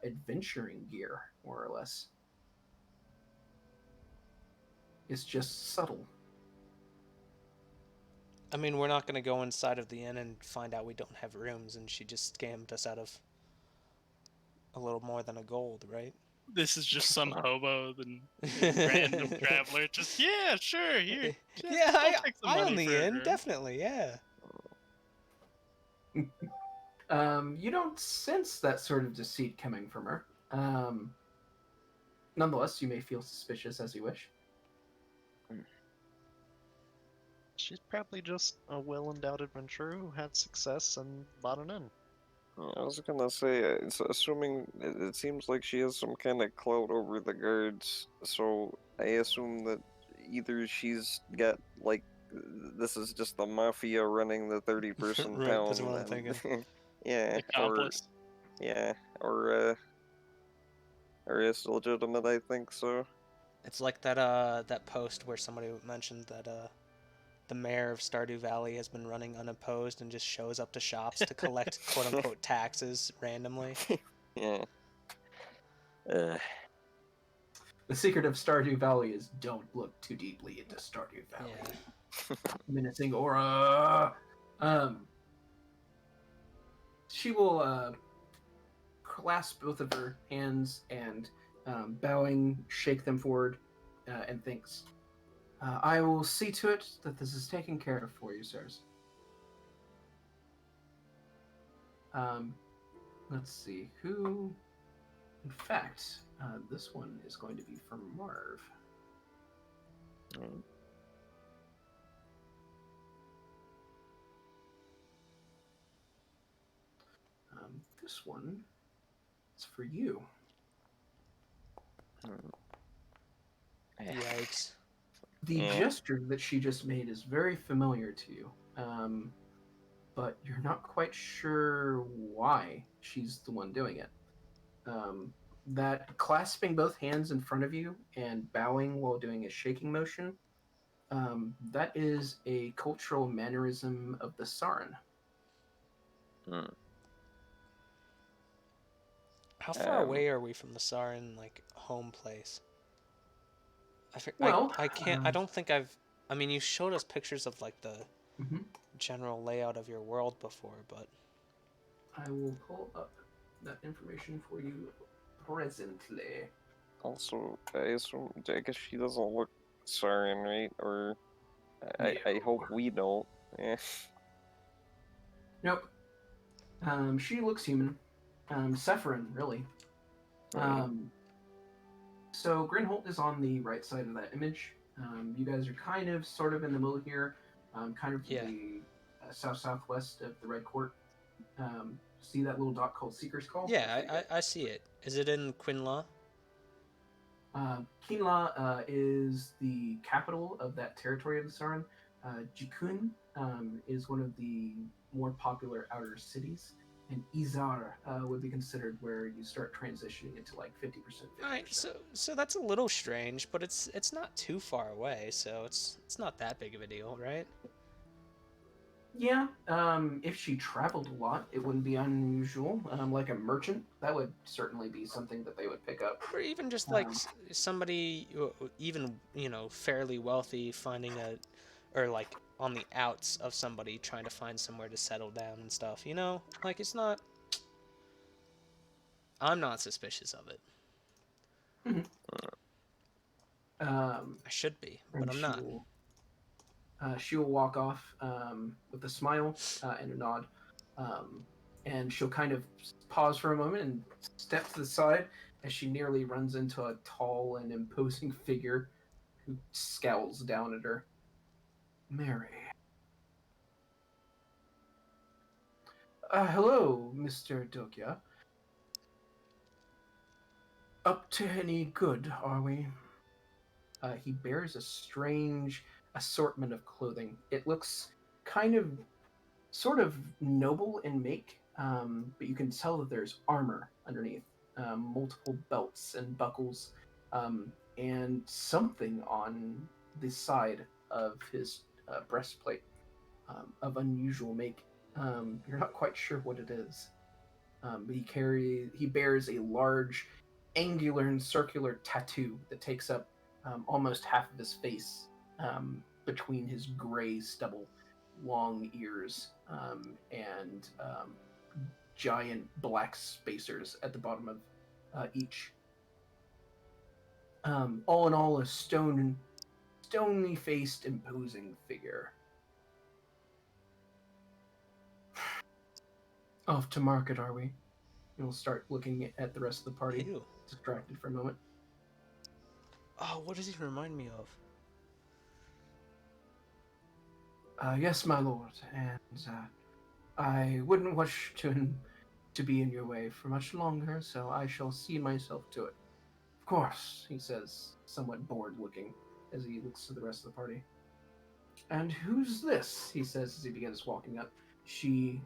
S1: adventuring gear, more or less. It's just subtle.
S4: I mean, we're not going to go inside of the inn and find out we don't have rooms and she just scammed us out of a little more than a gold, right?
S5: This is just some hobo, then random traveler. Just yeah, sure, here.
S4: Yeah,
S5: I'll take some
S4: I
S5: money
S4: own the
S5: for a
S4: inn,
S5: room.
S4: definitely, yeah.
S1: You don't sense that sort of deceit coming from her. Nonetheless, you may feel suspicious as you wish.
S3: She's probably just a well-endowed adventurer who had success and bought an inn.
S2: I was gonna say, assuming it seems like she has some kind of clout over the guards, so I assume that either she's got like this is just the mafia running the 30-person
S4: Right,
S2: town,
S4: that's what I'm
S2: and
S4: thinking.
S2: yeah,
S5: Accomplice.
S2: or it's legitimate. I think so.
S4: It's like that that post where somebody mentioned that the mayor of Stardew Valley has been running unopposed and just shows up to shops to collect quote-unquote taxes randomly.
S2: Yeah.
S1: The secret of Stardew Valley is don't look too deeply into Stardew Valley.
S4: Yeah.
S1: Menacing aura. She will clasp both of her hands and, bowing, shake them forward, and thinks, I will see to it that this is taken care of for you, sirs. Let's see, who... In fact, this one is going to be from Marv. This one It's for you.
S4: Yikes.
S1: The gesture that she just made is very familiar to you, but you're not quite sure why she's the one doing it. That clasping both hands in front of you and bowing while doing a shaking motion, that is a cultural mannerism of the Sarin.
S4: How far away are we from the Sarin, like, home place?
S1: Well,
S4: I can't. I don't think I've. I mean, you showed us pictures of like the
S1: mhm.
S4: general layout of your world before, but
S1: I will pull up that information for you presently.
S2: Also, I guess she doesn't look Saurian, right? Or I hope we don't.
S1: Nope. She looks human. Sephirin, really.
S2: Right.
S1: So Grinholt is on the right side of that image. You guys are kind of, sort of in the middle here, kind of to
S4: Yeah.
S1: the south-southwest of the Red Court. See that little dot called Seeker's Call?
S4: yeah, I see it. Is it in Quinlaw?
S1: Quinla is the capital of that territory of the Sarin. Jikun is one of the more popular outer cities. And Izar would be considered where you start transitioning into like 50%.
S4: All right, so that's a little strange, but it's not too far away, so it's not that big of a deal, right?
S1: Yeah, if she traveled a lot, it wouldn't be unusual. Like a merchant, that would certainly be something that they would pick up.
S4: Or even just like somebody, even fairly wealthy, finding or like on the outs of somebody trying to find somewhere to settle down and stuff. Like it's not. I'm not suspicious of it. I should be, but I'm not.
S1: She will walk off with a smile and a nod, and she'll kind of pause for a moment and step to the side as she nearly runs into a tall and imposing figure who scowls down at her. Mary. Hello, Mr. Dokya. Up to any good, are we? He bears a strange assortment of clothing. It looks kind of, sort of noble in make, but you can tell that there's armor underneath, multiple belts and buckles, and something on the side of his breastplate of unusual make. You're not quite sure what it is, but he bears a large, angular and circular tattoo that takes up almost half of his face, between his gray stubble, long ears, and giant black spacers at the bottom of each. All in all, a stony faced, imposing figure. Off to market, are we? And we'll start looking at the rest of the party,
S4: Ew.
S1: distracted for a moment.
S4: Oh, what does he remind me of?
S1: Yes, my lord, and I wouldn't wish to be in your way for much longer, so I shall see myself to it. Of course, he says, somewhat bored looking, as he looks to the rest of the party. And who's this? He says as he begins walking up. She,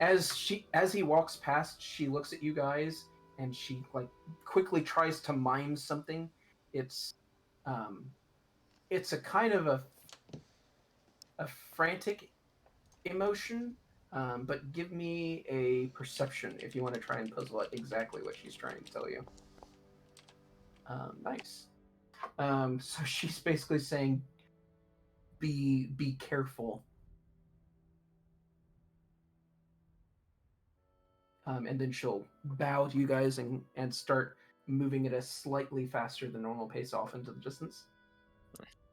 S1: as he walks past, she looks at you guys, and she quickly tries to mime something. It's a kind of a frantic emotion, but give me a perception if you want to try and puzzle out exactly what she's trying to tell you. Nice. So she's basically saying, be careful. And then she'll bow to you guys and start moving at a slightly faster than normal pace off into the distance.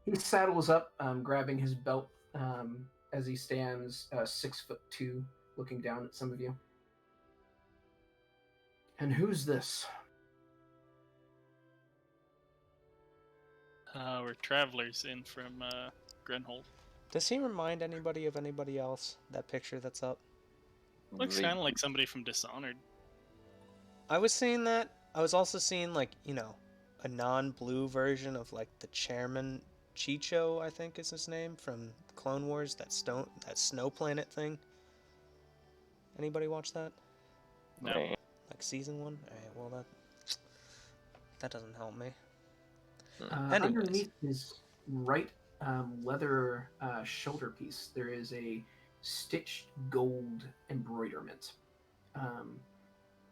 S1: He saddles up, grabbing his belt, as he stands 6'2", looking down at some of you. And who's this?
S5: We're travelers in from Grinhold.
S4: Does he remind anybody of anybody else? That picture that's up.
S5: Looks kind of like somebody from Dishonored.
S4: I was seeing that. I was also seeing, like, a non-blue version of, like, the chairman Chicho, I think is his name, from Clone Wars, that snow planet thing. Anybody watch that?
S5: No.
S4: Like season 1? Alright, well, that doesn't help me. Anyways.
S1: Underneath his right leather shoulder piece, there is a stitched gold embroiderment.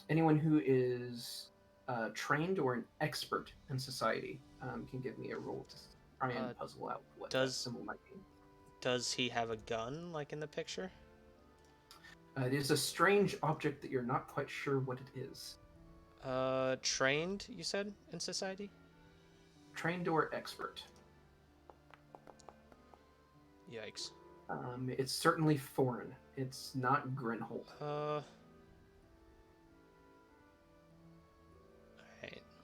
S1: Anyone who is trained or an expert in society can give me a roll to try and puzzle out what that symbol might be.
S4: Does he have a gun, like in the picture?
S1: It is a strange object that you're not quite sure what it is.
S4: Trained, you said, in society?
S1: Trained or expert.
S4: Yikes.
S1: It's certainly foreign. It's not Grinhold.
S4: Alright.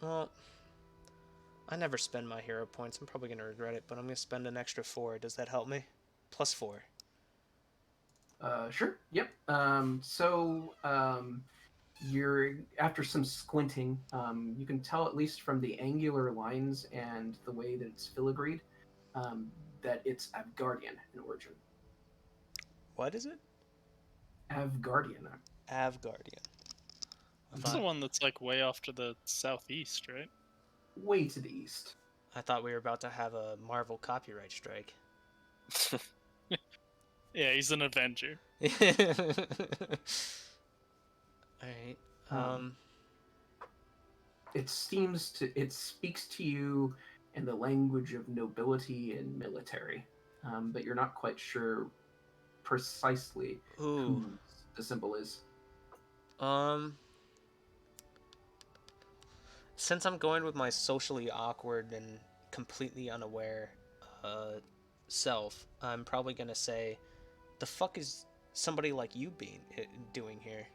S4: Well, I never spend my hero points. I'm probably gonna regret it, but I'm gonna spend an extra 4. Does that help me? Plus 4.
S1: Sure. Yep. You're after some squinting. You can tell at least from the angular lines and the way that it's filigreed that it's Avgardian in origin.
S4: What is it?
S1: Avgardian.
S4: Avgardian.
S5: That's the one that's like way off to the southeast, right?
S1: Way to the east.
S4: I thought we were about to have a Marvel copyright strike.
S5: Yeah, he's an Avenger.
S4: Alright.
S1: It speaks to you in the language of nobility and military, but you're not quite sure precisely who the symbol is.
S4: Since I'm going with my socially awkward and completely unaware self, I'm probably gonna say, the fuck is somebody like you doing here?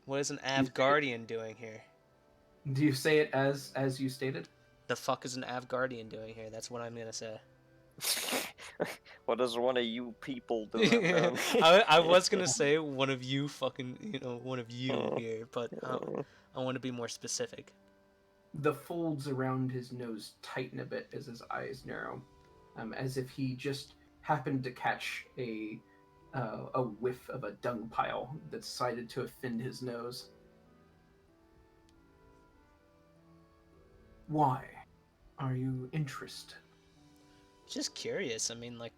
S4: What is an Avgardian doing here?
S1: Do you say it as you stated?
S4: The fuck is an Avgardian doing here? That's what I'm gonna say.
S2: What is one of you people doing?
S4: I was gonna say one of you fucking, one of you here, but I want to be more specific.
S1: The folds around his nose tighten a bit as his eyes narrow, as if he just happened to catch a whiff of a dung pile that decided to offend his nose. Why are you interested?
S4: Just curious. I mean, like,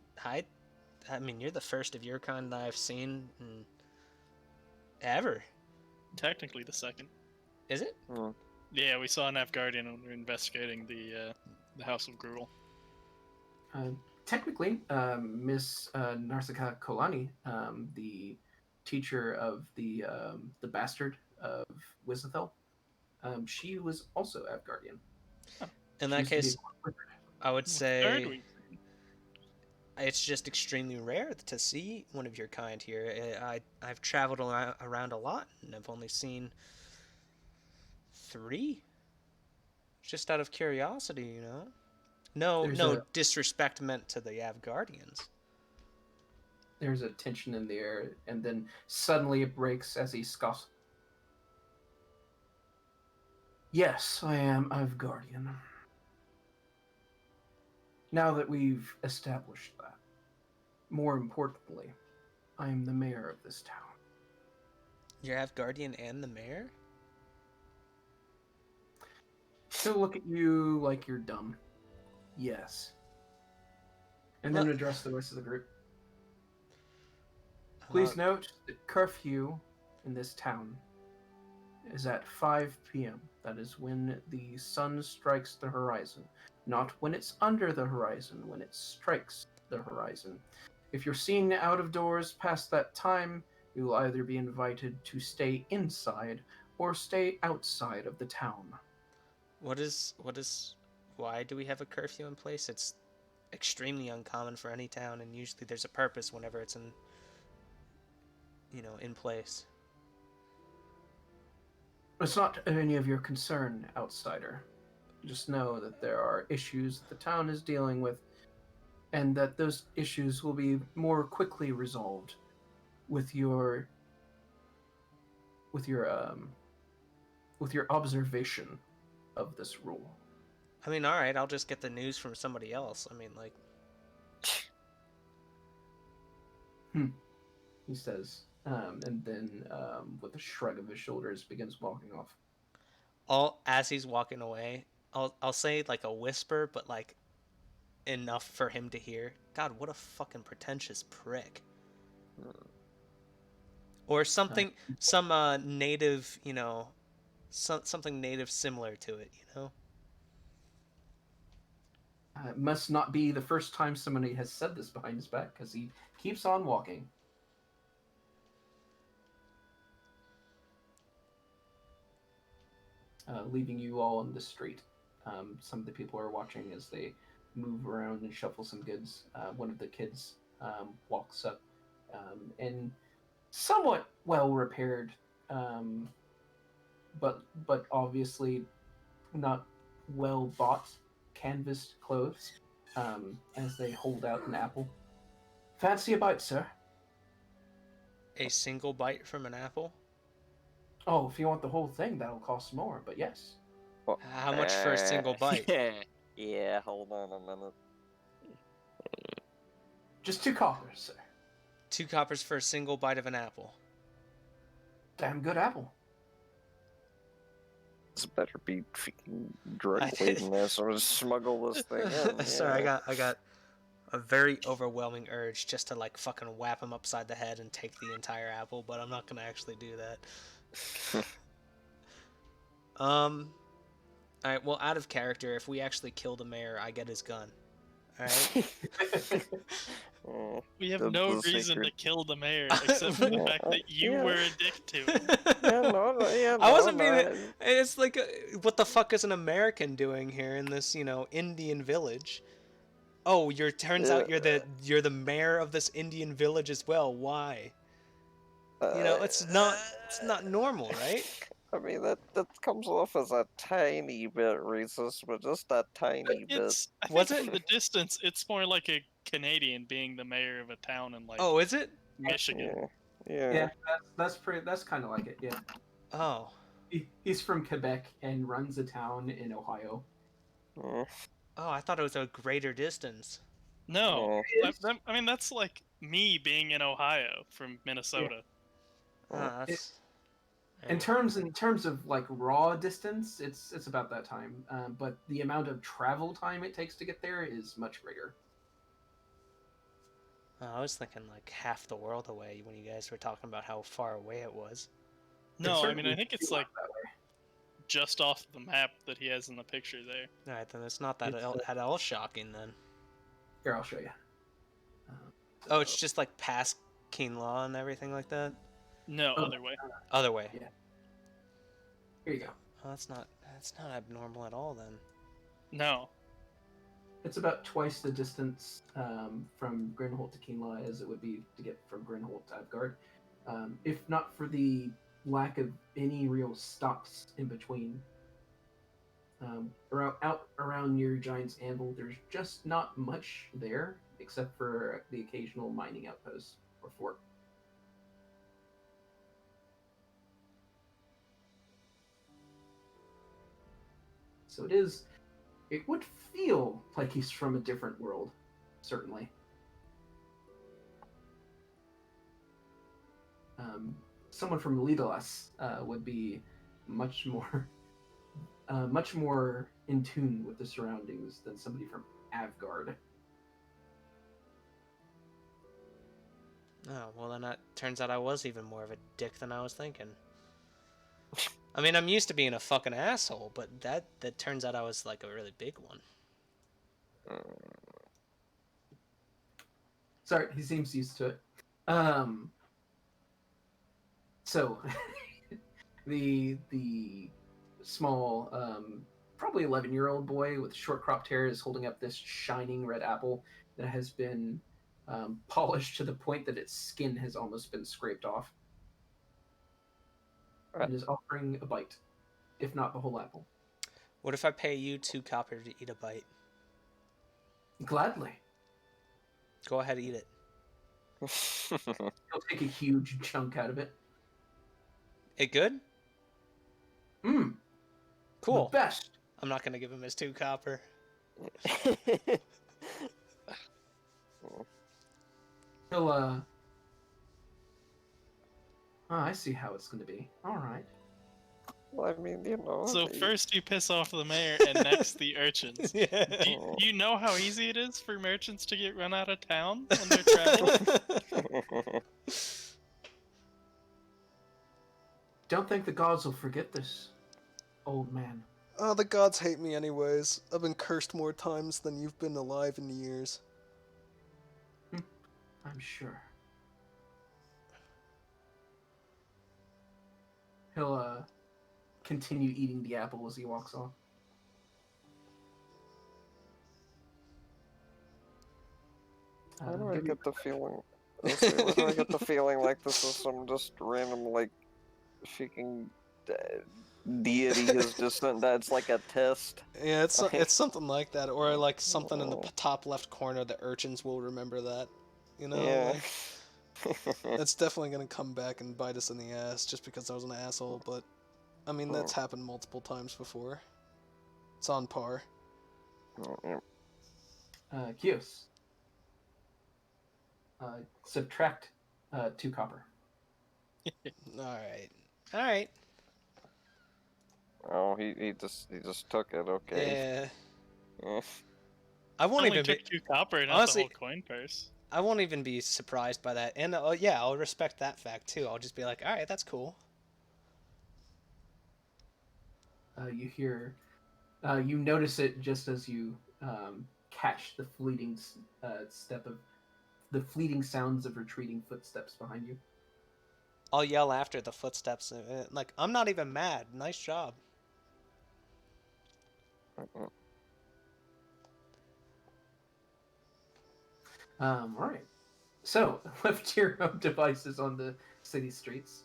S4: you're the first of your kind that I've seen ever.
S5: Technically the second.
S4: Is it?
S5: Yeah, we saw an Avgardian when we were investigating the House of Gruel.
S1: Technically, Miss Narsika Kolani, the teacher of the bastard of Wizithel, she was also Avgardian.
S4: In that case, I would say it's just extremely rare to see one of your kind here. I've traveled around a lot, and I've only seen 3. Just out of curiosity, No disrespect meant to the Avgardians.
S1: There's a tension in the air, and then suddenly it breaks as he scoffs. Yes, I am Avgardian. Now that we've established that, more importantly, I am the mayor of this town.
S4: You're Avgardian and the mayor?
S1: She'll look at you like you're dumb. Yes. And then address the rest of the group. Please note that curfew in this town is at 5 p.m. That is when the sun strikes the horizon. Not when it's under the horizon, when it strikes the horizon. If you're seen out of doors past that time, you will either be invited to stay inside or stay outside of the town.
S4: Why do we have a curfew in place? It's extremely uncommon for any town, and usually there's a purpose whenever it's in place.
S1: It's not any of your concern, outsider. Just know that there are issues that the town is dealing with, and that those issues will be more quickly resolved with your with your observation of this rule.
S4: I mean, all right, I'll just get the news from somebody else. I mean, like,
S1: he says, and then with a shrug of his shoulders begins walking off.
S4: as he's walking away, I'll say like a whisper, but like enough for him to hear. God, what a fucking pretentious prick. Or something, some native, you know, something native similar to it, you know.
S1: It must not be the first time somebody has said this behind his back, because he keeps on walking. Leaving you all on the street. Some of the people are watching as they move around and shuffle some goods. One of the kids walks up in somewhat well repaired, but obviously not well bought canvased clothes, as they hold out an apple. Fancy a bite, sir?
S4: A single bite from an apple?
S1: Oh, if you want the whole thing, that'll cost more, but yes.
S2: Well,
S4: How much for a single bite?
S2: Yeah, hold on a minute.
S1: Just 2 coppers, sir.
S4: 2 coppers for a single bite of an apple.
S1: Damn good apple.
S2: This better be freaking drug laden this or smuggle this thing in.
S4: Sorry,
S2: yeah.
S4: I got a very overwhelming urge just to like fucking whap him upside the head and take the entire apple, but I'm not gonna actually do that. Alright, well, out of character, if we actually kill the mayor, I get his gun. Alright?
S5: We have
S2: That's
S5: no
S2: the
S5: reason
S2: secret.
S5: to kill the mayor except for the fact that you
S2: Yeah.
S5: were a dick to him.
S4: I wasn't being. It's like, what the fuck is an American doing here in this, you know, Indian village? Oh, turns out you're the mayor of this Indian village as well. Why? You know, it's not normal, right?
S2: I mean, that comes off as a tiny bit racist, but just a tiny bit.
S5: I
S4: Was
S5: think
S4: it?
S5: from the distance, it's more like a Canadian being the mayor of a town in like
S4: Oh, is it?
S5: Michigan.
S2: Yeah.
S1: That's kind of like it. Yeah.
S4: Oh.
S1: He's from Quebec and runs a town in Ohio.
S2: Mm.
S4: Oh, I thought it was a greater distance.
S5: No, I mean that's like me being in Ohio from Minnesota.
S4: That's...
S1: In terms of like raw distance, it's about that time. But the amount of travel time it takes to get there is much greater.
S4: I was thinking like half the world away when you guys were talking about how far away it was.
S5: No, I mean I think it's like just off the map that he has in the picture there.
S4: Alright, then it's not that at all shocking then.
S1: Here, I'll show you.
S4: Oh, it's just like past Quinoa and everything like that?
S5: No, other way.
S4: Other way.
S1: Yeah. Here you go.
S4: Oh, that's not abnormal at all then.
S5: No.
S1: It's about twice the distance from Grinholt to Quinoa as it would be to get from Grinholt to Adgard. If not for the lack of any real stops in between. Around near Giant's Anvil, there's just not much there except for the occasional mining outpost or fort. So it would feel like he's from a different world, certainly. Someone from Legolas would be much more in tune with the surroundings than somebody from Avgard.
S4: Oh, well then it turns out I was even more of a dick than I was thinking. I mean, I'm used to being a fucking asshole, but that turns out I was like a really big one.
S1: Sorry, he seems used to it. So the small, probably 11-year-old boy with short cropped hair is holding up this shining red apple that has been polished to the point that its skin has almost been scraped off. And is offering a bite, if not the whole apple.
S4: What if I pay you 2 copper to eat a bite?
S1: Gladly.
S4: Go ahead, eat it.
S1: He'll take a huge chunk out of it.
S4: It good?
S1: The
S4: Cool.
S1: best.
S4: I'm not gonna give him his 2 copper.
S1: He'll, Oh, I see how it's going to be. All right.
S2: Well, I mean, you know.
S5: So first you piss off the mayor, and next the urchins.
S4: Yeah.
S5: Do you know how easy it is for merchants to get run out of town when they're traveling?
S1: Don't think the gods will forget this, old man.
S7: Oh, the gods hate me anyways. I've been cursed more times than you've been alive in years.
S1: I'm sure. He'll, continue eating the apple as he walks off.
S2: Why do I get the feeling? Why do I get the feeling like this is some just random, like, freaking deity has just sent? That's like a test.
S7: Yeah, it's something like that, or like something in the top left corner. The urchins will remember that. You know,
S2: Yeah.
S7: like, that's definitely gonna come back and bite us in the ass just because I was an asshole. But I mean, that's happened multiple times before. It's on par.
S1: Kios. Subtract 2 copper.
S4: Alright.
S2: Oh, he just took it. Okay.
S4: Yeah. I won't
S5: Only
S4: even
S5: took
S4: be
S5: 2 copper, not
S4: honestly,
S5: the whole coin purse.
S4: I won't even be surprised by that. And yeah, I'll respect that fact too. I'll just be like, alright, that's cool.
S1: You hear, you notice it just as you catch the fleeting the fleeting sounds of retreating footsteps behind you.
S4: I'll yell after the footsteps, like, I'm not even mad. Nice job.
S1: All right. So, left to your own devices on the city streets.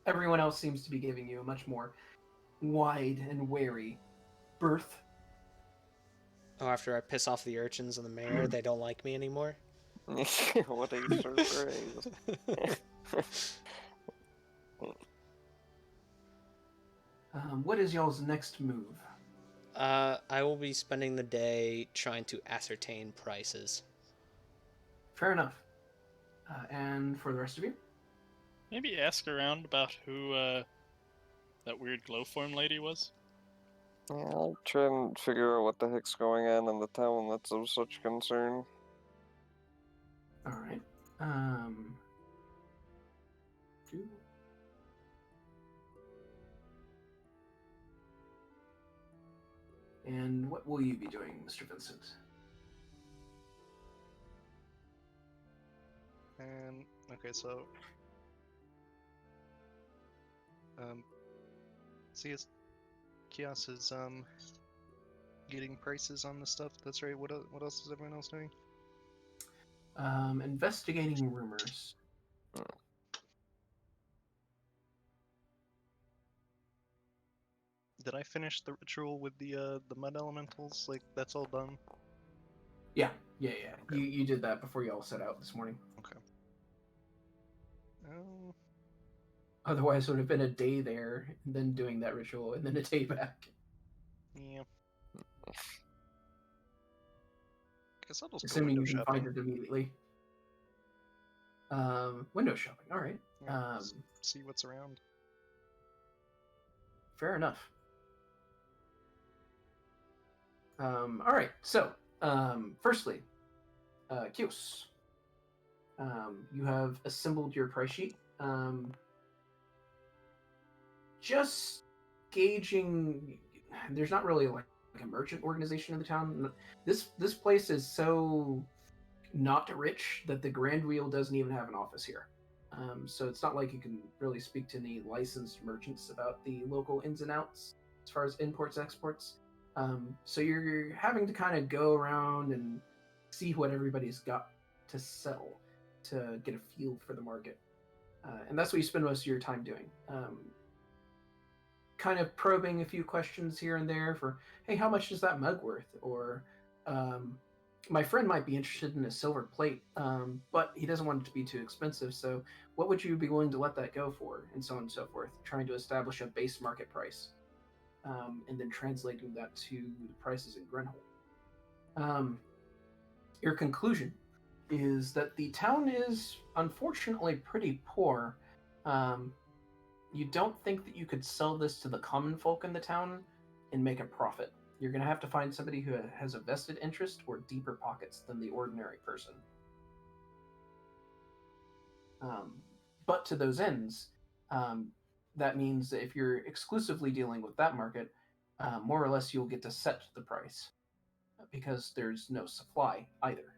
S1: Everyone else seems to be giving you a much more wide and wary berth.
S4: Oh, after I piss off the urchins and the mayor, they don't like me anymore?
S2: What a surprise.
S1: What is y'all's next move?
S4: I will be spending the day trying to ascertain prices.
S1: Fair enough. And for the rest of you?
S5: Maybe ask around about who that weird glowform lady was.
S2: Yeah, I'll try and figure out what the heck's going on in the town that's of such concern.
S1: All right. And what will you be doing, Mr. Vincent?
S3: Okay, so see, Kios is getting prices on the stuff. That's right. What else is everyone else doing?
S1: Investigating rumors.
S3: Did I finish the ritual with the mud elementals? Like, that's all done?
S1: Yeah.
S3: Okay.
S1: You did that before you all set out this morning.
S3: Okay.
S1: Otherwise, it would have been a day there, and then doing that ritual, and then a day back.
S3: Yeah. Guess I'll just go
S1: Assuming
S3: window
S1: you can find
S3: shopping.
S1: it immediately. Window shopping. All right.
S3: Yeah, see what's around.
S1: Fair enough. All right. So, firstly, Kios, you have assembled your price sheet. Just gauging. There's not really like a merchant organization in the town. This place is so not rich that the Grand Wheel doesn't even have an office here. So it's not like you can really speak to any licensed merchants about the local ins and outs as far as imports, exports. So you're having to kind of go around and see what everybody's got to sell to get a feel for the market. And that's what you spend most of your time doing. Kind of probing a few questions here and there for, hey, how much is that mug worth? Or my friend might be interested in a silver plate, but he doesn't want it to be too expensive. So, what would you be willing to let that go for, and so on and so forth? Trying to establish a base market price, and then translating that to the prices in Grinhold. Your conclusion is that the town is unfortunately pretty poor. You don't think that you could sell this to the common folk in the town and make a profit. You're going to have to find somebody who has a vested interest or deeper pockets than the ordinary person. But to those ends, that means that if you're exclusively dealing with that market, more or less you'll get to set the price because there's no supply either.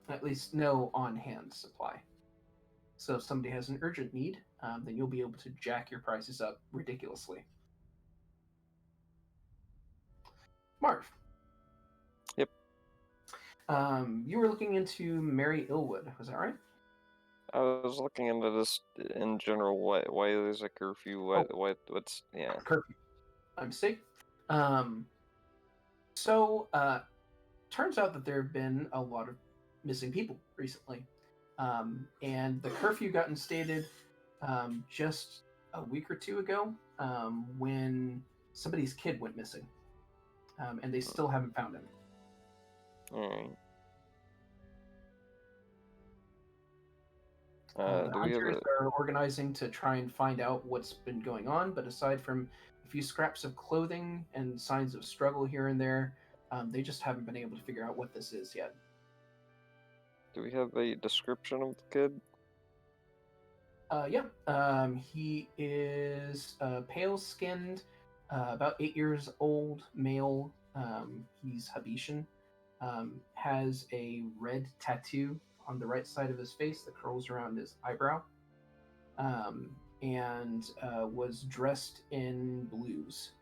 S1: At least no on-hand supply. So if somebody has an urgent need, then you'll be able to jack your prices up ridiculously. Marv.
S2: Yep.
S1: You were looking into Mary Illwood, was that right?
S2: I was looking into this in general. Why there's a curfew? What's yeah?
S1: Curfew. My mistake. Turns out that there have been a lot of missing people recently, and the curfew got instated just a week or two ago when somebody's kid went missing, and they still haven't found him.
S2: All right.
S1: The hunters are organizing to try and find out what's been going on, but aside from a few scraps of clothing and signs of struggle here and there, they just haven't been able to figure out what this is yet.
S2: Do we have a description of the kid?
S1: Yeah. He is pale-skinned, about 8 years old, male. He's Habitian. Has a red tattoo on the right side of his face that curls around his eyebrow, and was dressed in blues.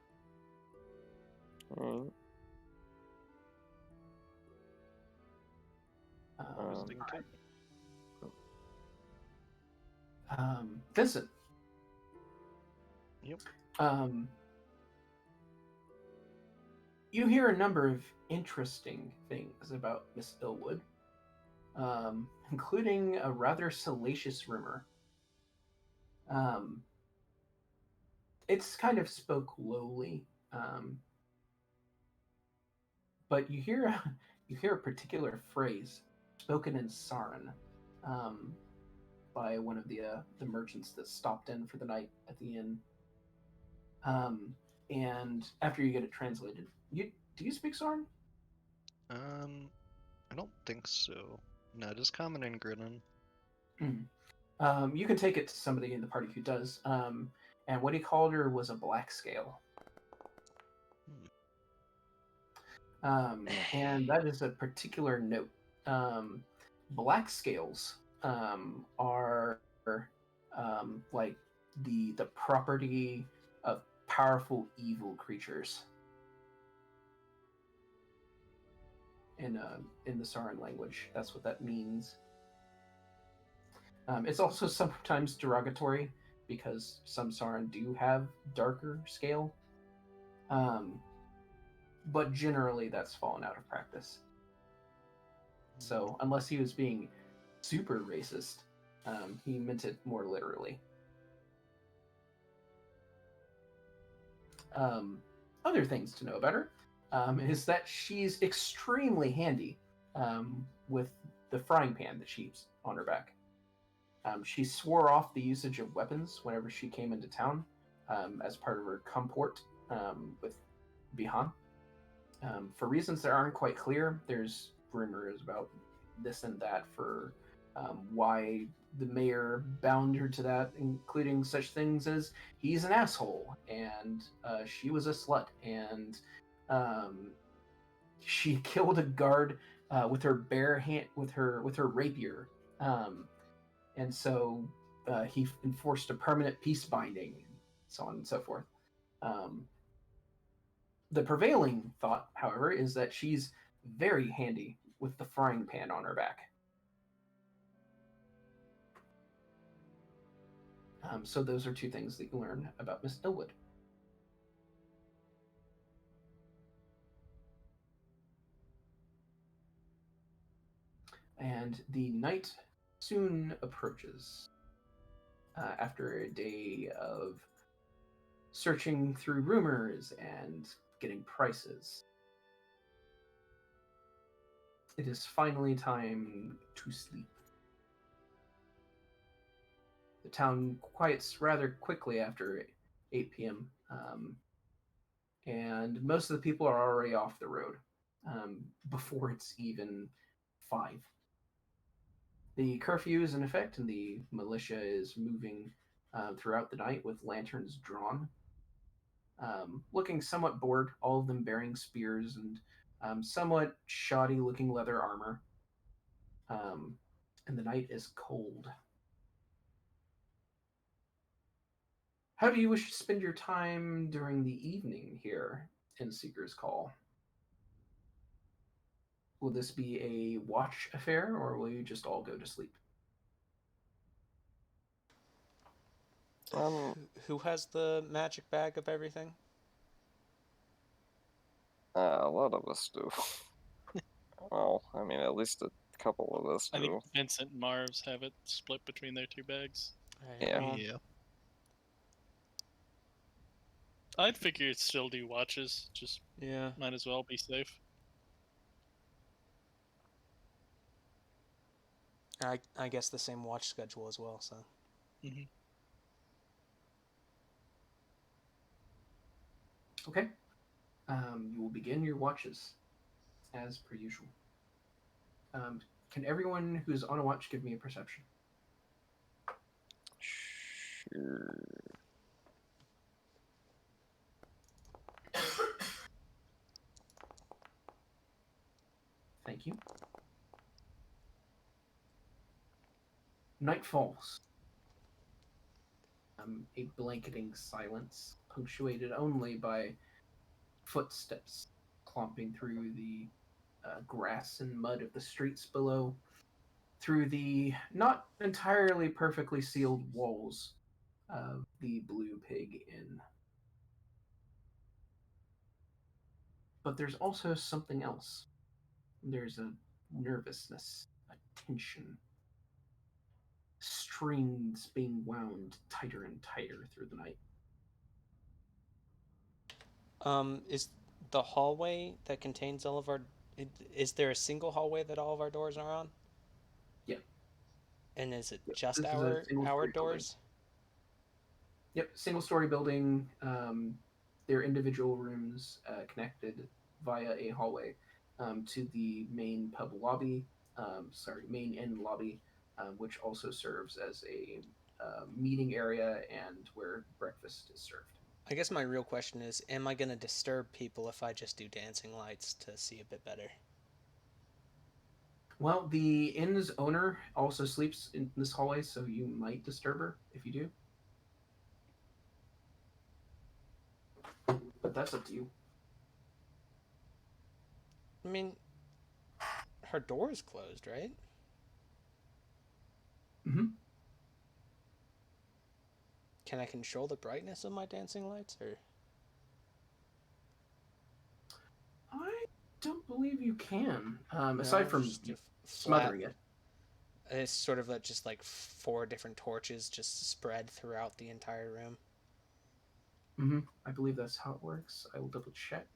S1: Vincent.
S3: Yep.
S1: You hear a number of interesting things about Miss Illwood, including a rather salacious rumor. It's kind of spoke lowly, but you hear a particular phrase spoken in Saran by one of the merchants that stopped in for the night at the inn. And after you get it translated, do you speak Saran?
S3: I don't think so. No, just common and grinning.
S1: You can take it to somebody in the party who does. And what he called her was a black scale. And that is a particular note. Black scales are like the property of powerful evil creatures in the Saran language. That's what that means. It's also sometimes derogatory because some Saran do have darker scale, but generally that's fallen out of practice. So unless he was being super racist, he meant it more literally. Other things to know about her is that she's extremely handy with the frying pan that she's on her back. She swore off the usage of weapons whenever she came into town as part of her comport with Bihan. For reasons that aren't quite clear, there's rumors about this and that for why the mayor bound her to that, including such things as he's an asshole and she was a slut and she killed a guard with her bare hand, with her rapier, and so he enforced a permanent peace binding, and so on and so forth. The prevailing thought, however, is that she's very handy with the frying pan on her back. So those are two things that you learn about Miss Illwood. And the night soon approaches. After a day of searching through rumors and getting prices, it is finally time to sleep. The town quiets rather quickly after 8 p.m., and most of the people are already off the road before it's even 5. The curfew is in effect, and the militia is moving throughout the night with lanterns drawn, looking somewhat bored, all of them bearing spears and somewhat shoddy looking leather armor. And the night is cold. How do you wish to spend your time during the evening here in Seeker's Call? Will this be a watch affair, or will you just all go to sleep?
S4: Who has the magic bag of everything?
S2: A lot of us do. Well, I mean, at least a couple of us
S5: I think
S2: do.
S5: Vincent and Marv's have it split between their 2 bags.
S4: Right,
S2: Yeah.
S4: well,
S3: Yeah.
S5: I'd figure you'd still do watches. Just
S4: yeah.
S5: might as well be safe.
S4: I guess the same watch schedule as well. So.
S5: Hmm.
S1: Okay. You will begin your watches as per usual. Can everyone who's on a watch give me a perception?
S2: Sure.
S1: Thank you. Night falls. A blanketing silence, punctuated only by footsteps clomping through the grass and mud of the streets below, through the not entirely perfectly sealed walls of the Blue Pig Inn. But there's also something else. There's a nervousness, a tension, strings being wound tighter and tighter through the night.
S4: Is the hallway that contains all of our? Is there a single hallway that all of our doors are on?
S1: Yeah.
S4: And is it
S1: Yep.
S4: just
S1: This is a
S4: our
S1: single-story building.
S4: doors?
S1: Yep, single-story building. Their individual rooms connected via a hallway to the main pub lobby. Main inn lobby, which also serves as a meeting area and where breakfast is served.
S4: I guess my real question is, am I gonna disturb people if I just do dancing lights to see a bit better?
S1: Well, the inn's owner also sleeps in this hallway, so you might disturb her if you do. But that's up to you.
S4: I mean, her door is closed, right?
S1: Mm-hmm.
S4: Can I control the brightness of my dancing lights, or?
S1: I don't believe you can.
S4: No,
S1: Aside from
S4: just a
S1: smothering it.
S4: It's sort of just like 4 different torches just spread throughout the entire room.
S1: Mm-hmm. I believe that's how it works. I will double check.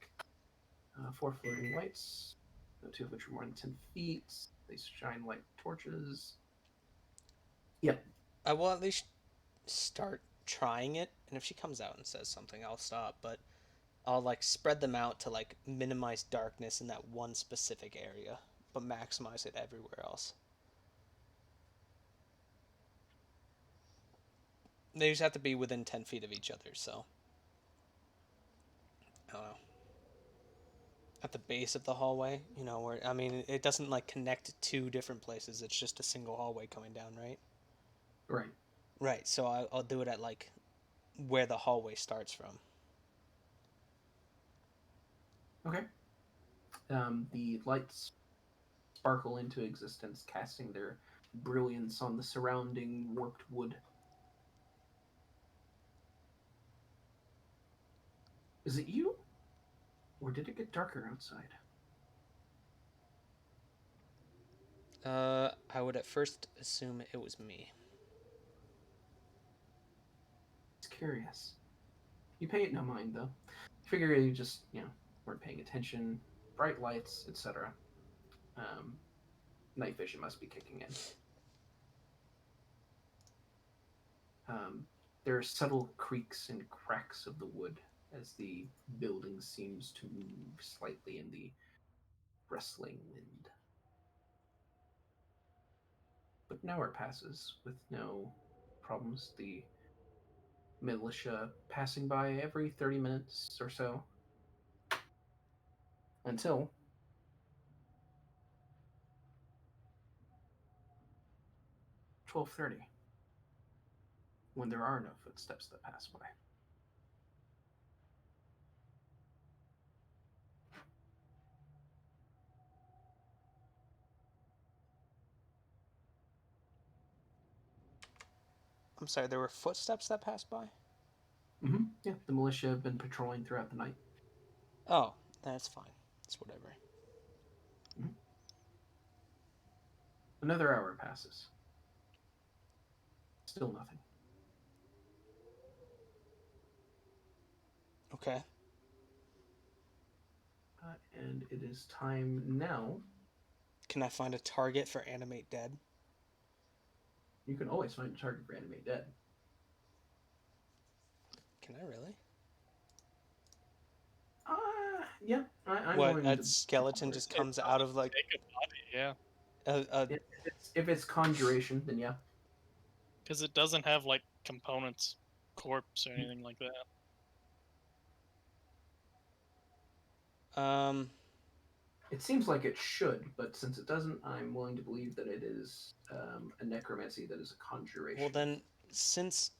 S1: 4 floating lights, no 2 of which are more than 10 feet. They shine like torches. Yep.
S4: I will at least start trying it, and if she comes out and says something, I'll stop. But I'll like spread them out to like minimize darkness in that one specific area, but maximize it everywhere else. They just have to be within 10 feet of each other, so. I don't know. At the base of the hallway, where, I mean, it doesn't like connect 2 different places, it's just a single hallway coming down, right?
S1: Right.
S4: Right, so I'll do it at like where the hallway starts from.
S1: Okay. The lights sparkle into existence, casting their brilliance on the surrounding warped wood. Is it you? Or did it get darker outside?
S4: I would at first assume it was me.
S1: It's curious. You pay it no mind, though. Figure you just, weren't paying attention. Bright lights, etc. Night vision must be kicking in. There are subtle creaks and cracks of the wood as the building seems to move slightly in the rustling wind. But an hour passes with no problems. The militia passing by every 30 minutes or so. Until 12:30, when there are no footsteps that pass by.
S4: I'm sorry, there were footsteps that passed by?
S1: Yeah, the militia have been patrolling throughout the night.
S4: Oh, that's fine. It's whatever.
S1: Another hour passes. Still nothing.
S4: Okay.
S1: And it is time now.
S4: Can I find a target for animate dead?
S1: You can always find a target for animate dead.
S4: Can I really?
S1: Yeah. I'm
S4: What,
S1: going
S4: a
S1: to
S4: skeleton just comes out of like
S5: Take a body, yeah.
S1: If it's conjuration, then yeah.
S5: Because it doesn't have like components, corpse, or anything like that.
S1: It seems like it should, but since it doesn't, I'm willing to believe that it is a necromancy that is a conjuration.
S4: Well then, since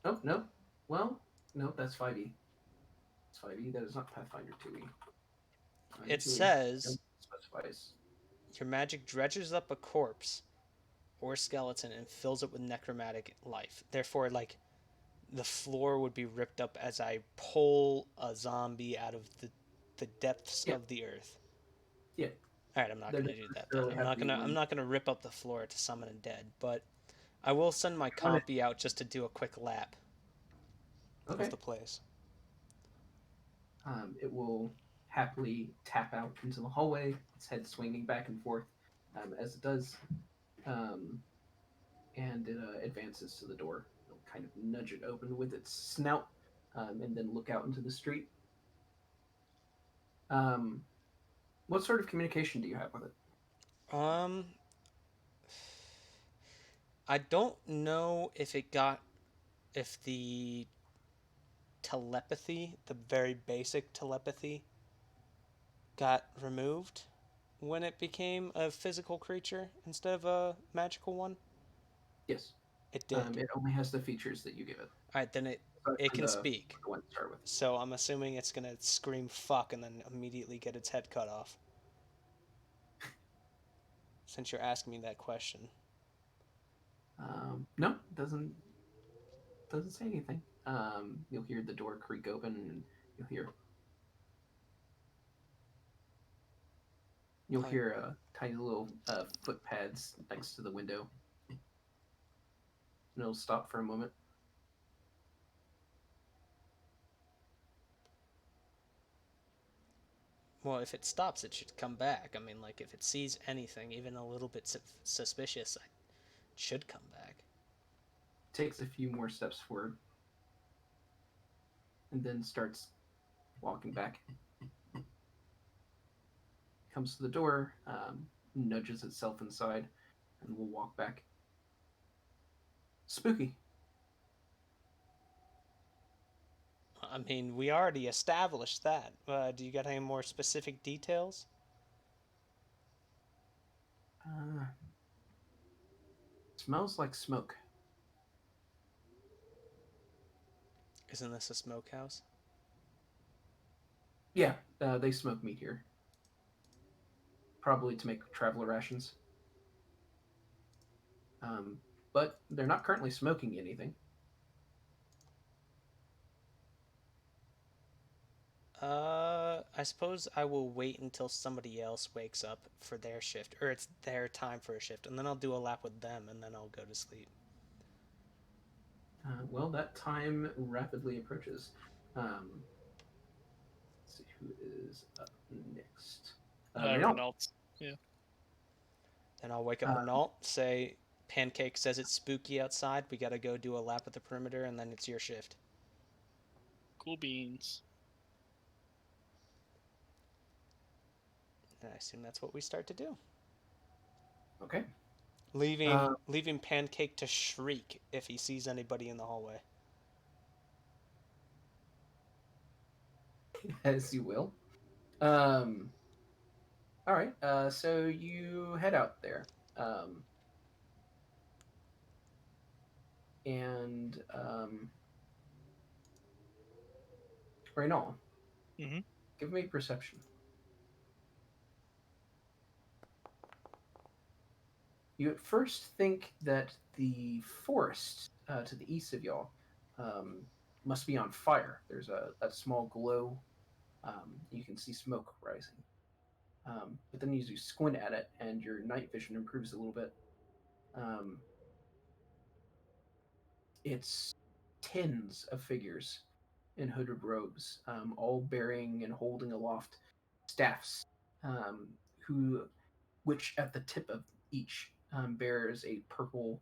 S1: Oh, no. Well, no, that's 5e. It's 5e. That is not Pathfinder 2e.
S4: it says
S1: Specifies.
S4: your magic dredges up a corpse or skeleton and fills it with necromantic life. Therefore, like, the floor would be ripped up as I pull a zombie out of the depths of the earth.
S1: Yeah.
S4: All right, I'm not
S1: There
S4: gonna do
S1: doesn't
S4: that then.
S1: necessarily
S4: I'm not gonna rip up the floor to summon a dead, but I will send my compy out just to do a quick lap
S1: Okay.
S4: of the place.
S1: It will happily tap out into the hallway, its head swinging back and forth as it does, and it advances to the door. It'll kind of nudge it open with its snout, and then look out into the street. What sort of communication do you have with it?
S4: I don't know if the telepathy, the very basic telepathy, got removed when it became a physical creature instead of a magical one.
S1: Yes.
S4: It did.
S1: It only has the features that you give it.
S4: All right, then it can speak.
S1: The one to start with.
S4: So I'm assuming it's gonna scream "fuck" and then immediately get its head cut off. Since you're asking me that question.
S1: No, it doesn't say anything. You'll hear the door creak open, and you'll hear tiny little foot pads next to the window. And it'll stop for a moment.
S4: Well, if it stops, it should come back. I mean, like, if it sees anything, even a little bit suspicious, it should come back.
S1: Takes a few more steps forward. And then starts walking back. Comes to the door, nudges itself inside, and will walk back. Spooky.
S4: I mean, we already established that. Do you got any more specific details?
S1: Smells like smoke.
S4: Isn't this a smokehouse?
S1: Yeah, they smoke meat here. Probably to make traveler rations. But they're not currently smoking anything.
S4: I I suppose I will wait until somebody else wakes up for their shift, or it's their time for a shift, and then I'll do a lap with them, and then I'll go to sleep.
S1: Well, that time rapidly approaches. Let's see who is up next. Renault.
S5: Renault's. Yeah.
S4: Then I'll wake up Renault, say, Pancake says it's spooky outside, we gotta go do a lap at the perimeter, and then it's your shift.
S5: Cool beans.
S4: And I assume that's what we start to do.
S1: Okay.
S4: Leaving Pancake to shriek if he sees anybody in the hallway.
S1: As you will. All right. So you head out there, and Renault, give me perception. You at first think that the forest to the east of y'all must be on fire. There's a small glow. You can see smoke rising. But then as you squint at it and your night vision improves a little bit, it's tens of figures in hooded robes, all bearing and holding aloft staffs, which at the tip of each bears a purple,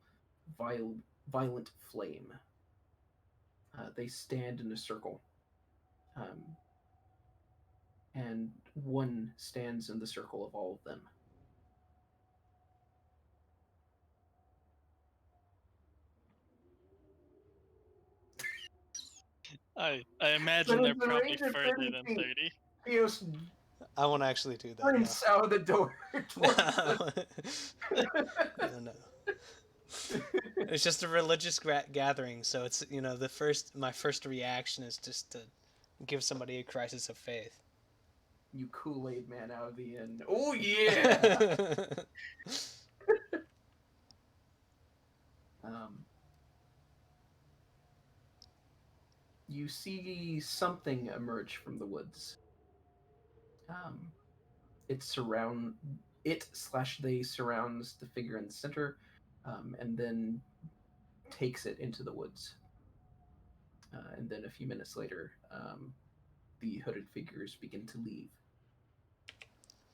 S1: violent flame. They stand in a circle, and one stands in the circle of all of them.
S5: I imagine they're probably further than 30.
S1: Theos
S4: I won't actually do that.
S1: sprints out the door towards
S4: No. It's just a religious gathering, so it's my first reaction is just to give somebody a crisis of faith.
S1: You Kool-Aid man out of the inn. Oh yeah. You see something emerge from the woods. They surrounds the figure in the center, and then takes it into the woods. And then a few minutes later, the hooded figures begin to leave.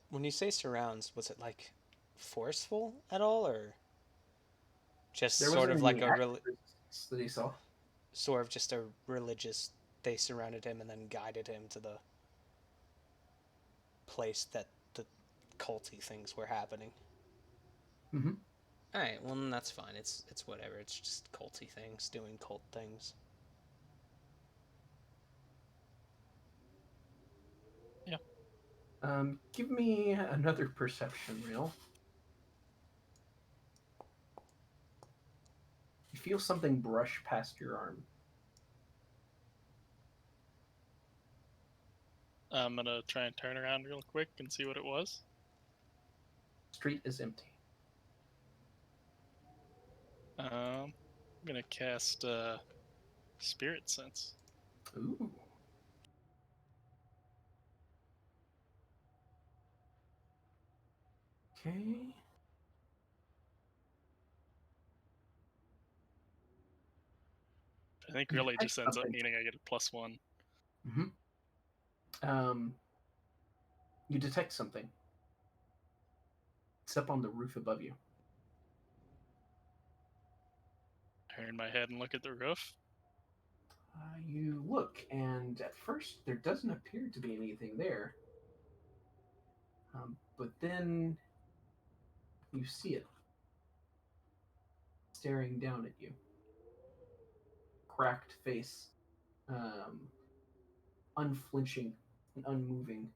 S4: When you say surrounds, was it like forceful at all, or just sort of like a
S1: that he saw?
S4: Sort of just a religious. They surrounded him and then guided him to the place that the culty things were happening.
S1: Mm-hmm.
S4: All right, well then that's fine. It's whatever. It's just culty things doing cult things.
S5: Yeah.
S1: Give me another perception reel. You feel something brush past your arm.
S5: I'm gonna try and turn around real quick and see what it was.
S1: Street is empty.
S5: I'm gonna cast Spirit Sense.
S1: Ooh. Okay.
S5: I think really just ends up meaning I get a +1.
S1: Mm-hmm. You detect something. It's up on the roof above you.
S5: Turn my head and look at the roof.
S1: You look, and at first there doesn't appear to be anything there. But then you see it staring down at you. Cracked face, unflinching and unmoving.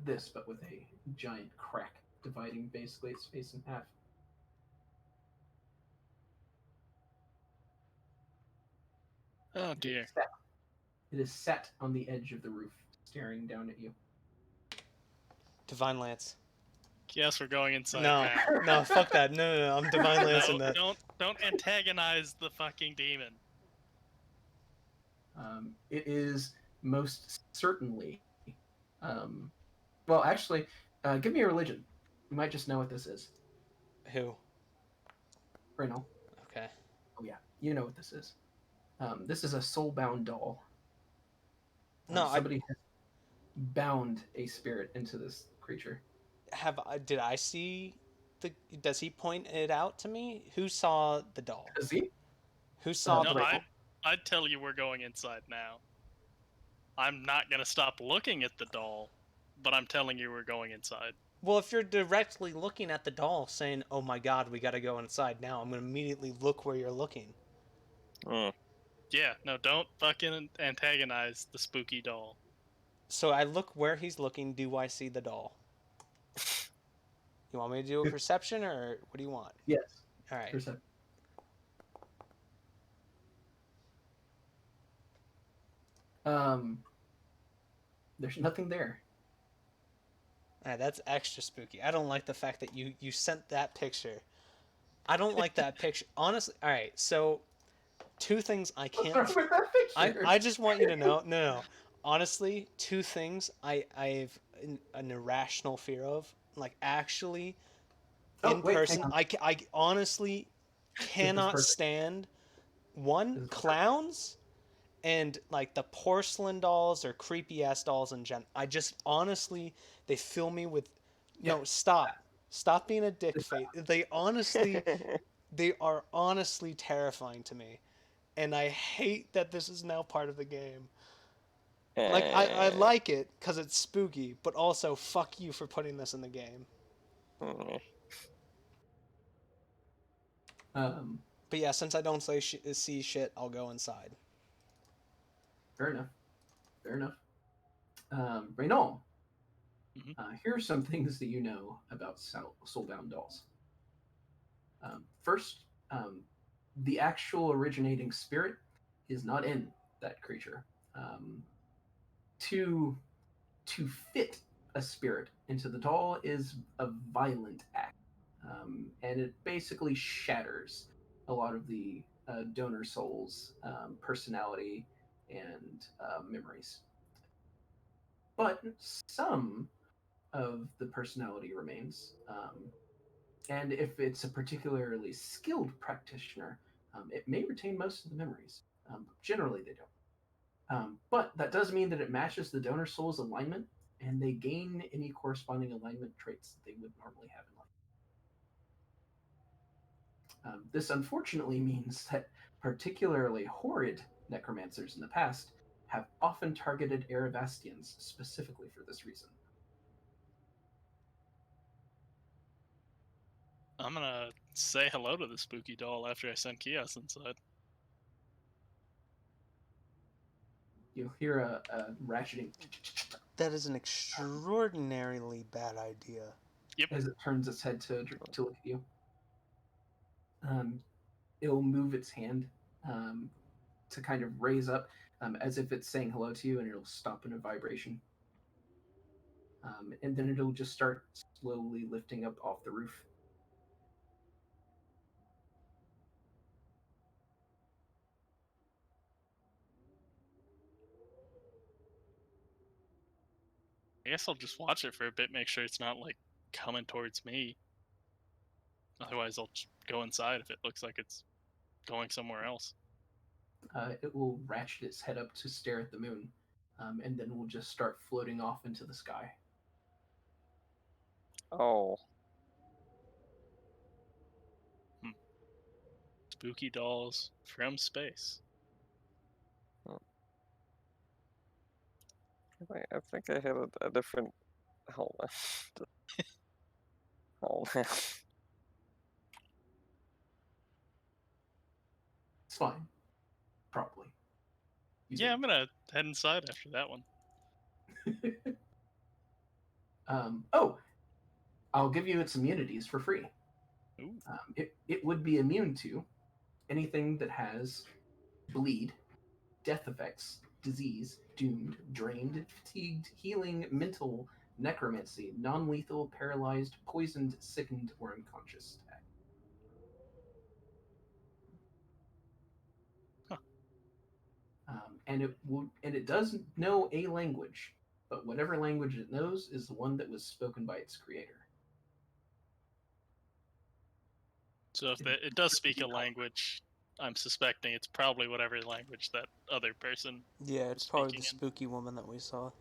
S1: This, but with a giant crack dividing basically its face in half.
S5: Oh dear.
S1: It is set on the edge of the roof, staring down at you.
S4: Divine Lance.
S5: Yes, we're going inside
S4: No,
S5: now.
S4: no, fuck that. No, I'm Divine Lancing that.
S5: Don't antagonize the fucking demon.
S1: It is most certainly. Well, actually, give me a religion. You might just know what this is.
S4: Who?
S1: Brynel.
S4: Okay.
S1: Oh yeah, you know what this is. This is a soul-bound doll.
S4: No,
S1: somebody has bound a spirit into this creature.
S4: Did I see the? Does he point it out to me? Who saw the doll?
S1: Does he?
S4: Who saw
S5: No,
S4: the?
S5: I'd tell you we're going inside now. I'm not gonna stop looking at the doll, but I'm telling you we're going inside.
S4: Well, if you're directly looking at the doll, saying, "Oh my God, we got to go inside now," I'm gonna immediately look where you're looking.
S5: Yeah, no, don't fucking antagonize the spooky doll.
S4: So I look where he's looking. Do I see the doll? You want me to do a perception, or what do you want?
S1: Yes.
S4: All right.
S1: Perception. There's nothing there.
S4: All right, that's extra spooky. I don't like the fact that you sent that picture. I don't like that picture. Honestly, all right. So, two things I can't.
S1: What's wrong with that picture?
S4: I just want you to know. No. Honestly, two things I've an irrational fear of. Like actually, in person, I honestly cannot stand one clowns and like the porcelain dolls or creepy ass dolls in general. I just honestly, they fill me with no, stop being a dick face. They are honestly terrifying to me, and I hate that this is now part of the game. Like I like it because it's spooky, but also fuck you for putting this in the game. But yeah, since I don't see shit, I'll go inside.
S1: Fair enough. Reynald, here are some things that you know about soulbound dolls. First, the actual originating spirit is not in that creature. To fit a spirit into the doll is a violent act, and it basically shatters a lot of the donor soul's personality and memories. But some of the personality remains, and if it's a particularly skilled practitioner, it may retain most of the memories. Generally, they don't. But that does mean that it matches the donor soul's alignment, and they gain any corresponding alignment traits that they would normally have in life. This unfortunately means that particularly horrid necromancers in the past have often targeted Erevastians specifically for this reason.
S5: I'm gonna say hello to the spooky doll after I send Kios inside.
S1: You'll hear a ratcheting.
S4: That is an extraordinarily bad idea.
S5: Yep.
S1: As it turns its head to look at you. It'll move its hand to kind of raise up as if it's saying hello to you, and it'll stop in a vibration. And then it'll just start slowly lifting up off the roof.
S5: I guess I'll just watch it for a bit, make sure it's not like coming towards me. Otherwise, I'll just go inside if it looks like it's going somewhere else.
S1: It will ratchet its head up to stare at the moon, and then will just start floating off into the sky.
S2: Oh.
S5: Spooky dolls from space.
S2: I think I had a different. Hold on. Hold on.
S1: It's fine. Probably.
S5: Yeah, I'm gonna head inside after that one.
S1: I'll give you its immunities for free.
S5: Ooh.
S1: It would be immune to anything that has bleed, death effects, disease, doomed, drained, fatigued, healing, mental, necromancy, non-lethal, paralyzed, poisoned, sickened, or unconscious.
S5: Huh.
S1: And it does know a language, but whatever language it knows is the one that was spoken by its creator.
S5: So if it does speak a language, I'm suspecting it's probably whatever language that other person
S4: Yeah,
S5: was
S4: it's probably
S5: speaking
S4: the
S5: in.
S4: spooky woman that we saw.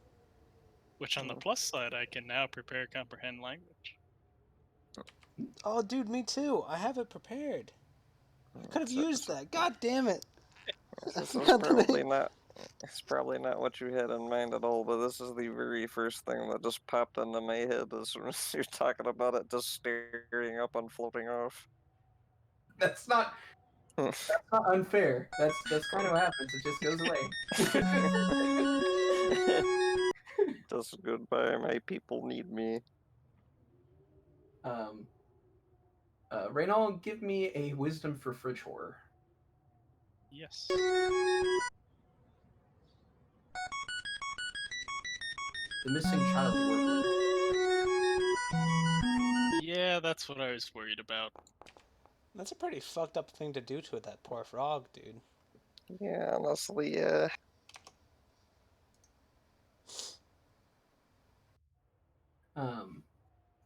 S5: Which on the plus side, I can now prepare comprehend language.
S4: Oh, dude, me too. I have it prepared. I could have
S2: So-
S4: used that. God damn it! I
S2: This is
S4: forgot the
S2: probably
S4: name.
S2: not. It's probably not what you had in mind at all, but this is the very first thing that just popped into my head as soon as you're talking about it, just staring up and floating off.
S1: That's not unfair. That's kind of what happens. It just goes away.
S2: Just goodbye, my people need me.
S1: Reynald, give me a wisdom for fridge horror.
S5: Yes.
S1: The missing child warbler.
S5: Yeah, that's what I was worried about.
S4: That's a pretty fucked up thing to do to that poor frog, dude.
S2: Yeah, honestly,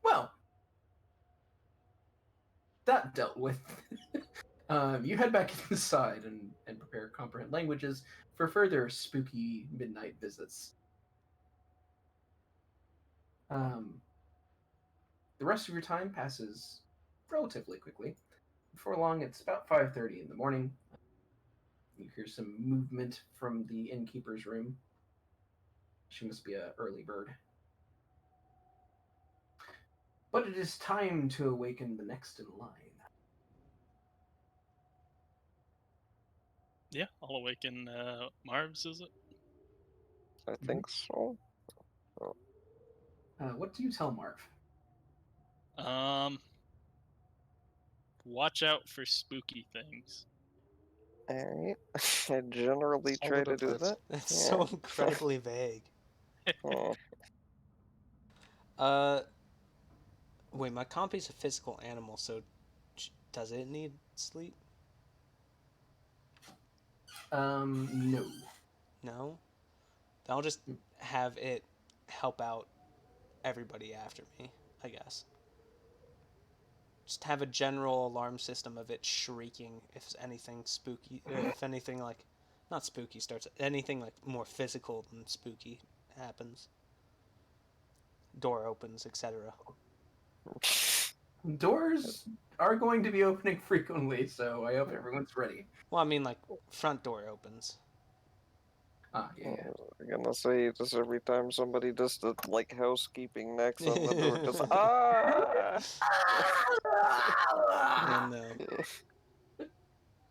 S1: Well, that dealt with. You head back inside and prepare comprehend languages for further spooky midnight visits. The rest of your time passes relatively quickly. Before long, it's about 5:30 in the morning. You hear some movement from the innkeeper's room. She must be an early bird. But it is time to awaken the next in line.
S5: Yeah, I'll awaken Marv's, is it?
S2: I think so.
S1: What do you tell Marv?
S5: Watch out for spooky things.
S2: Alright. I generally try
S3: Solid
S2: to do
S3: advice.
S2: that.
S4: That's
S2: Yeah.
S4: so incredibly vague.
S2: Oh,
S4: Wait, my compy's a physical animal, so does it need sleep?
S1: No.
S4: No? I'll just have it help out everybody after me, I guess. Just have a general alarm system of it shrieking if anything spooky, if anything like, not spooky starts, anything like more physical than spooky happens. Door opens, etc.
S1: Doors are going to be opening frequently, so I hope everyone's ready.
S4: Well, I mean, like, front door opens.
S1: Yeah.
S2: I'm gonna say just every time somebody does the like housekeeping next on the door, just
S4: And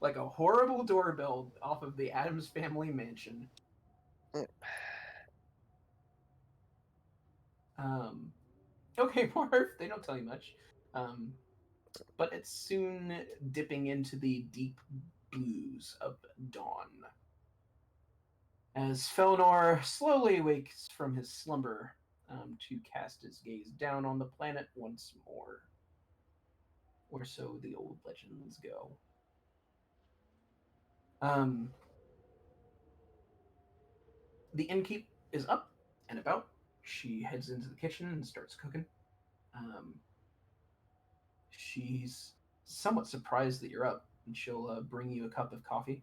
S1: Like a horrible doorbell off of the Addams Family mansion. Okay, Marv, they don't tell you much. But it's soon dipping into the deep blues of dawn. As Felnor slowly wakes from his slumber to cast his gaze down on the planet once more. Or so the old legends go. The innkeep is up and about. She heads into the kitchen and starts cooking. She's somewhat surprised that you're up, and she'll bring you a cup of coffee.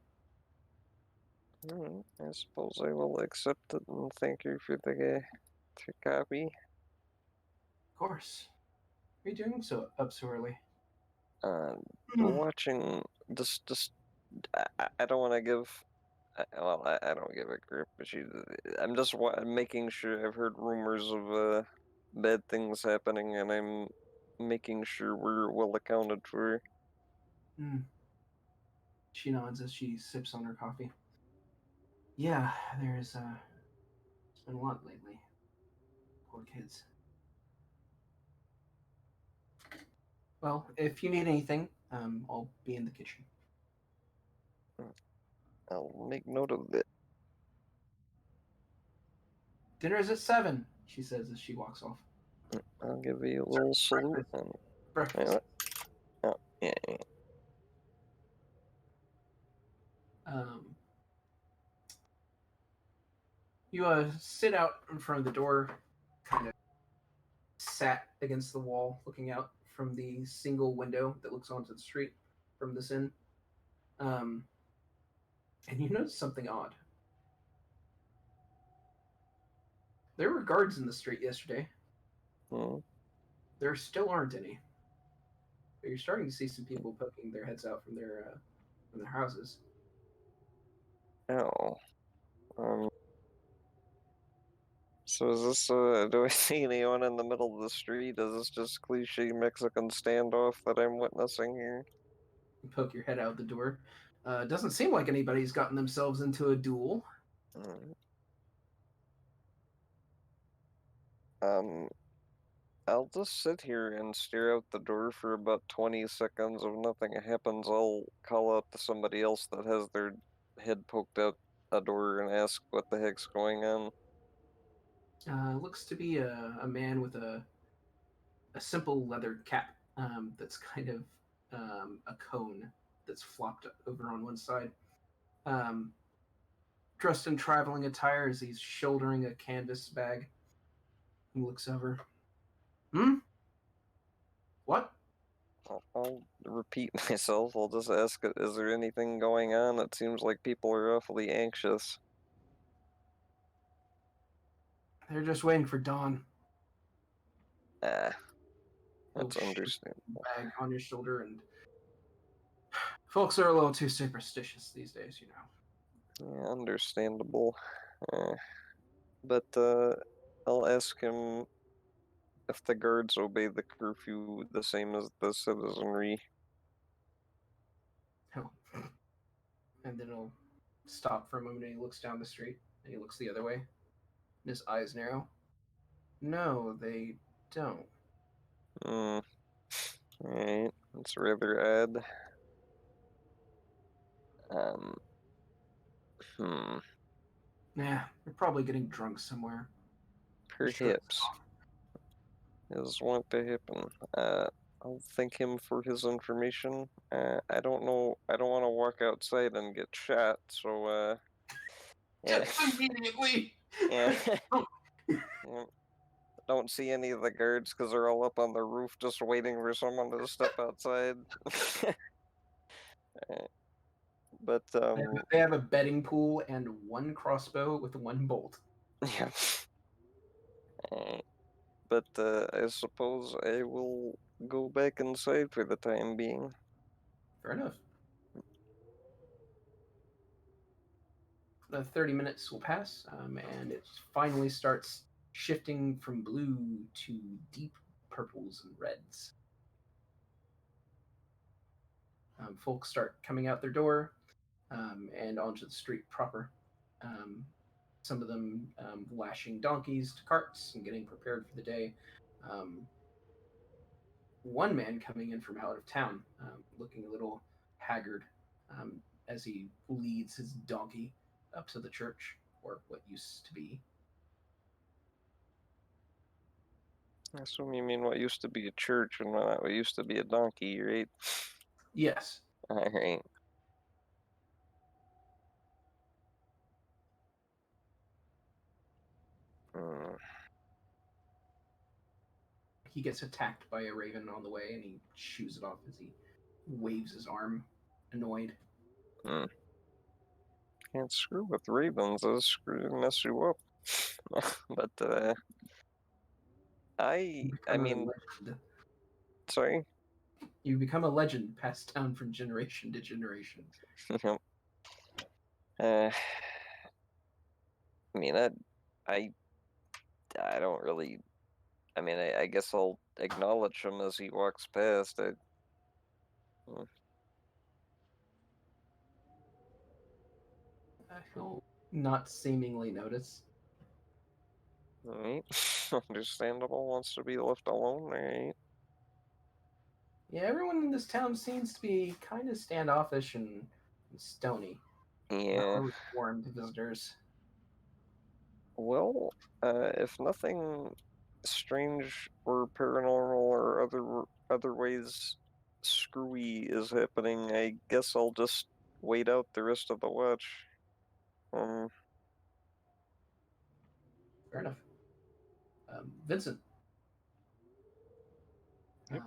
S2: I suppose I will accept it and thank you for the copy.
S1: Of course. What are you doing up so early?
S2: Watching just I don't want to give. Well, I don't give a grip, but I'm just making sure. I've heard rumors of bad things happening, and I'm making sure we're well accounted for.
S1: She nods as she sips on her coffee. Yeah, there's been a lot lately. Poor kids. Well, if you need anything, I'll be in the kitchen.
S2: I'll make note of it.
S1: Dinner's at 7, she says as she walks off.
S2: I'll give you a little salute. And...
S1: Breakfast.
S2: Oh, yeah.
S1: You sit out in front of the door, kind of sat against the wall, looking out from the single window that looks onto the street from this inn. And you notice something odd. There were guards in the street yesterday. There still aren't any. But you're starting to see some people poking their heads out from their houses.
S2: Oh. So is this, do I see anyone in the middle of the street? Is this just cliche Mexican standoff that I'm witnessing here?
S1: You poke your head out the door. Doesn't seem like anybody's gotten themselves into a duel.
S2: I'll just sit here and stare out the door for about 20 seconds. If nothing happens, I'll call out to somebody else that has their head poked out a door and ask what the heck's going on.
S1: Looks to be a man with a simple leather cap that's kind of a cone that's flopped over on one side. Dressed in traveling attire as he's shouldering a canvas bag. He looks over. What?
S2: I'll repeat myself. I'll just ask, is there anything going on? It seems like people are awfully anxious.
S1: They're just waiting for dawn.
S2: That's understandable.
S1: Bag on your shoulder, and folks are a little too superstitious these days, you know.
S2: Yeah, understandable. But I'll ask him if the guards obey the curfew the same as the citizenry.
S1: Oh. And then he'll stop for a moment and he looks down the street and he looks the other way. And his eyes narrow. No, they don't.
S2: Alright, that's rather odd.
S1: Nah, they're probably getting drunk somewhere.
S2: Perhaps. Is wont to happen. I'll thank him for his information. I don't know. I don't want to walk outside and get shot. So yeah.
S1: Just immediately.
S2: Yeah. Yeah. Don't see any of the guards because they're all up on the roof just waiting for someone to step outside. But
S1: they have a betting pool and one crossbow with one bolt.
S2: Yeah. But I suppose I will go back inside for the time being.
S1: Fair enough. 30 minutes will pass, and it finally starts shifting from blue to deep purples and reds. Folks start coming out their door and onto the street proper. Some of them lashing donkeys to carts and getting prepared for the day. One man coming in from out of town, looking a little haggard as he leads his donkey up to the church, or what used to be.
S2: I assume you mean what used to be a church and what used to be a donkey, right?
S1: Yes.
S2: Alright.
S1: He gets attacked by a raven on the way, and he shoos it off as he waves his arm, annoyed.
S2: Can't screw with ravens, those mess you up. But I mean, sorry?
S1: You become a legend passed down from generation to generation.
S2: I mean, I don't really. I mean, I guess I'll acknowledge him as he walks past.
S1: He'll not seemingly notice.
S2: Alright. Understandable. Wants to be left alone. Alright.
S1: Yeah, everyone in this town seems to be kind of standoffish and stony.
S2: Yeah.
S1: Not really warm to visitors.
S2: Well, if nothing strange or paranormal or other ways screwy is happening, I guess I'll just wait out the rest of the watch.
S1: Fair enough. Vincent.
S3: Yep.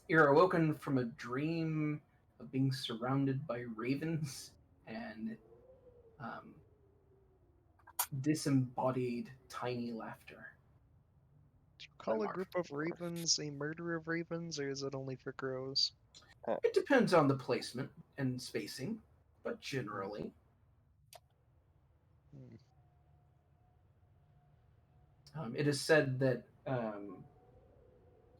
S1: You're awoken from a dream of being surrounded by ravens and disembodied tiny laughter.
S3: Do you call a group of ravens a murder of ravens, or is it only for crows?
S1: It depends on the placement and spacing, but generally. It is said that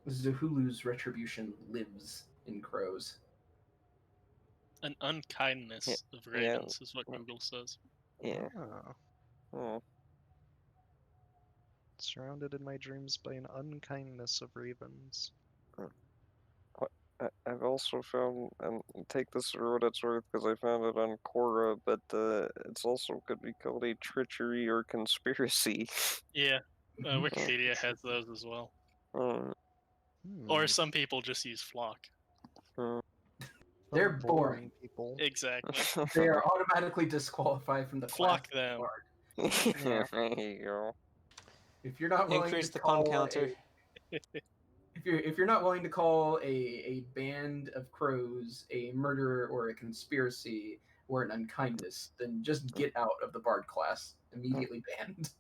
S1: Zuhulu's retribution lives in crows.
S5: An unkindness of ravens is what Google says.
S2: Yeah.
S3: Oh. Surrounded in my dreams by an unkindness of ravens.
S2: I've also found, and take this for what it's worth because I found it on Quora, but it's also could be called a treachery or conspiracy.
S5: Yeah, Wikipedia has those as well. Or some people just use flock.
S1: They're boring
S3: people.
S5: Exactly.
S1: They are automatically disqualified from the
S5: flock
S1: class
S5: them.
S2: Yeah. There you go.
S1: If you're not willing
S4: Increase
S1: to
S4: the
S1: call
S4: pun counter.
S1: if you're not willing to call a band of crows a murder or a conspiracy or an unkindness, then just get out of the bard class. Immediately banned.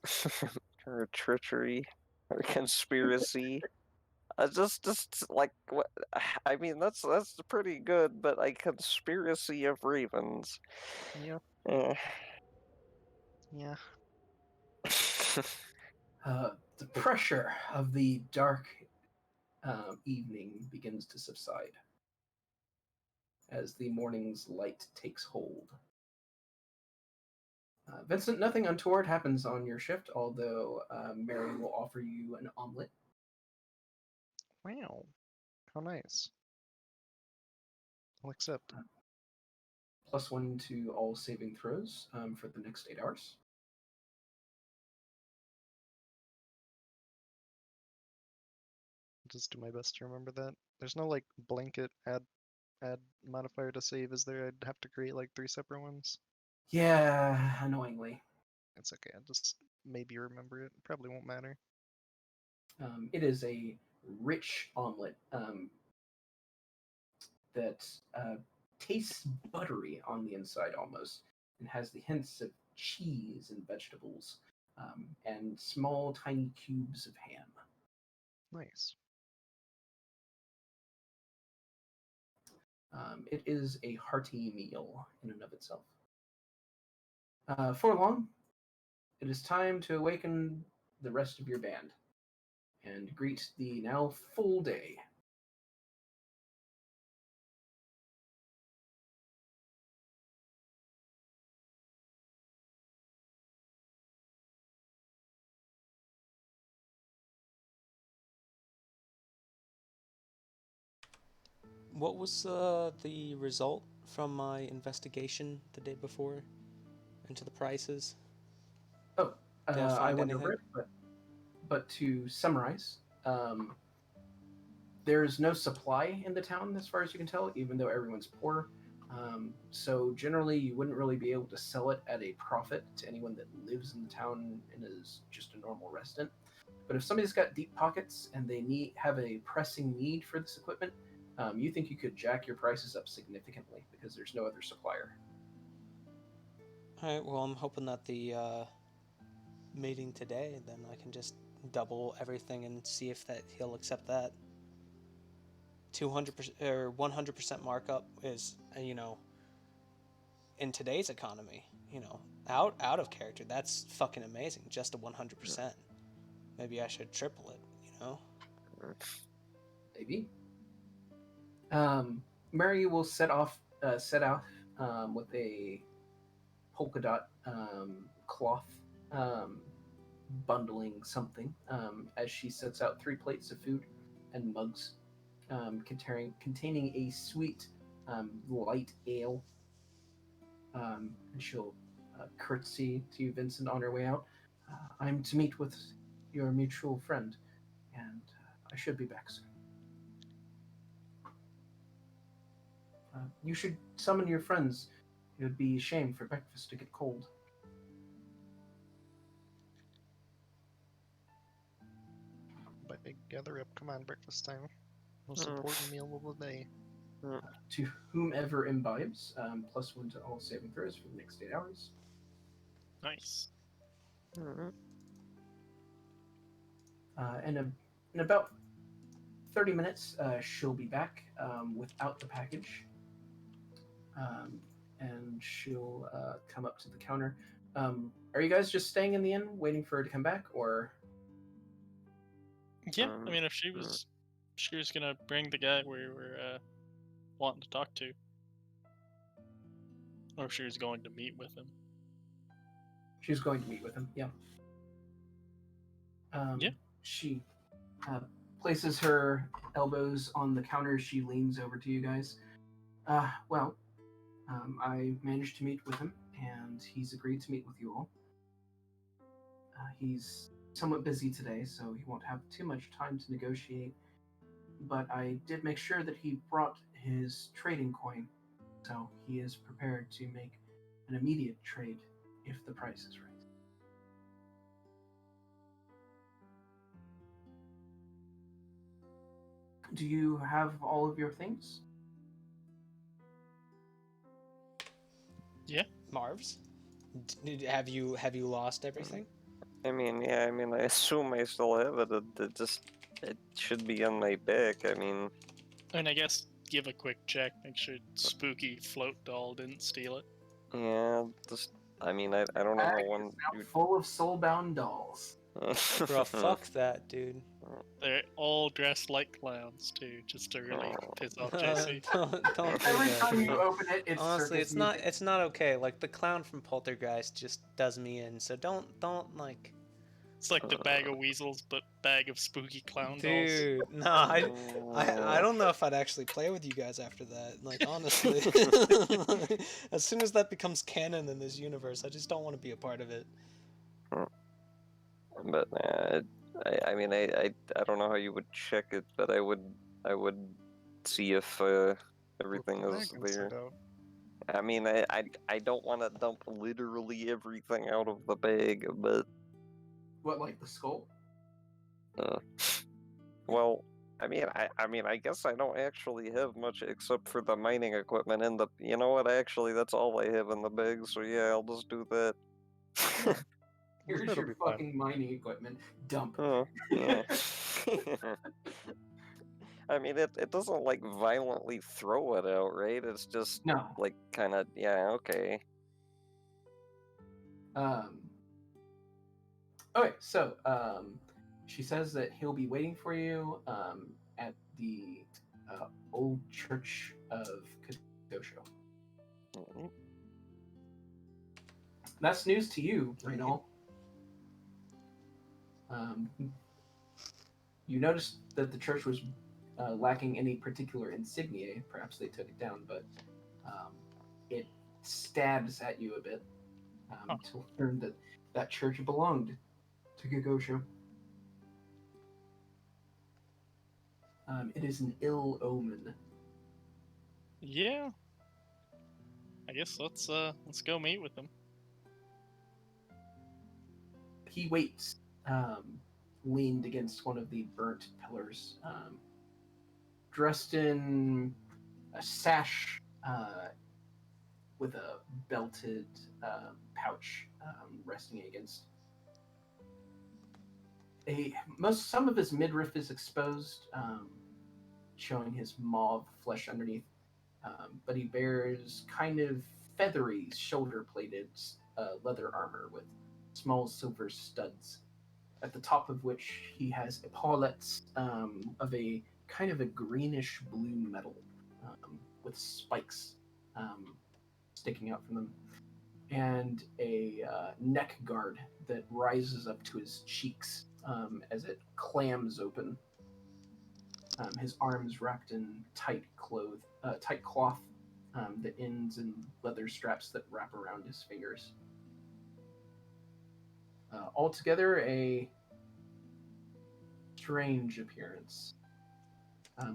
S2: Or a treachery or conspiracy. Just like what? I mean, that's pretty good, but like conspiracy of ravens.
S3: Yeah. Yeah.
S1: The pressure of the dark evening begins to subside as the morning's light takes hold. Vincent, nothing untoward happens on your shift, although Mary will offer you an omelet.
S3: Wow. How nice. I'll accept.
S1: +1 to all saving throws for the next 8 hours.
S3: I'll just do my best to remember that. There's no like blanket add modifier to save, is there? I'd have to create like 3 separate ones.
S1: Yeah, annoyingly.
S3: It's okay. I'll just maybe remember it. Probably won't matter.
S1: It is a rich omelet that tastes buttery on the inside almost, and has the hints of cheese and vegetables, and small, tiny cubes of ham.
S3: Nice.
S1: It is a hearty meal in and of itself. For long, it is time to awaken the rest of your band and greet the now full day.
S4: What was the result from my investigation the day before into the prices?
S1: Oh,
S4: Did I
S1: I
S4: find
S1: went
S4: anything?
S1: over it, but to summarize, there's no supply in the town as far as you can tell, even though everyone's poor. So generally, you wouldn't really be able to sell it at a profit to anyone that lives in the town and is just a normal resident. But if somebody's got deep pockets and they have a pressing need for this equipment, you think you could jack your prices up significantly because there's no other supplier.
S4: Alright, well, I'm hoping that the meeting today, then I can just double everything and see if that he'll accept that. 200% or 100% markup is, in today's economy, out of character. That's fucking amazing. Just a 100%. Maybe I should triple it.
S1: Maybe. Mary will set out with a polka dot cloth bundling something as she sets out 3 plates of food and mugs containing a sweet light ale, and she'll curtsy to Vincent on her way out. I'm to meet with your mutual friend, and I should be back soon. You should summon your friends. It would be a shame for breakfast to get cold.
S3: Everybody gather up. Come on, breakfast time. Most important meal of the day.
S1: To whomever imbibes, +1 to all saving throws for the next 8 hours.
S5: Nice.
S1: In about 30 minutes, she'll be back without the package. And she'll come up to the counter. Are you guys just staying in the inn, waiting for her to come back, or?
S5: Yeah, I mean, if she was gonna bring the guy we were wanting to talk to, or if she was going to meet with him.
S1: She was going to meet with him. Yeah.
S5: Yeah.
S1: She places her elbows on the counter. She leans over to you guys. Well, I managed to meet with him, and he's agreed to meet with you all. He's somewhat busy today, so he won't have too much time to negotiate. But I did make sure that he brought his trading coin, so he is prepared to make an immediate trade if the price is right. Do you have all of your things?
S5: Yeah.
S4: Marv's? Have you lost everything?
S2: I mean, yeah, I mean, I assume I still have it. It should be on my back. I mean,
S5: And I guess give a quick check, make sure Spooky Float Doll didn't steal it.
S2: yeah, I mean, I don't know how one.
S1: Full of soulbound dolls.
S4: Bro, fuck that, dude.
S5: They're all dressed like clowns too, just to really piss off JC.
S4: Don't do
S1: Every
S4: that,
S1: time
S4: dude.
S1: you open it, it's
S4: Honestly,
S1: circus
S4: it's not okay. Like the clown from Poltergeist just does me in. So don't like.
S5: It's like the bag of weasels, but bag of spooky clown dolls.
S4: Dude, nah, I don't know if I'd actually play with you guys after that. Like honestly, as soon as that becomes canon in this universe, I just don't want to be a part of it.
S2: But I mean, I don't know how you would check it, but I would see if everything is there. I mean, I don't want to dump literally everything out of the bag, but
S1: What, like the skull?
S2: Well, I mean, I guess I don't actually have much except for the mining equipment and you know what? Actually, that's all I have in the bag. So yeah, I'll just do that.
S1: Here's
S3: That'll
S1: your
S3: be fine.
S1: fucking mining equipment. Dump.
S2: Oh, yeah. I mean, it doesn't like violently throw it out, right? It's just
S1: No.
S2: like kind of, yeah, okay.
S1: Okay, so she says that he'll be waiting for you at the old church of Kadosho.
S2: Mhm.
S1: That's news to you, Renal. You noticed that the church was lacking any particular insignia. Perhaps they took it down, but it stabs at you a bit to learn that that church belonged to Gagosho. It is an ill omen.
S5: Yeah. I guess let's go meet with them.
S1: He waits, leaned against one of the burnt pillars, dressed in a sash with a belted pouch resting against. Some of his midriff is exposed, showing his mauve flesh underneath. But he bears kind of feathery, shoulder-plated leather armor with small silver studs, at the top of which he has epaulettes of a kind of a greenish-blue metal with spikes sticking out from them, and a neck guard that rises up to his cheeks as it clams open. His arms wrapped in tight cloth that ends in leather straps that wrap around his fingers. Altogether, a strange appearance.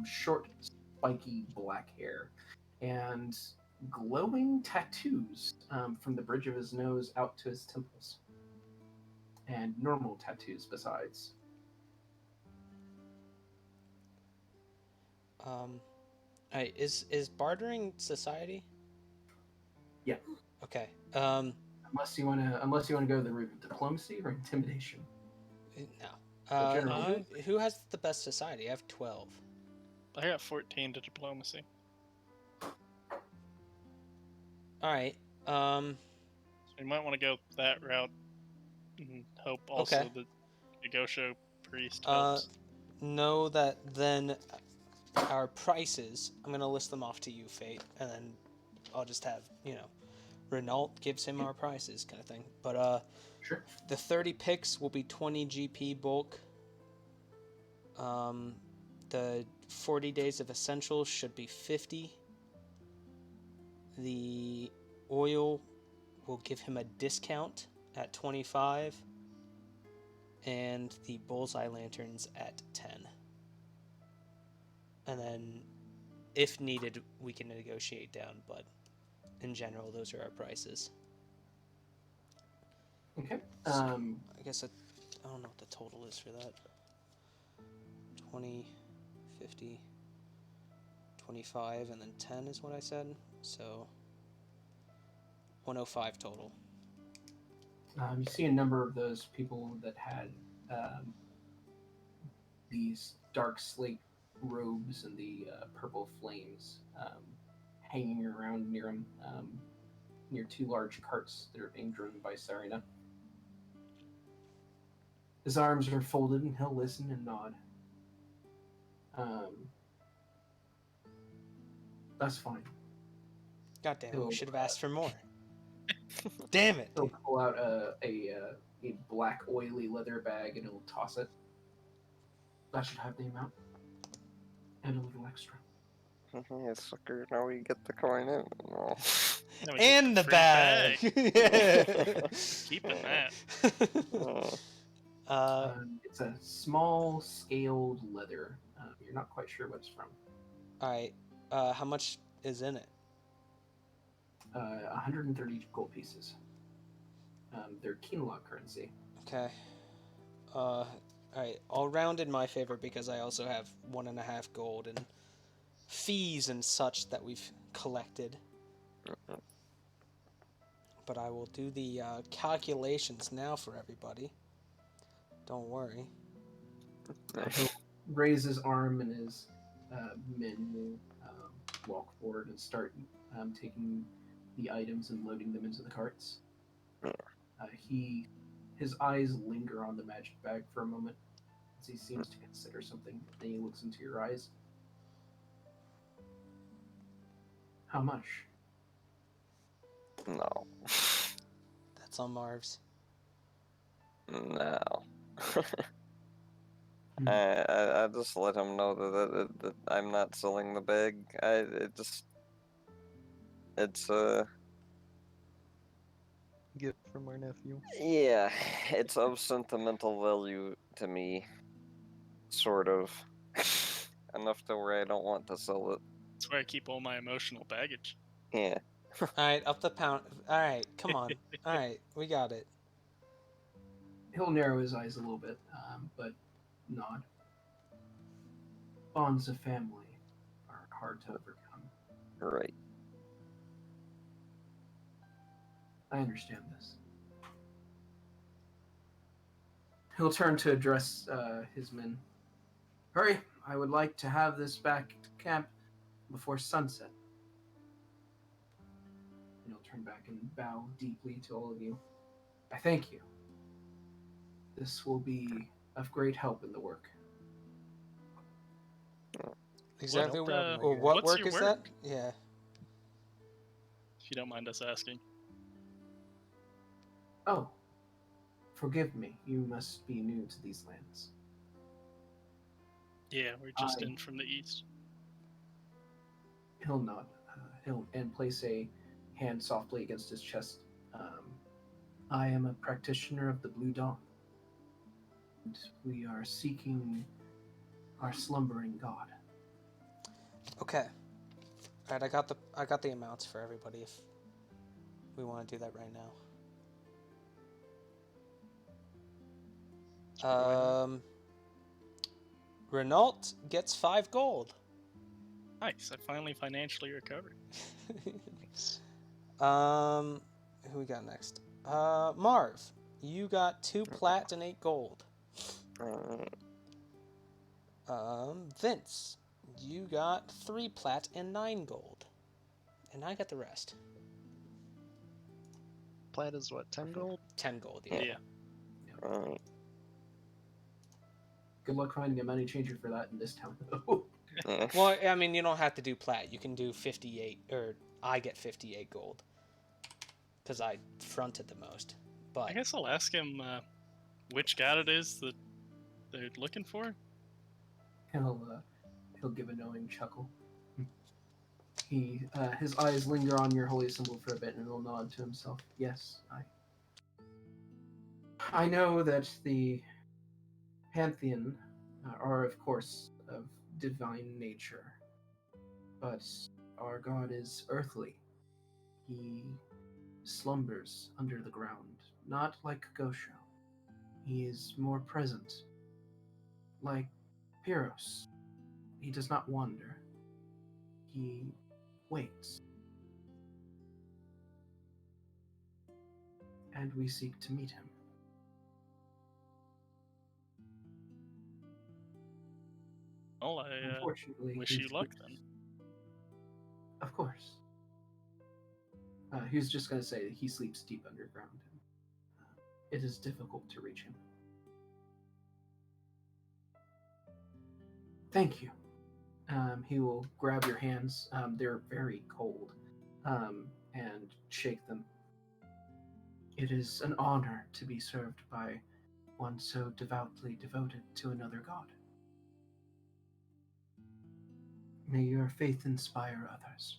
S1: Short, spiky black hair, and glowing tattoos from the bridge of his nose out to his temples, and normal tattoos besides.
S4: Alright, is bartering society?
S1: Yeah.
S4: Okay.
S1: Unless you wanna go the route of diplomacy or intimidation.
S4: No.
S1: But generally,
S4: Who has the best society? I have 12.
S5: I got 14 to diplomacy.
S4: Alright.
S5: So you might want to go that route and hope also
S4: Okay.
S5: that the Gosho priest helps.
S4: Know that then our prices, I'm going to list them off to you, Fate, and then I'll just have, Renault gives him our prices kind of thing. But
S1: sure.
S4: the 30 picks will be 20 GP bulk. The 40 days of essentials should be 50. The oil will give him a discount at 25. And the bullseye lanterns at 10. And then, if needed, we can negotiate down, but in general, those are our prices.
S1: Okay.
S4: So, I guess I don't know what the total is for that. 20, 50, 25, and then 10 is what I said. So, 105 total.
S1: You see a number of those people that had these dark slate robes and the purple flames hanging around near him, near two large carts that are being driven by Serena. His arms are folded and he'll listen and nod. That's fine.
S4: Goddamn, we should have asked for more. Damn it!
S1: He'll pull out a black oily leather bag and he'll toss it. That should have the amount. And a little extra.
S2: Yeah, sucker, now we get the coin in. No.
S5: Now we
S4: And
S5: get
S4: the
S5: free
S4: bag!
S5: Keeping that.
S1: It's a small scaled leather. You're not quite sure what it's from.
S4: Alright, how much is in it?
S1: 130 gold pieces. They're Quinoa currency.
S4: Okay. Alright, I'll round in my favor because I also have 1.5 gold and fees and such that we've collected. But I will do the calculations now for everybody. Don't worry.
S1: He'll raise his arm and his men will walk forward and start taking the items and loading them into the carts. His eyes linger on the magic bag for a moment as he seems to consider something. Then he looks into your eyes. How much?
S2: No.
S4: That's on Marv's.
S2: No. I just let him know that I'm not selling the bag. It's
S3: Gift from our nephew.
S2: yeah, it's of sentimental value to me, sort of. Enough to where I don't want to sell it.
S5: That's where I keep all my emotional baggage.
S2: Yeah.
S4: Alright, up the pound. Alright, come on. Alright, we got it.
S1: He'll narrow his eyes a little bit, but nod. Bonds of family are hard to overcome.
S2: Right.
S1: I understand this. He'll turn to address his men. Hurry! I would like to have this back to camp before sunset. And he'll turn back and bow deeply to all of you. I thank you. This will be of great help in the work.
S4: Exactly
S5: What,
S4: what
S5: what's
S4: work
S5: your
S4: is
S5: work?
S4: that? Yeah.
S5: If you don't mind us asking.
S1: Oh, forgive me. You must be new to these lands.
S5: Yeah, we're just in from the east.
S1: He'll nod. He'll place a hand softly against his chest. I am a practitioner of the Blue Dawn, and we are seeking our slumbering god.
S4: Okay. All right, I got the amounts for everybody if we want to do that right now. Renault gets 5 gold.
S5: Nice. I finally financially recovered.
S3: Nice.
S4: Who we got next? Marv, you got 2 plat and 8 gold. Vince, you got 3 plat and 9 gold. And I got the rest.
S3: Plat is what, 10 gold?
S4: 10 gold, yeah.
S5: Yeah.
S1: Good luck finding a money changer for that in this town, though.
S4: Well, I mean, you don't have to do plat. You can do 58, or I get 58 gold. Because I fronted the most. But
S5: I guess I'll ask him which god it is that they're looking for.
S1: He'll give a knowing chuckle. His eyes linger on your holy symbol for a bit, and he'll nod to himself. Yes, I know that the Pantheon are, of course, of divine nature, but our god is earthly. He slumbers under the ground, not like Gosho. He is more present, like Pyros. He does not wander. He waits. And we seek to meet him.
S5: Well, I
S1: Unfortunately,
S5: wish
S1: he
S5: you luck
S1: sleeps.
S5: then.
S1: Of course. He was just going to say that he sleeps deep underground. And, it is difficult to reach him. Thank you. He will grab your hands. They're very cold. And shake them. It is an honor to be served by one so devoutly devoted to another god. May your faith inspire others.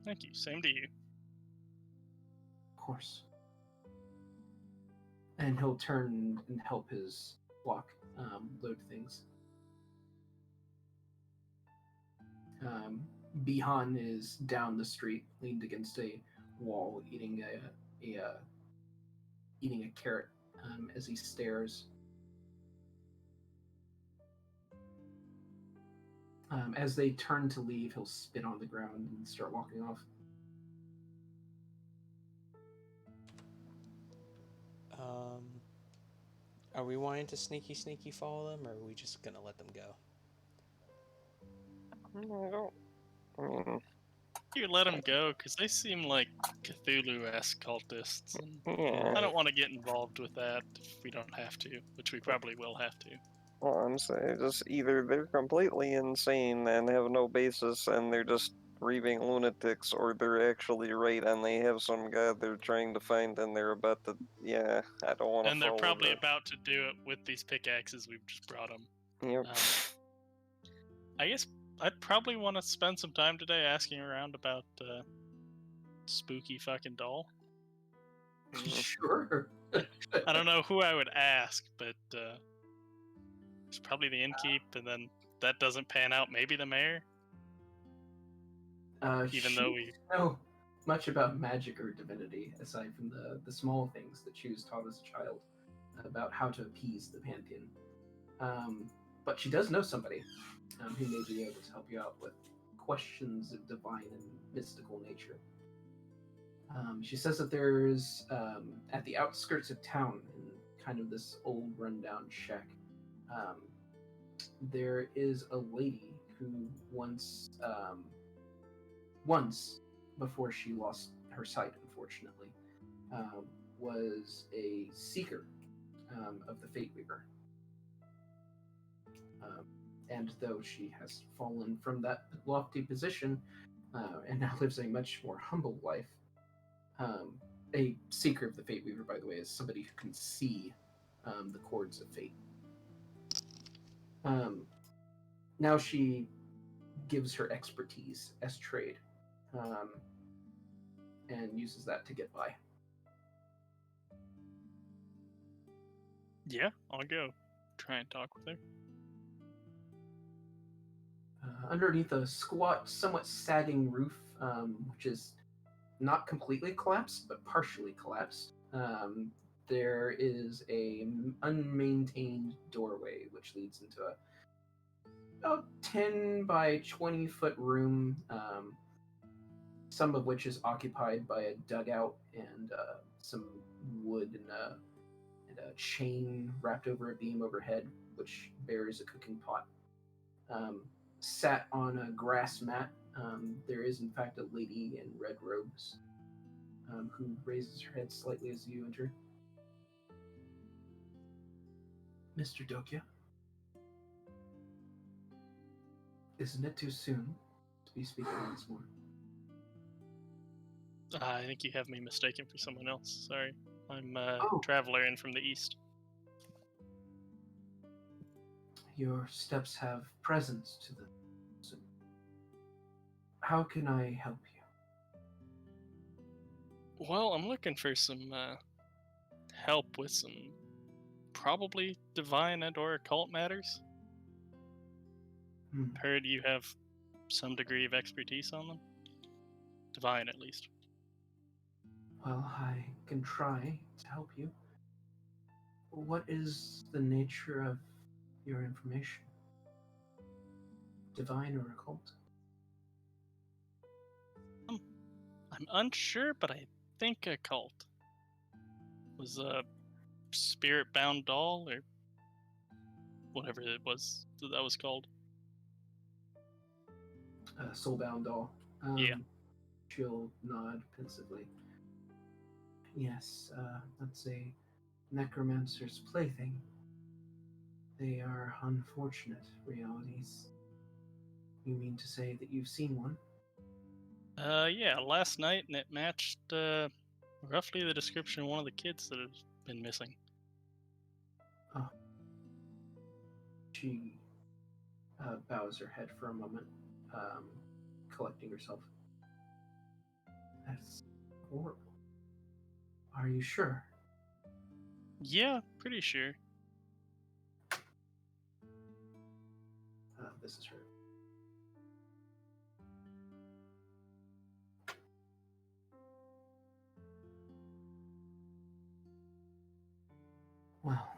S5: Thank you. Same to you.
S1: Of course. And he'll turn and help his flock load things. Bihan is down the street, leaned against a wall, eating a carrot as he stares. As they turn to leave, he'll spit on the ground and start walking off.
S4: Are we wanting to sneaky follow them, or are we just gonna let them go?
S5: You let them go, because they seem like Cthulhu-esque cultists. And
S2: Yeah.
S5: I don't want to get involved with that if we don't have to, which we probably will have to.
S2: Well, I'm saying just either they're completely insane and have no basis and they're just raving lunatics, or they're actually right and they have some god they're trying to find and they're about to. Yeah, I don't want to.
S5: And they're probably about to do it with these pickaxes we've just brought them.
S2: Yep.
S5: I guess I'd probably want to spend some time today asking around about spooky fucking doll.
S1: Sure.
S5: I don't know who I would ask, but it's probably the innkeep, and then that doesn't pan out, maybe the mayor. Even though we
S1: know much about magic or divinity, aside from the small things that she was taught as a child about how to appease the Pantheon. But she does know somebody who may be able to help you out with questions of divine and mystical nature. She says that there's, at the outskirts of town, in kind of this old rundown shack, there is a lady who once, before she lost her sight, unfortunately, was a seeker of the Fate Weaver. And though she has fallen from that lofty position and now lives a much more humble life, a seeker of the Fate Weaver, by the way, is somebody who can see the chords of fate. Now she gives her expertise as trade and uses that to get by.
S5: Yeah, I'll go try and talk with her.
S1: Underneath a squat, somewhat sagging roof, which is not completely collapsed, but partially collapsed, there is a unmaintained doorway which leads into a about 10 by 20 foot room, some of which is occupied by a dugout and some wood and a chain wrapped over a beam overhead, which bears a cooking pot. Sat on a grass mat, there is in fact a lady in red robes who raises her head slightly as you enter. Mr. Dokya, isn't it too soon to be speaking once more?
S5: I think you have me mistaken for someone else. Sorry. I'm a
S1: Oh.
S5: traveler in from the east.
S1: Your steps have presence to them. So how can I help you?
S5: Well, I'm looking for some help with some probably divine and or occult matters. Heard you have some degree of expertise on them. Divine, at least.
S1: Well, I can try to help you. What is the nature of your information? Divine or occult?
S5: I'm unsure, but I think occult. Was a spirit-bound doll, or whatever it was that was called.
S1: Soulbound doll.
S5: Yeah.
S1: She'll nod pensively. Yes, that's a necromancer's plaything. They are unfortunate realities. You mean to say that you've seen one?
S5: Yeah, last night, and it matched roughly the description of one of the kids that has been missing.
S1: Oh. She bows her head for a moment, collecting herself. That's horrible. Are you sure?
S5: Yeah, pretty sure.
S1: This is her. Well,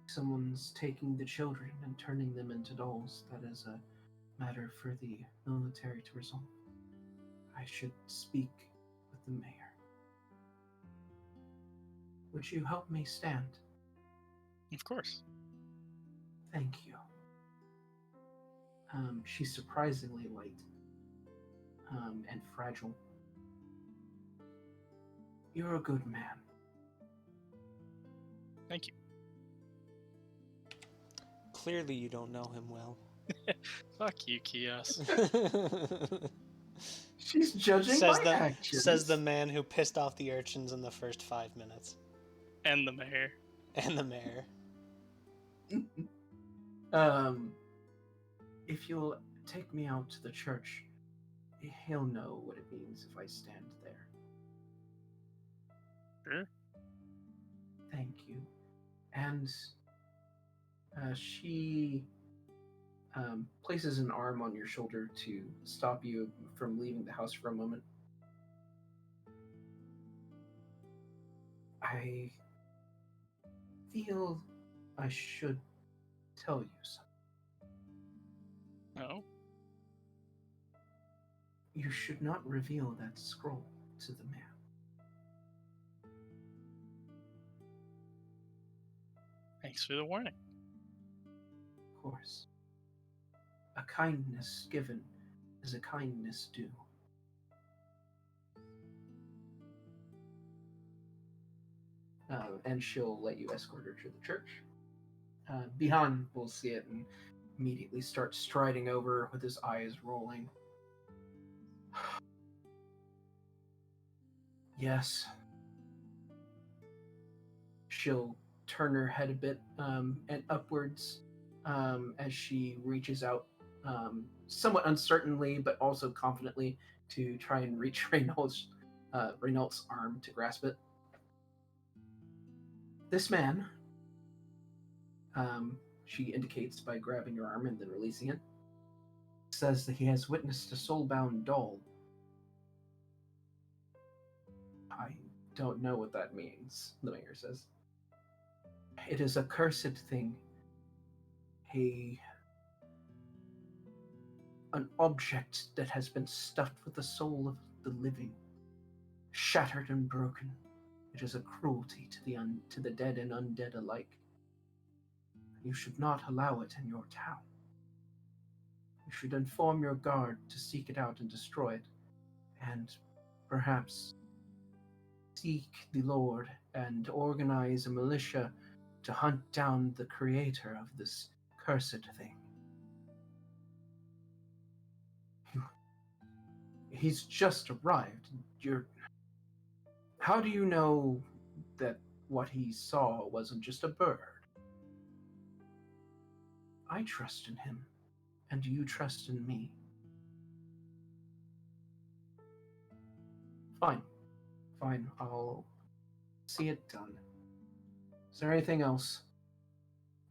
S1: someone's taking the children and turning them into dolls. That is a matter for the military to resolve. I should speak with the mayor. Would you help me stand?
S5: Of course.
S1: Thank you. She's surprisingly light and fragile. You're a good man.
S5: Thank you.
S4: Clearly, you don't know him well.
S5: Fuck you, Kios.
S1: She's judging
S4: says
S1: my actions.
S4: Says the man who pissed off the urchins in the first 5 minutes.
S5: And the mayor.
S4: And the mayor.
S1: If you'll take me out to the church, he'll know what it means if I stand there.
S5: Sure.
S1: Thank you. And she places an arm on your shoulder to stop you from leaving the house for a moment. I feel I should tell you something.
S5: No.
S1: You should not reveal that scroll to the man.
S5: Thanks for the warning.
S1: Of course. A kindness given is a kindness due. And she'll let you escort her to the church. Bihan will see it and immediately start striding over with his eyes rolling. Yes. She'll turn her head a bit and upwards as she reaches out somewhat uncertainly but also confidently to try and reach Renault's arm to grasp it. This man, she indicates by grabbing your arm and then releasing it, says that he has witnessed a soul-bound doll. I don't know what that means, the mayor says. It is a cursed thing. An object that has been stuffed with the soul of the living, shattered and broken. It is a cruelty to the dead and undead alike. You should not allow it in your town. You should inform your guard to seek it out and destroy it, and perhaps seek the Lord and organize a militia to hunt down the creator of this cursed thing. He's just arrived. How do you know that what he saw wasn't just a bird? I trust in him, and you trust in me. Fine. I'll see it done. Is there anything else?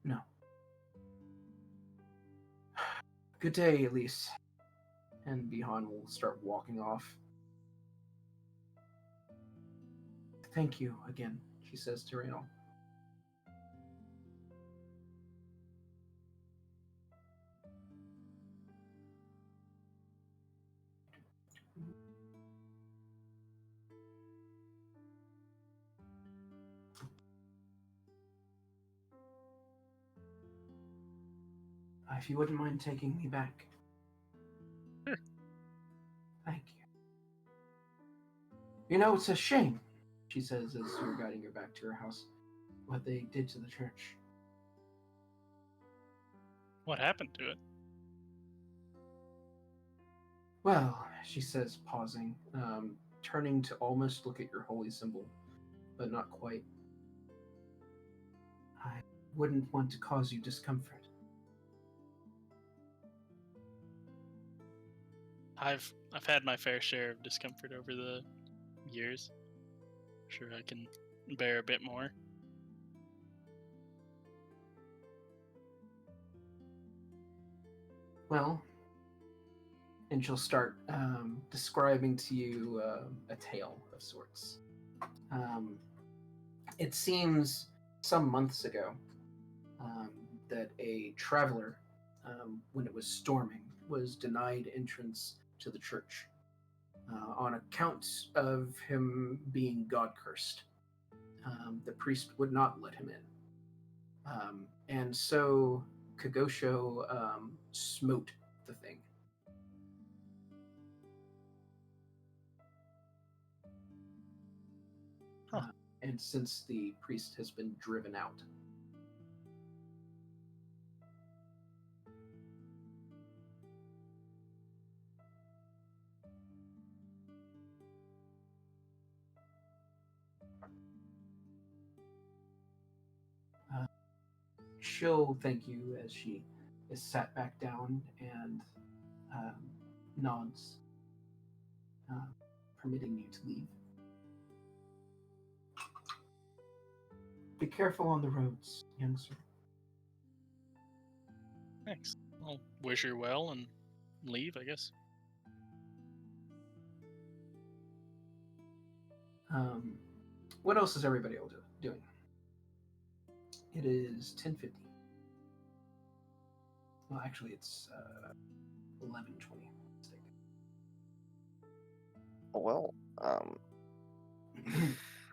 S1: No. Good day, Elise. And Bihan will start walking off. Thank you again, she says to Raynal. If you wouldn't mind taking me back.
S5: Sure.
S1: Thank you. You know, it's a shame, she says as you're guiding her back to her house, what they did to the church.
S5: What happened to it?
S1: Well, she says, pausing, turning to almost look at your holy symbol, but not quite. I wouldn't want to cause you discomfort.
S5: I've had my fair share of discomfort over the years. Sure, I can bear a bit more.
S1: Well, and she'll start describing to you a tale of sorts. It seems some months ago that a traveler, when it was storming, was denied entrance to the church on account of him being God-cursed. The priest would not let him in. And so Kagosho smote the thing.
S5: Huh.
S1: And since the priest has been driven out. She'll thank you as she is sat back down and nods, permitting you to leave. Be careful on the roads, young sir.
S5: Thanks. I'll wish her well and leave, I guess.
S1: What else is everybody else doing? It is 10:50. Well, actually, it's 11:20.
S2: Well,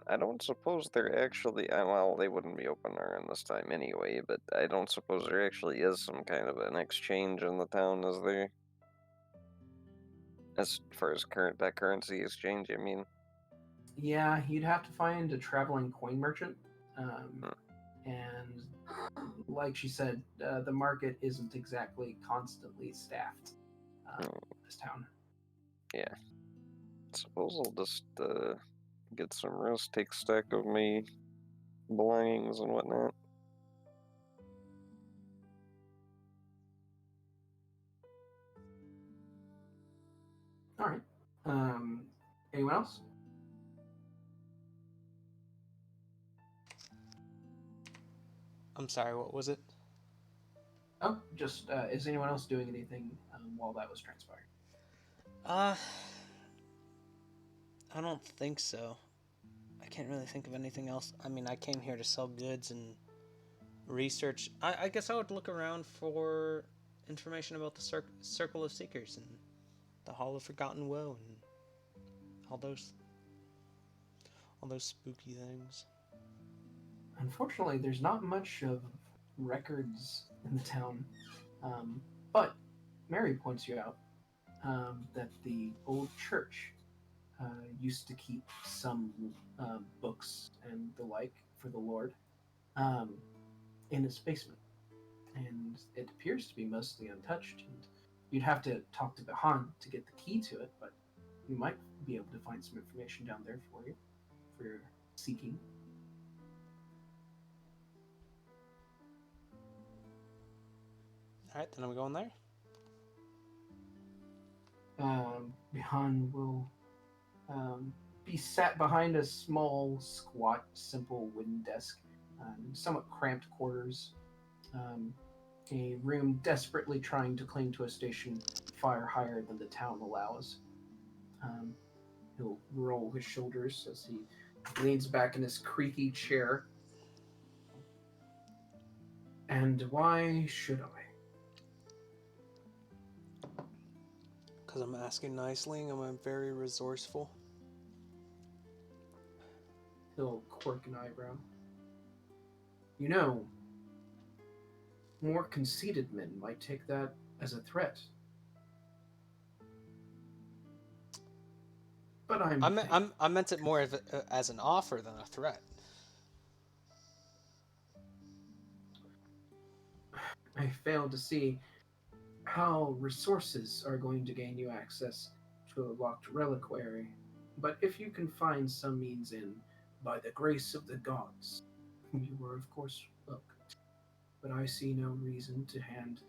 S2: I don't suppose they're actually. Well, they wouldn't be open around this time anyway. But I don't suppose there actually is some kind of an exchange in the town, is there? As far as that currency exchange, I mean.
S1: Yeah, you'd have to find a traveling coin merchant, and like she said, the market isn't exactly constantly staffed in this town.
S2: Yeah. Suppose I'll just get some rest, take stock of my belongings and whatnot.
S1: All right. Anyone else?
S4: I'm sorry, what was it?
S1: Oh, just is anyone else doing anything while that was transpiring?
S4: I don't think so. I can't really think of anything else. I mean, I came here to sell goods and research. I guess I would look around for information about the Circle of Seekers and the Hall of Forgotten Woe and all those spooky things.
S1: Unfortunately, there's not much of records in the town, but Mary points you out that the old church used to keep some books and the like for the Lord in its basement, and it appears to be mostly untouched. And you'd have to talk to Behan to get the key to it, but you might be able to find some information down there for you for your seeking.
S4: Alright, then I'm going there.
S1: Behan will be sat behind a small, squat, simple wooden desk, somewhat cramped quarters. A room desperately trying to cling to a station far higher than the town allows. He'll roll his shoulders as he leans back in his creaky chair. And why should I?
S7: Because I'm asking nicely and I'm very resourceful.
S1: He'll quirk an eyebrow. You know, more conceited men might take that as a threat. But
S4: I meant it more as an offer than a threat.
S1: I fail to see how resources are going to gain you access to a locked reliquary. But if you can find some means in, by the grace of the gods, you are of course welcome. But I see no reason to hand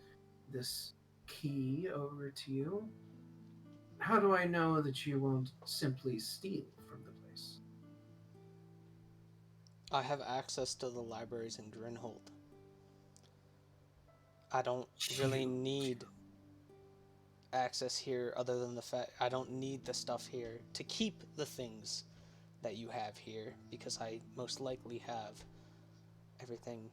S1: this key over to you. How do I know that you won't simply steal from the place?
S4: I have access to the libraries in Grinhold. I don't really need access here other than the fact I don't need the stuff here to keep the things that you have here because I most likely have everything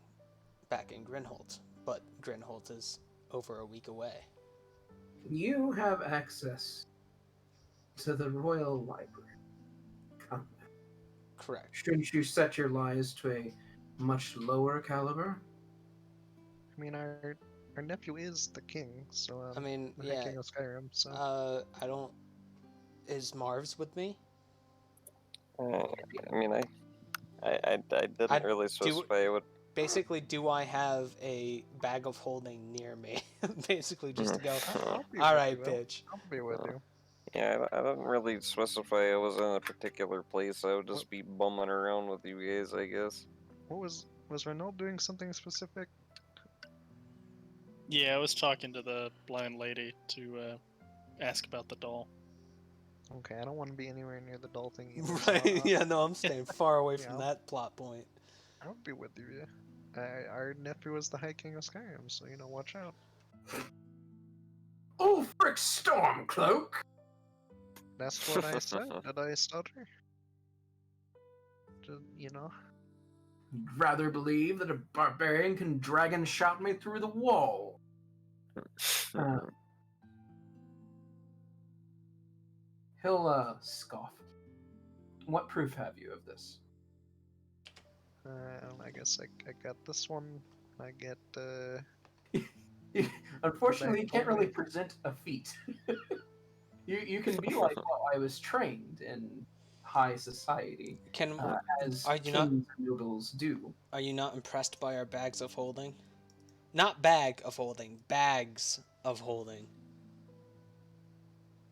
S4: back in Grinhold. But Grinhold is over a week away.
S1: You have access to the Royal Library. Come.
S4: Correct.
S1: Shouldn't you set your lies to a much lower caliber?
S3: I mean, our nephew is the king, so
S4: I mean,
S3: the
S4: yeah.
S3: High King of Skyrim. So
S4: I don't. Is Marv's with me?
S2: I mean, I didn't really specify what.
S4: Basically, do I have a bag of holding near me? Basically, just to go.
S3: I'll be
S4: All
S3: with
S4: right,
S3: you,
S4: bitch.
S3: I'll be with you.
S2: Yeah, I didn't really specify I was in a particular place. I would just be bumming around with you guys, I guess.
S3: What was Renault doing something specific?
S5: Yeah, I was talking to the blind lady to ask about the doll.
S3: Okay, I don't want to be anywhere near the doll thing either.
S4: Right? Yeah, no, I'm staying far away
S3: Yeah,
S4: from that plot point.
S3: I'll be with you. Yeah. Our nephew is the High King of Skyrim, so watch out.
S1: Ulfric Stormcloak!
S3: That's what I said. Did I stutter?
S1: You'd rather believe that a barbarian can dragon shout me through the wall. He'll scoff. What proof have you of this?
S3: I guess I got this one. I get
S1: Unfortunately, you can't really present a feat. you can be like, well, I was trained in high society, as kings and nobles do.
S4: Are you not impressed by our bags of holding? Not bag of holding, bags of holding.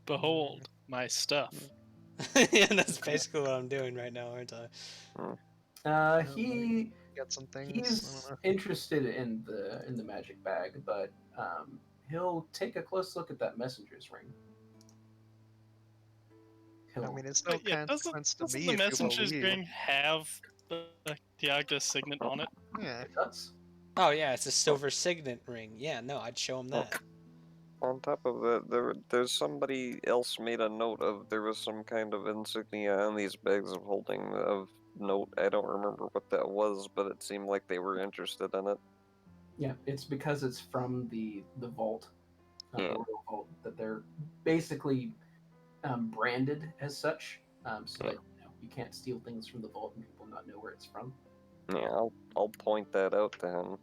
S5: Behold my stuff.
S4: Yeah, that's basically what I'm doing right now, aren't I?
S1: He
S3: got some things.
S1: He's interested in the magic bag, but he'll take a close look at that messenger's ring.
S3: I mean, it's no consequence to me
S5: the
S3: if
S5: messenger's
S3: you believe.
S5: ring have the Agda signet on it?
S3: Yeah.
S1: It does.
S4: Oh yeah, it's a silver signet ring. Yeah, no, I'd show him that.
S2: On top of that, there's somebody else made a note of there was some kind of insignia on these bags of holding of note. I don't remember what that was, but it seemed like they were interested in it.
S1: Yeah, it's because it's from the vault, the
S2: Yeah.
S1: royal vault, that they're basically branded as such, so that you can't steal things from the vault and people not know where it's from.
S2: Yeah, I'll point that out to him.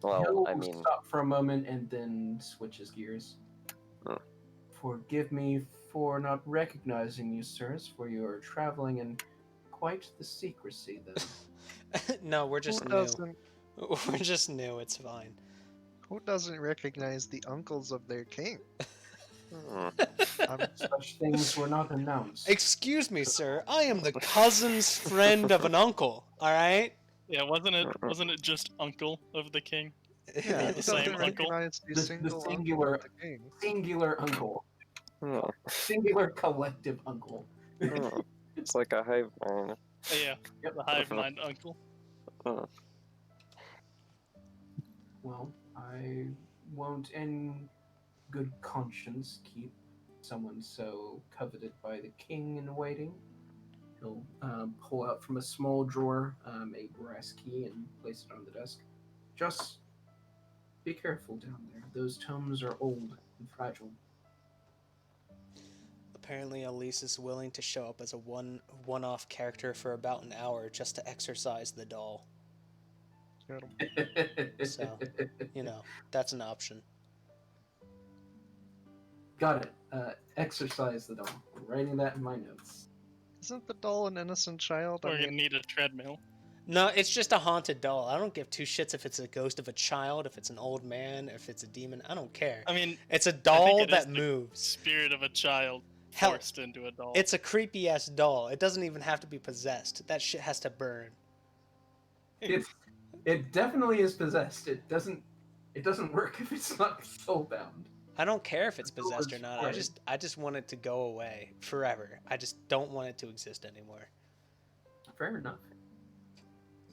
S2: Well,
S1: He'll
S2: I mean,
S1: stop for a moment and then switches gears. Forgive me for not recognizing you, sirs, for you are traveling in quite the secrecy, then.
S4: No, we're just
S3: Who
S4: new.
S3: doesn't?
S4: We're just new. It's fine.
S3: Who doesn't recognize the uncles of their king?
S1: Such things were not announced.
S4: Excuse me, sir. I am the cousin's friend of an uncle. All right.
S5: Yeah, wasn't it just uncle of the king?
S3: Yeah,
S5: The
S3: who
S5: same
S3: doesn't
S5: uncle?
S3: recognize the
S1: The
S3: single uncle
S1: singular,
S3: of the king?
S1: singular uncle, singular collective uncle.
S2: It's like a hive mind.
S5: Yeah,
S1: Yep.
S5: the hive mind uncle.
S1: Well, I won't in good conscience keep someone so coveted by the king in waiting. He'll pull out from a small drawer a brass key and place it on the desk. Just be careful down there. Those tomes are old and fragile.
S4: Apparently, Elise is willing to show up as a one-off character for about an hour just to exercise the doll. So, that's an option.
S1: Got it. Exercise the doll. I'm writing that in my notes.
S3: Isn't the doll an innocent child?
S5: We're gonna need a treadmill.
S4: No, it's just a haunted doll. I don't give two shits if it's a ghost of a child, if it's an old man, if it's a demon. I don't care.
S5: I mean,
S4: it's a doll
S5: it
S4: that
S5: is the
S4: moves.
S5: Spirit of a child
S4: Hell,
S5: forced into a doll.
S4: It's a creepy ass doll. It doesn't even have to be possessed. That shit has to burn.
S1: It definitely is possessed. It doesn't work if it's not soulbound.
S4: I don't care if it's possessed or not. I just want it to go away forever. I just don't want it to exist anymore.
S1: Fair enough.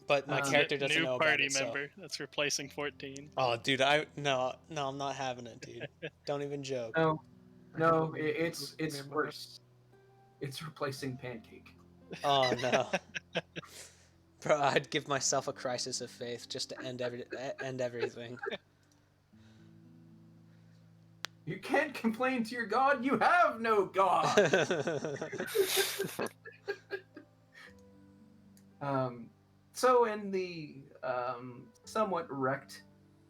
S4: But my character doesn't know about it.
S5: New party member that's replacing 14.
S4: Oh, dude, no, I'm not having it, dude. Don't even joke.
S1: No, it's worse. It's replacing Pancake.
S4: Oh no. Bro, I'd give myself a crisis of faith just to end everything.
S1: You can't complain to your god. You have no god. So in the somewhat wrecked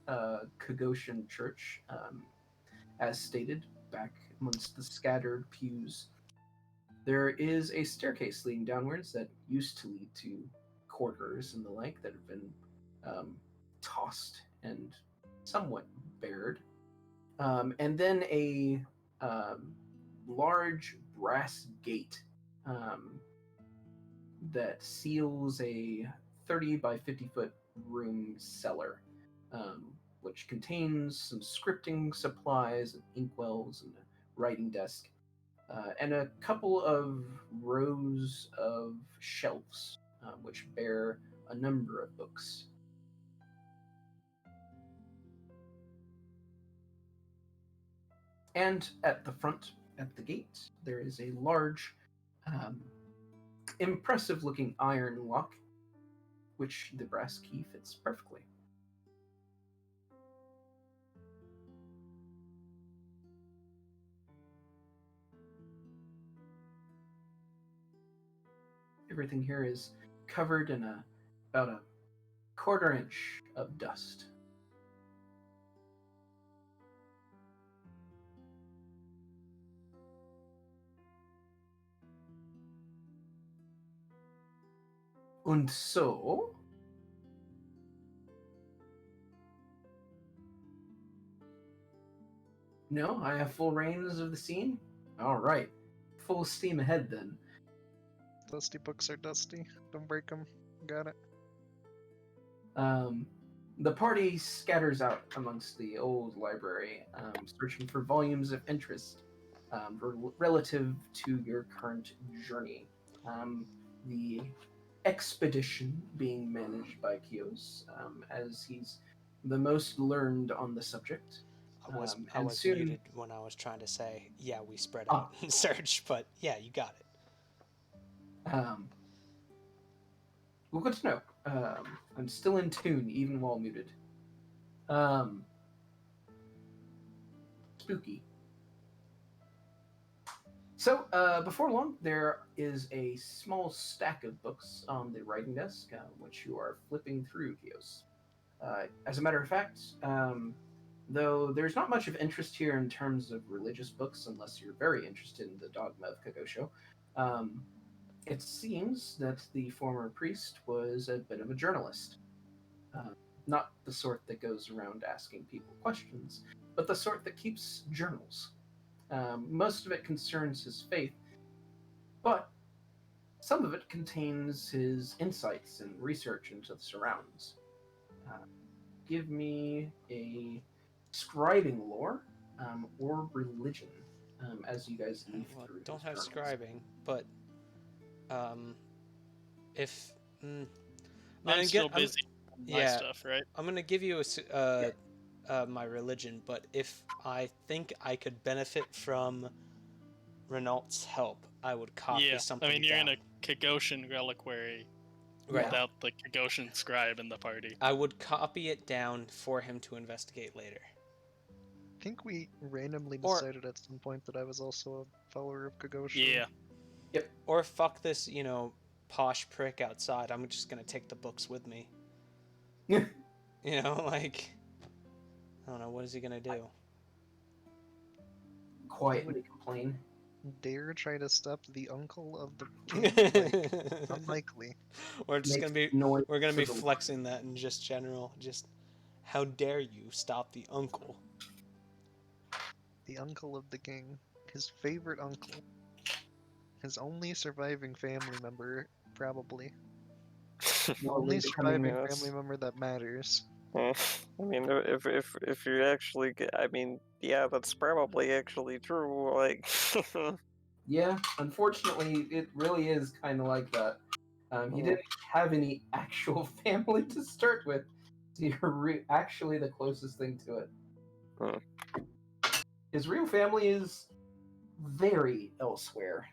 S1: Kagoshan church, as stated back amongst the scattered pews, there is a staircase leading downwards that used to lead to corridors and the like that have been tossed and somewhat bared. And then a large brass gate that seals a 30 by 50 foot room cellar, which contains some scripting supplies and inkwells and a writing desk, and a couple of rows of shelves, which bear a number of books. And at the front, at the gate, there is a large, impressive-looking iron lock, which the brass key fits perfectly. Everything here is covered in about a quarter inch of dust. Und so, no, I have full reins of the scene. All right, full steam ahead then.
S3: Dusty books are dusty. Don't break them. Got it.
S1: The party scatters out amongst the old library, searching for volumes of interest relative to your current journey. The expedition being managed by Kios, as he's the most learned on the subject.
S4: I
S1: And
S4: was
S1: soon,
S4: muted when I was trying to say, yeah, we spread out and search, but yeah, you got it.
S1: Well, good to know. I'm still in tune, even while muted. Spooky. So, before long, there is a small stack of books on the writing desk, which you are flipping through, Kios. As a matter of fact, though there's not much of interest here in terms of religious books, unless you're very interested in the dogma of Kagosho, it seems that the former priest was a bit of a journalist. Not the sort that goes around asking people questions, but the sort that keeps journals. Most of it concerns his faith, but some of it contains his insights and research into the surrounds. Give me a scribing lore or religion as you guys leaf
S4: Well,
S1: through
S4: don't
S1: his
S4: have
S1: journals.
S4: scribing, but if
S5: I'm still busy with my
S4: yeah,
S5: stuff, right?
S4: I'm gonna give you my religion, but if I think I could benefit from Renault's help, I would copy
S5: Yeah,
S4: something
S5: I mean, you're
S4: down.
S5: in a Kagoshan reliquary
S4: Right.
S5: without the Kagoshan scribe in the party.
S4: I would copy it down for him to investigate later.
S3: I think we randomly
S4: Or-
S3: decided at some point that I was also a follower of Kagosha.
S5: Yeah.
S4: Or fuck this, posh prick outside. I'm just gonna take the books with me. Like, I don't know, what is he gonna do?
S1: Quietly complain.
S3: Dare try to stop the uncle of the king? Unlikely.
S4: We're just
S1: Makes
S4: gonna be
S1: noise
S4: we're gonna
S1: for
S4: be
S1: the
S4: flexing that in just general. Just how dare you stop the uncle?
S3: The uncle of the king. His favorite uncle. His only surviving family member, probably. Only surviving family member that matters.
S2: I mean, if you actually, I mean, yeah, that's probably actually true. Like,
S1: Yeah, unfortunately, it really is kind of like that. He didn't have any actual family to start with, so you're actually the closest thing to it. His real family is very elsewhere.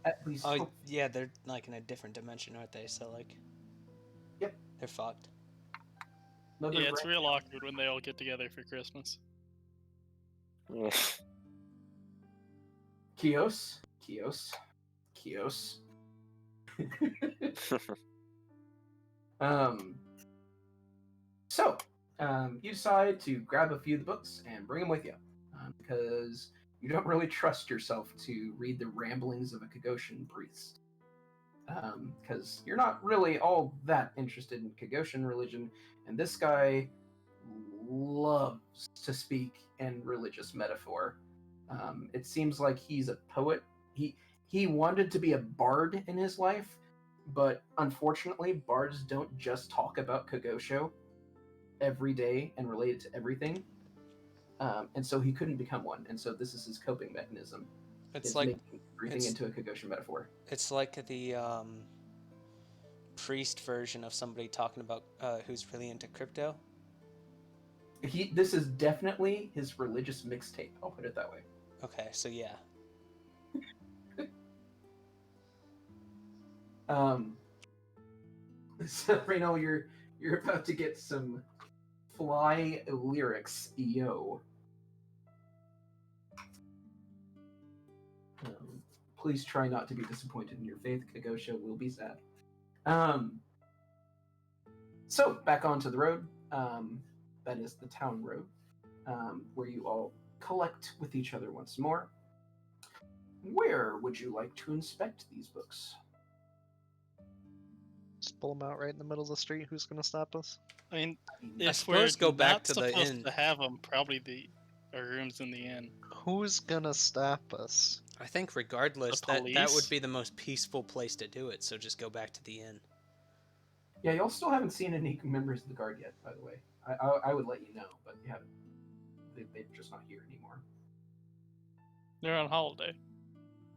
S1: At least.
S4: Oh yeah, they're like in a different dimension, aren't they? So like,
S1: Yep.
S4: They're fucked.
S1: Another
S5: Yeah, it's
S1: branch.
S5: real awkward when they all get together for Christmas.
S1: Kios. So, you decide to grab a few of the books and bring them with you, because you don't really trust yourself to read the ramblings of a Kagoshan priest. Because you're not really all that interested in Kagoshan religion, and this guy loves to speak in religious metaphor. It seems like he's a poet. He wanted to be a bard in his life, but unfortunately, bards don't just talk about Kagosho every day and relate it to everything. And so he couldn't become one. And so this is his coping mechanism.
S4: It's like
S1: making everything into a Kagoshan metaphor.
S4: It's like the priest version of somebody talking about who's really into crypto.
S1: This is definitely his religious mixtape. I'll put it that way.
S4: Okay, so yeah.
S1: So Reno, you're about to get some fly lyrics, yo. Please try not to be disappointed in your faith. Kagosha will be sad. So back onto the road. That is the town road, where you all collect with each other once more. Where would you like to inspect these books?
S3: Just pull them out right in the middle of the street. Who's gonna stop us?
S5: I mean,
S4: I
S5: if
S4: suppose
S5: we're
S4: go back
S5: not
S4: to the
S5: supposed
S4: inn.
S5: to have them, probably our rooms in the inn.
S3: Who's gonna stop us?
S4: I think regardless,
S5: The
S4: that would
S5: police?
S4: be the most peaceful place to do it, so just go back to the inn.
S1: Yeah, y'all still haven't seen any members of the guard yet, by the way. I would let you know, but you haven't. They're just not here anymore.
S5: They're on holiday.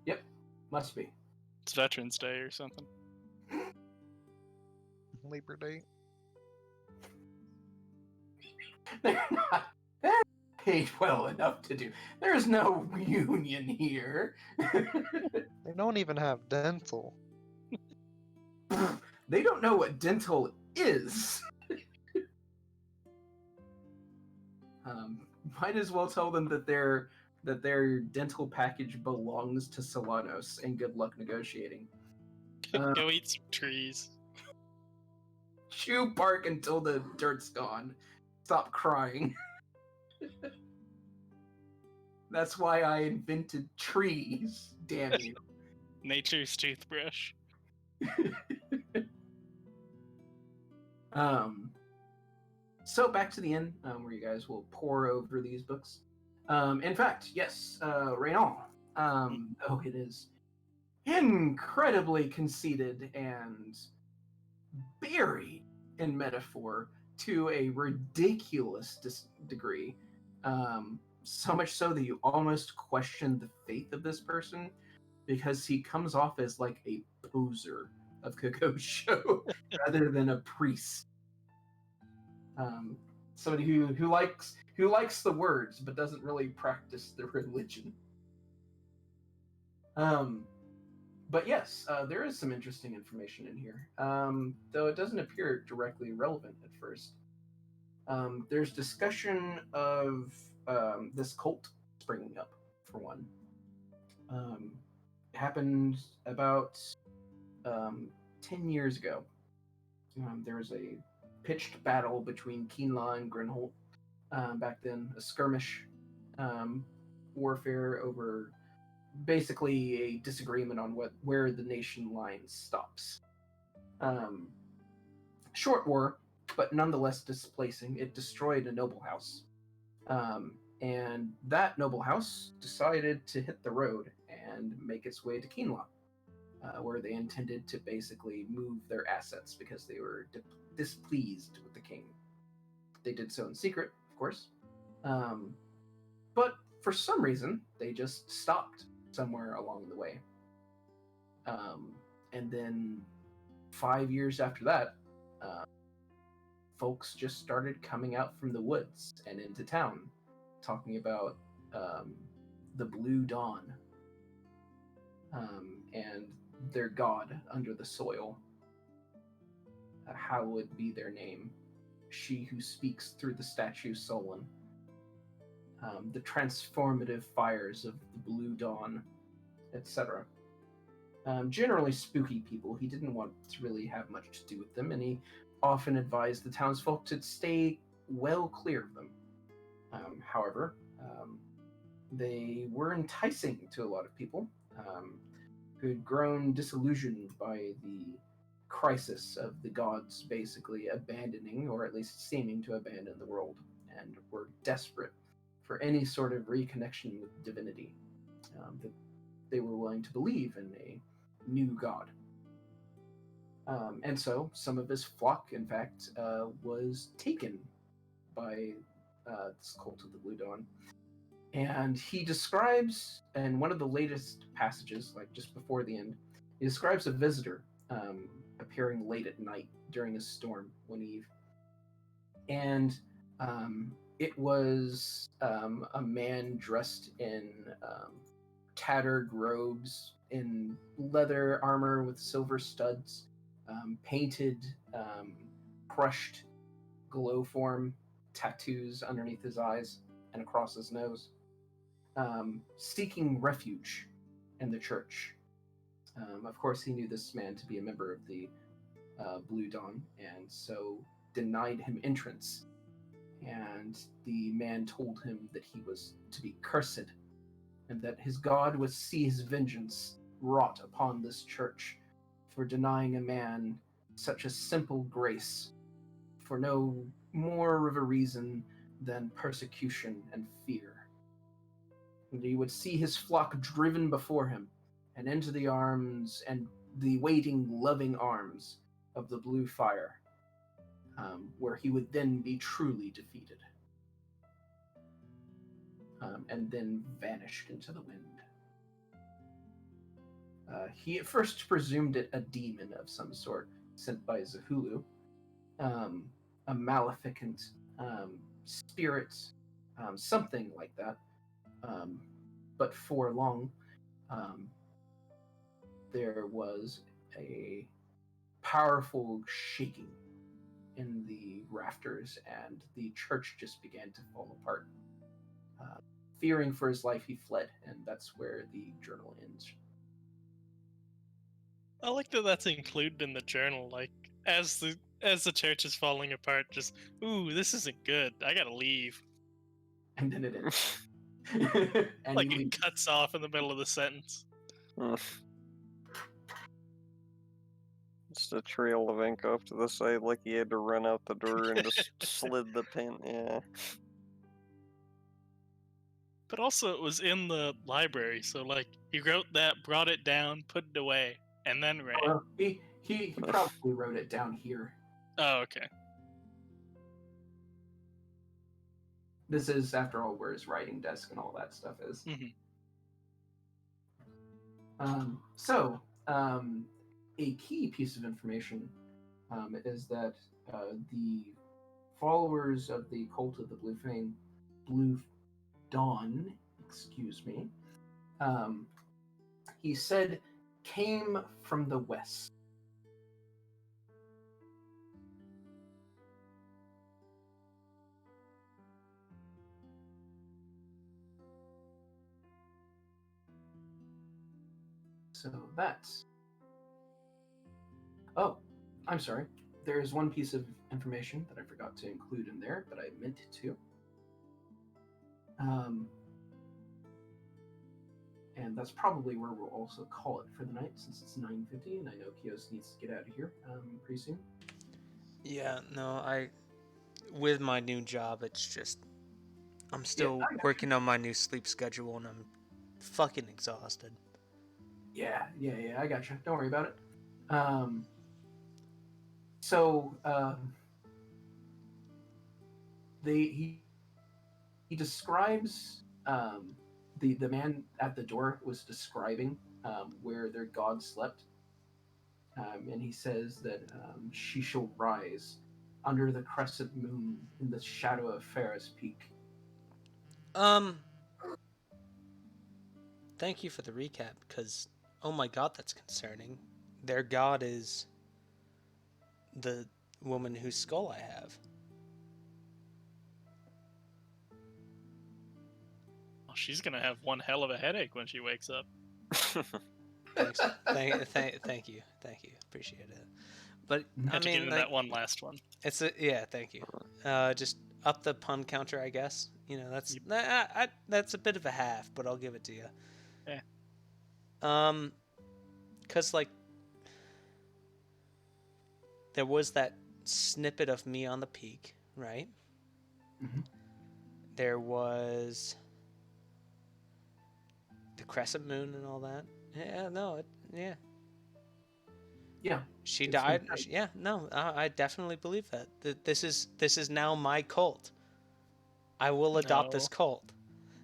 S1: Yep, must be.
S5: It's Veterans Day or something.
S3: Labor Day.
S1: They're not paid well enough to do. There's no union here.
S3: They don't even have dental.
S1: They don't know what dental is. Might as well tell them that their dental package belongs to Solanos, and good luck negotiating.
S5: Go eat some trees.
S1: Chew bark until the dirt's gone. Stop crying. That's why I invented trees. Damn you.
S5: Nature's toothbrush.
S1: So back to the inn, where you guys will pore over these books. In fact, yes, Reynald. Oh, it is incredibly conceited and buried in metaphor to a ridiculous degree. So much so that you almost question the faith of this person, because he comes off as like a poser of Kokosho rather than a priest. Somebody who likes the words but doesn't really practice the religion. But yes, there is some interesting information in here, though it doesn't appear directly relevant at first. There's discussion of this cult springing up, for one. It happened about 10 years ago. There was a pitched battle between Keenlaw and Grinholt back then, a skirmish warfare over basically a disagreement on where the nation line stops. Short war, but nonetheless displacing. It destroyed a noble house. And that noble house decided to hit the road and make its way to Keenlaw, where they intended to basically move their assets because they were displeased with the king. They did so in secret, of course. But for some reason, they just stopped somewhere along the way. And then 5 years after that, folks just started coming out from the woods and into town, talking about the Blue Dawn and their god under the soil. Hallowed be their name. She who speaks through the statue Solon. The transformative fires of the Blue Dawn, etc. Generally spooky people. He didn't want to really have much to do with them, and he often advised the townsfolk to stay well clear of them. However, they were enticing to a lot of people who'd grown disillusioned by the crisis of the gods basically abandoning, or at least seeming to abandon, the world, and were desperate for any sort of reconnection with divinity, that they were willing to believe in a new god. And so some of his flock, in fact, was taken by this cult of the Blue Dawn. And he describes, in one of the latest passages, like just before the end, he describes a visitor appearing late at night during a storm one eve. And it was a man dressed in tattered robes, in leather armor with silver studs, painted, crushed glowform tattoos underneath his eyes and across his nose, seeking refuge in the church. Of course, he knew this man to be a member of the Blue Dawn, and so denied him entrance. And the man told him that he was to be cursed, and that his god would see his vengeance wrought upon this church for denying a man such a simple grace, for no more of a reason than persecution and fear. And he would see his flock driven before him, and into the arms and the waiting, loving arms of the blue fire, where he would then be truly defeated, and then vanished into the wind. He at first presumed it a demon of some sort sent by Zahulu, a maleficent spirit, something like that. But for long, um, there was a powerful shaking in the rafters, and the church just began to fall apart. Fearing for his life, he fled, and that's where the journal ends.
S5: I like that that's included in the journal. Like as the church is falling apart, just ooh, this isn't good. I gotta leave.
S1: And then it ends. And
S5: Like
S1: he
S5: it
S1: leaves.
S5: cuts off in the middle of the sentence.
S2: Just a trail of ink off to the side, like he had to run out the door and just slid the pen. Yeah.
S5: But also, it was in the library, so like he wrote that, brought it down, put it away, and then ran.
S1: Well, he probably wrote it down here.
S5: Oh, okay.
S1: This is, after all, where his writing desk and all that stuff is.
S5: Mm-hmm.
S1: A key piece of information is that the followers of the cult of the Blue Dawn, excuse me, he said came from the west. So that's... Oh, I'm sorry. There is one piece of information that I forgot to include in there, but I meant to. And that's probably where we'll also call it for the night, since it's 9:50, and I know Kios needs to get out of here pretty soon.
S4: Yeah, no, with my new job, it's just, I'm still working on my new sleep schedule, and I'm fucking exhausted.
S1: Yeah, I gotcha. Don't worry about it. He describes the man at the door was describing where their god slept, and he says that she shall rise under the crescent moon in the shadow of Ferris Peak.
S4: Thank you for the recap, because, oh my god, that's concerning. Their god is the woman whose skull I have.
S5: Well, she's gonna have one hell of a headache when she wakes up.
S4: Thanks. Thank you. Appreciate it. But
S5: Had to get in that one last one.
S4: It's thank you. Just up the pun counter, I guess. You know, that's a bit of a half, but I'll give it to you.
S5: Yeah.
S4: Cause like there was that snippet of me on the peak, right?
S1: Mm-hmm.
S4: There was the crescent moon and all that. Yeah.
S1: Yeah.
S4: She died. Yeah, no, I definitely believe that. This is now my cult. I will adopt this cult.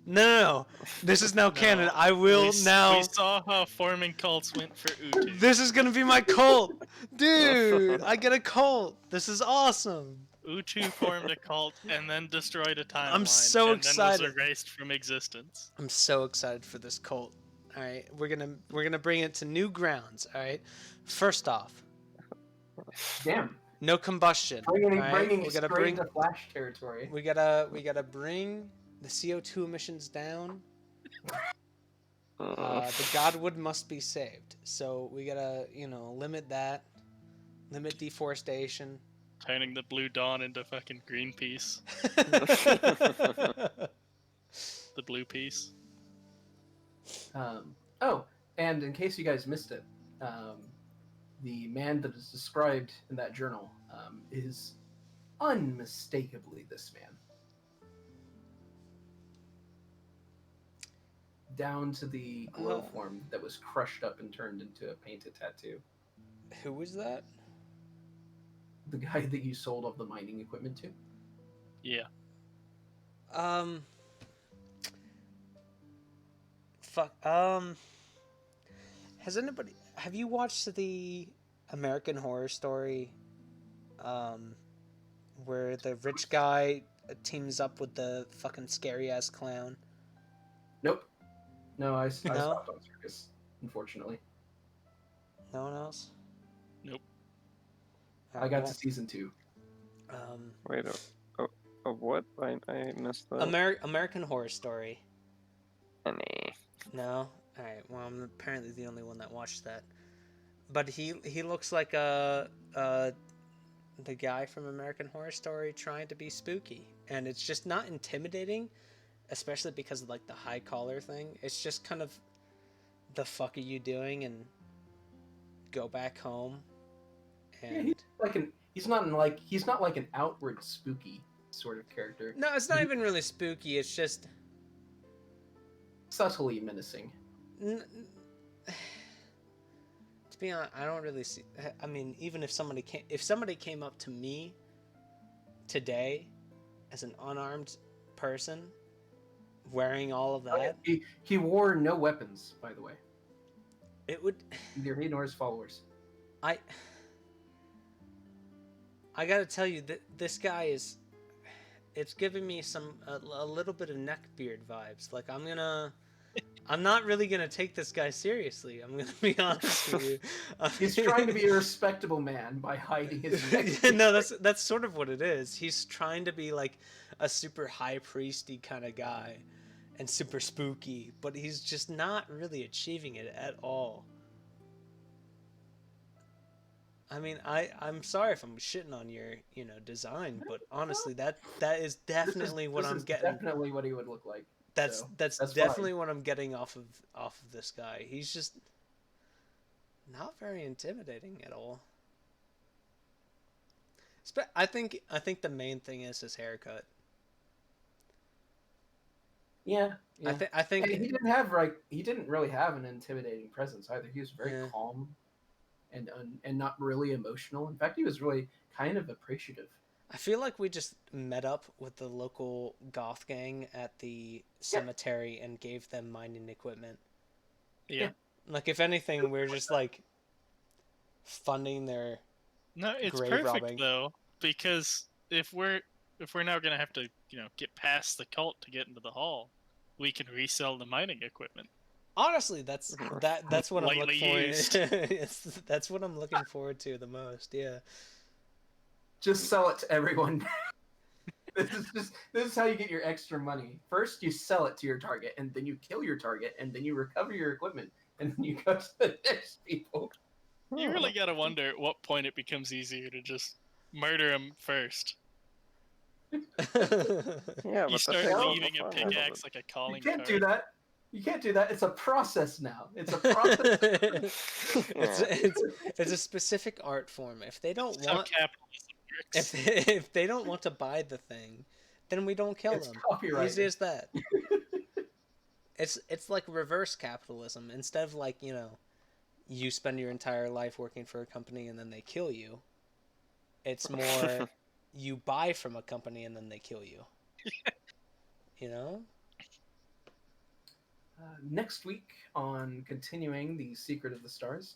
S4: No, this is now canon. I will now.
S5: We saw how forming cults went for Utu.
S4: This is gonna be my cult, dude. I get a cult. This is awesome.
S5: Utu formed a cult and then destroyed a timeline.
S4: I'm so excited.
S5: And then was erased from existence.
S4: I'm so excited for this cult. All right, we're gonna bring it to new grounds. All right, first off,
S1: damn,
S4: no combustion.
S1: Bringing
S4: we gotta bring
S1: to Flash territory.
S4: We gotta bring the CO2 emissions down. The Godwood must be saved. So we gotta, limit that. Limit deforestation.
S5: Turning the Blue Dawn into fucking Greenpeace. The Blue Piece.
S1: And in case you guys missed it, the man that is described in that journal is unmistakably this man. Down to the glow form that was crushed up and turned into a painted tattoo.
S4: Who was that?
S1: The guy that you sold all the mining equipment to?
S5: Yeah.
S4: Fuck. Have you watched the American Horror Story, where the rich guy teams up with the fucking scary ass clown?
S1: Nope. No, I
S4: No?
S1: stopped on Circus, unfortunately.
S4: No one else?
S5: Nope.
S1: I got to season 2.
S2: Wait, of what? I missed that.
S4: American Horror Story.
S2: Nah.
S4: No? Alright, well, I'm apparently the only one that watched that. But he looks like the guy from American Horror Story trying to be spooky. And it's just not intimidating, especially because of, like, the high collar thing. It's just kind of, the fuck are you doing? And go back home. And...
S1: Yeah, he's not like an outward spooky sort of character.
S4: No, it's not even really spooky. It's just
S1: subtly menacing.
S4: To be honest, I don't really see. I mean, even if somebody came up to me today as an unarmed person wearing all of that,
S1: he wore no weapons, by the way.
S4: It would
S1: neither he nor his followers.
S4: I gotta tell you that this guy is. It's giving me a little bit of neckbeard vibes. Like I'm not really gonna take this guy seriously. I'm gonna be honest with you.
S1: He's trying to be a respectable man by hiding his neck.
S4: No, that's sort of what it is. He's trying to be like a super high priesty kind of guy, and super spooky, but he's just not really achieving it at all. I mean, I'm sorry if I'm shitting on your, design, but honestly, that is definitely what I'm getting.
S1: Definitely what he would look like.
S4: That's definitely fine. What I'm getting off of this guy. He's just not very intimidating at all. I think the main thing is his haircut.
S1: Yeah.
S4: I think
S1: he didn't really have an intimidating presence either. He was very calm. And not really emotional. In fact, he was really kind of appreciative.
S4: I feel like we just met up with the local goth gang at the cemetery and gave them mining equipment.
S5: Yeah.
S4: Like, if anything, we're just, like, funding their
S5: No, it's
S4: grave
S5: perfect,
S4: robbing.
S5: though, because if we're now going to have to, get past the cult to get into the hall, we can resell the mining equipment.
S4: Honestly, that's what I'm looking forward. That's what I'm looking forward to the most. Yeah.
S1: Just sell it to everyone. This is how you get your extra money. First, you sell it to your target, and then you kill your target, and then you recover your equipment, and then you go to the next people.
S5: You really gotta wonder at what point it becomes easier to just murder them first.
S2: Yeah,
S5: you start leaving a pickaxe like a calling card.
S1: You can't do that. You can't do that. It's a process now. It's a process.
S4: It's a specific art form. If they don't
S5: That's
S4: want,
S5: how capitalism works.
S4: If they don't want to buy the thing, then we don't kill them.
S1: Copyrighted.
S4: Easy as that. It's like reverse capitalism. Instead of like you spend your entire life working for a company and then they kill you. It's more you buy from a company and then they kill you.
S1: Next week on continuing the Secret of the Stars,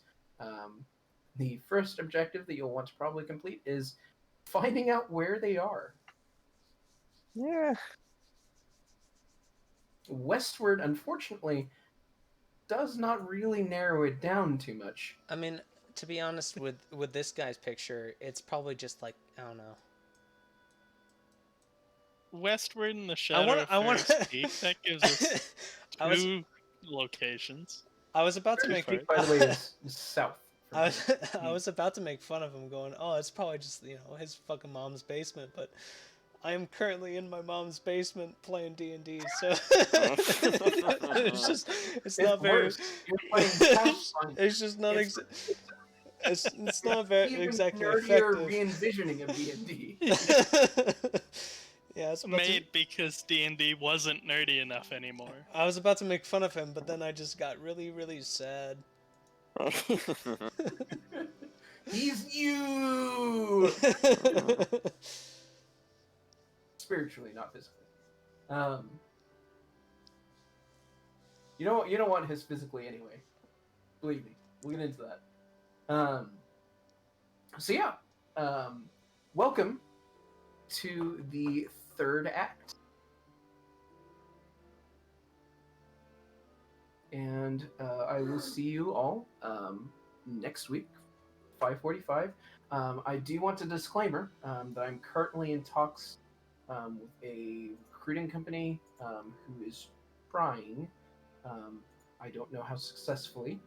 S1: the first objective that you'll want to probably complete is finding out where they are.
S2: Yeah.
S1: Westward, unfortunately, does not really narrow it down too much.
S4: I mean, to be honest, with this guy's picture, it's probably just like, I don't know.
S5: Westward in the shadow of Ferris Peak, that gives us two locations.
S4: I was about to make...
S1: Peak, by the way, is south.
S4: I was about to make fun of him going, oh, it's probably just, his fucking mom's basement, but I am currently in my mom's basement playing D&D, so it's not very... It's just not it's not very exactly effective.
S1: Re-envisioning of D&D.
S4: Yeah,
S5: because D&D wasn't nerdy enough anymore.
S4: I was about to make fun of him, but then I just got really, really sad.
S1: He's you! Spiritually, not physically. You don't want his physically anyway. Believe me. We'll get into that. So yeah, welcome to the third act. And I will see you all next week, 5:45. I do want a disclaimer that I'm currently in talks with a recruiting company who is trying, I don't know how successfully,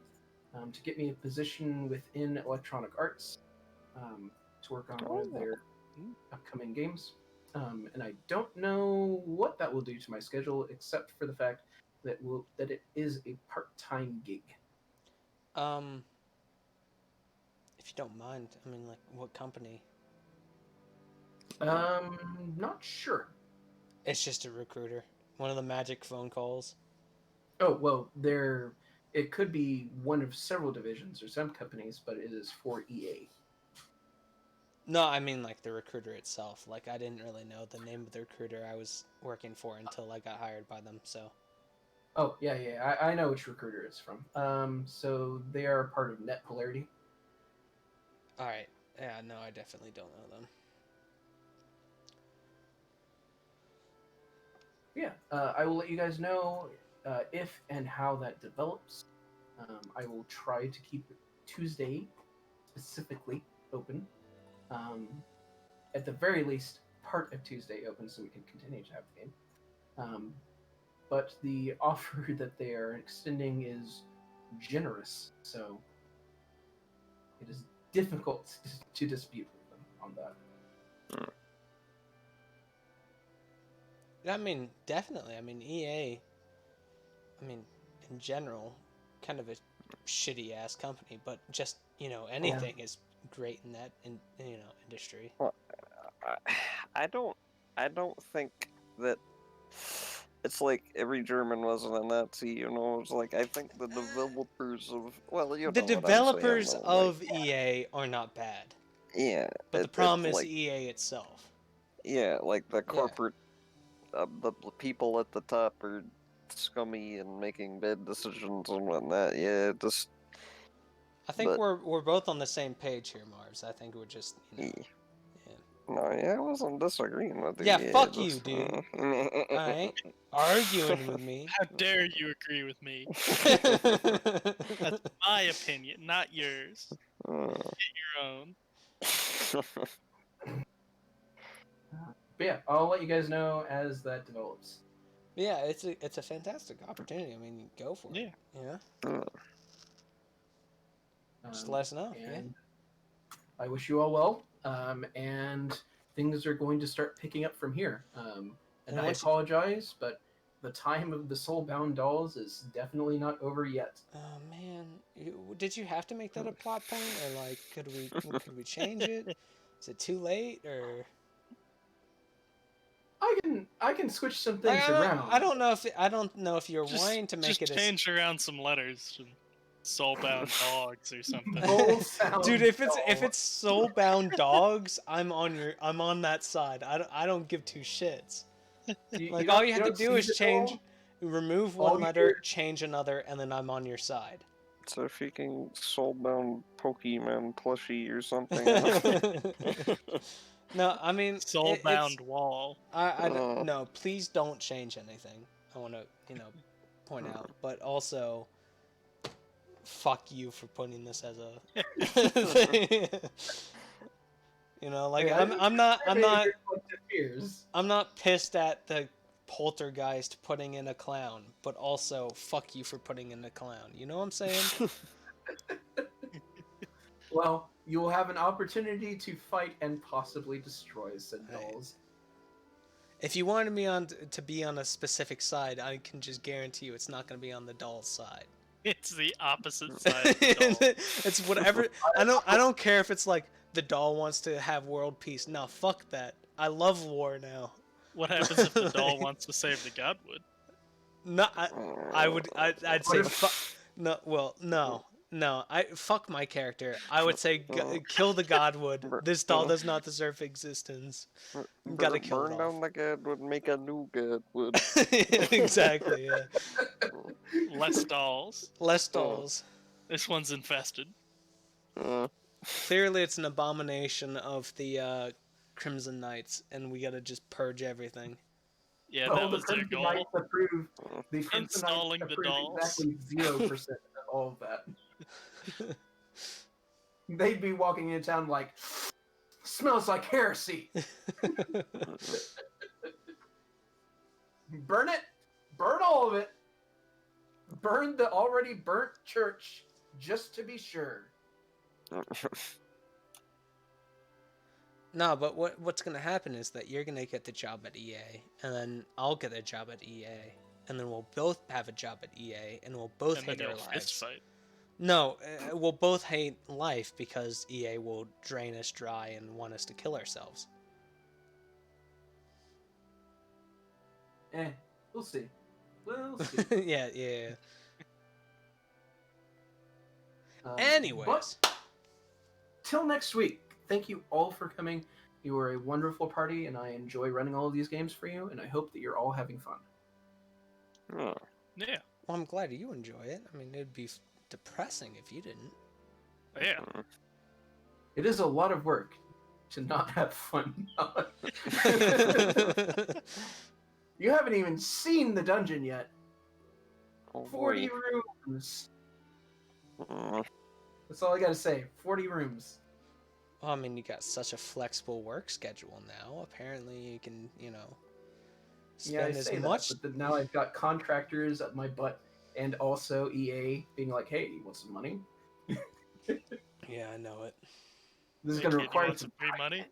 S1: to get me a position within Electronic Arts to work on one of their upcoming games. And I don't know what that will do to my schedule, except for the fact that it is a part-time gig.
S4: If you don't mind, I mean, like, what company?
S1: Not sure.
S4: It's just a recruiter. One of the magic phone calls.
S1: Oh well, it could be one of several divisions or some companies, but it is for EA.
S4: No, I mean like the recruiter itself. Like I didn't really know the name of the recruiter I was working for until I got hired by them. So.
S1: Oh yeah, I know which recruiter it's from. So they are part of Net Polarity.
S4: All right. Yeah, no, I definitely don't know them.
S1: Yeah, I will let you guys know if and how that develops. I will try to keep Tuesday specifically open. At the very least, part of Tuesday open so we can continue to have the game. But the offer that they are extending is generous, so it is difficult to dispute with them on that.
S4: I mean, definitely. I mean, EA, I mean, in general, kind of a shitty ass company, but just, anything is great in that industry.
S2: Well, I don't think that it's like every German wasn't a Nazi, It's like I think the developers of
S4: the developers of EA are not bad.
S2: Yeah,
S4: but the problem is EA itself.
S2: Yeah, like the corporate, the people at the top are scummy and making bad decisions and whatnot. Yeah, just.
S4: I think we're both on the same page here, Marvs. I think we're just
S2: No, I wasn't disagreeing with you.
S4: Yeah, fuck you, dude. Alright? Arguing with me.
S5: How dare you agree with me? That's my opinion, not yours. Get your own.
S1: But yeah, I'll let you guys know as that develops.
S4: Yeah, it's a fantastic opportunity. I mean, go for it. Yeah. Just let us know.
S1: And I wish you all well. And things are going to start picking up from here. And I apologize, but the time of the Soulbound Dolls is definitely not over yet.
S4: Oh man, did you have to make that a plot point, or like could we change it? Is it too late, or?
S1: I can switch some things around.
S4: I don't know if you're wanting to make it.
S5: Just change around some letters. Soulbound Dogs or something.
S4: Dude, if it's Soulbound Dogs, I'm on that side. I don't give two shits. All you have to do is remove one letter, change another, and then I'm on your side.
S2: It's a freaking Soulbound Pokemon plushie or something.
S4: No, I mean
S5: Soulbound Wall.
S4: No, please don't change anything. I want to point out, but also fuck you for putting this as a thing. I'm not pissed at the poltergeist putting in a clown, but also fuck you for putting in a clown. You know what I'm saying?
S1: Well, you will have an opportunity to fight and possibly destroy said dolls.
S4: If you wanted me to be on a specific side, I can just guarantee you it's not going to be on the doll's side.
S5: It's the opposite side of the doll.
S4: It's whatever. I don't care if it's like the doll wants to have world peace. No, fuck that. I love war now.
S5: What happens if the doll wants to save the Godwood?
S4: No, I'd say no. Well, no. Fuck my character. I would say kill the Godwood. This doll does not deserve existence. Gotta kill it off.
S2: Burn down the Godwood, make a new Godwood.
S4: Exactly. Yeah.
S5: Less dolls.
S4: Less dolls.
S5: This one's infested.
S4: Clearly, it's an abomination of the Crimson Knights, and we gotta just purge everything.
S5: Yeah,
S1: Oh,
S5: that
S1: the
S5: was their
S1: Crimson
S5: goal.
S1: Knights approve. The Crimson Knights
S5: Installing the
S1: approve
S5: dolls.
S1: exactly 0% of all of that. They'd be walking into town like, smells like heresy. Burn it. Burn all of it. Burn the already burnt church, just to be sure.
S4: No, but what's gonna happen is that you're gonna get the job at EA, and then I'll get a job at EA, and then we'll both have a job at EA, and we'll both
S5: And
S4: hate
S5: then
S4: our
S5: you'll
S4: lives.
S5: fist fight.
S4: No, we'll both hate life because EA will drain us dry and want us to kill ourselves.
S1: We'll see. We'll see.
S4: yeah.
S1: But
S4: Anyways,
S1: till next week, thank you all for coming. You were a wonderful party, and I enjoy running all of these games for you, and I hope that you're all having fun.
S5: Yeah.
S4: well, I'm glad you enjoy it. I mean, it'd be depressing if you didn't.
S5: Yeah.
S1: It is a lot of work to not have fun. You haven't even seen the dungeon yet. 40 rooms. That's all I gotta say. 40 rooms.
S4: Well, I mean, you got such a flexible work schedule now. Apparently, you can,
S1: Yeah, I
S4: spend
S1: say
S4: as
S1: that,
S4: much.
S1: but then now I've got contractors up my butt, and also EA being like, "Hey, you want some money?"
S4: Yeah, I know it.
S1: This is
S5: Hey,
S1: gonna
S5: kid, you
S1: require
S5: want
S1: some
S5: some free money?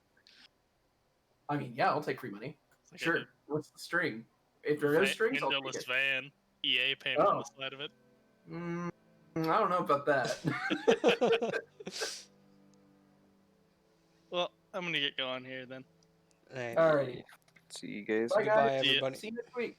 S1: I mean, yeah, I'll take free money.
S5: It's like
S1: Sure. What's the string? If there is strings, I'll take
S5: Windowless
S1: it.
S5: van. EA payment on the side of it.
S1: I don't know about that.
S5: Well, I'm gonna get going here then.
S4: Right.
S1: Alrighty.
S2: See you guys.
S1: Bye,
S4: Goodbye,
S1: guys.
S5: See ya.
S4: everybody.
S1: See you next week.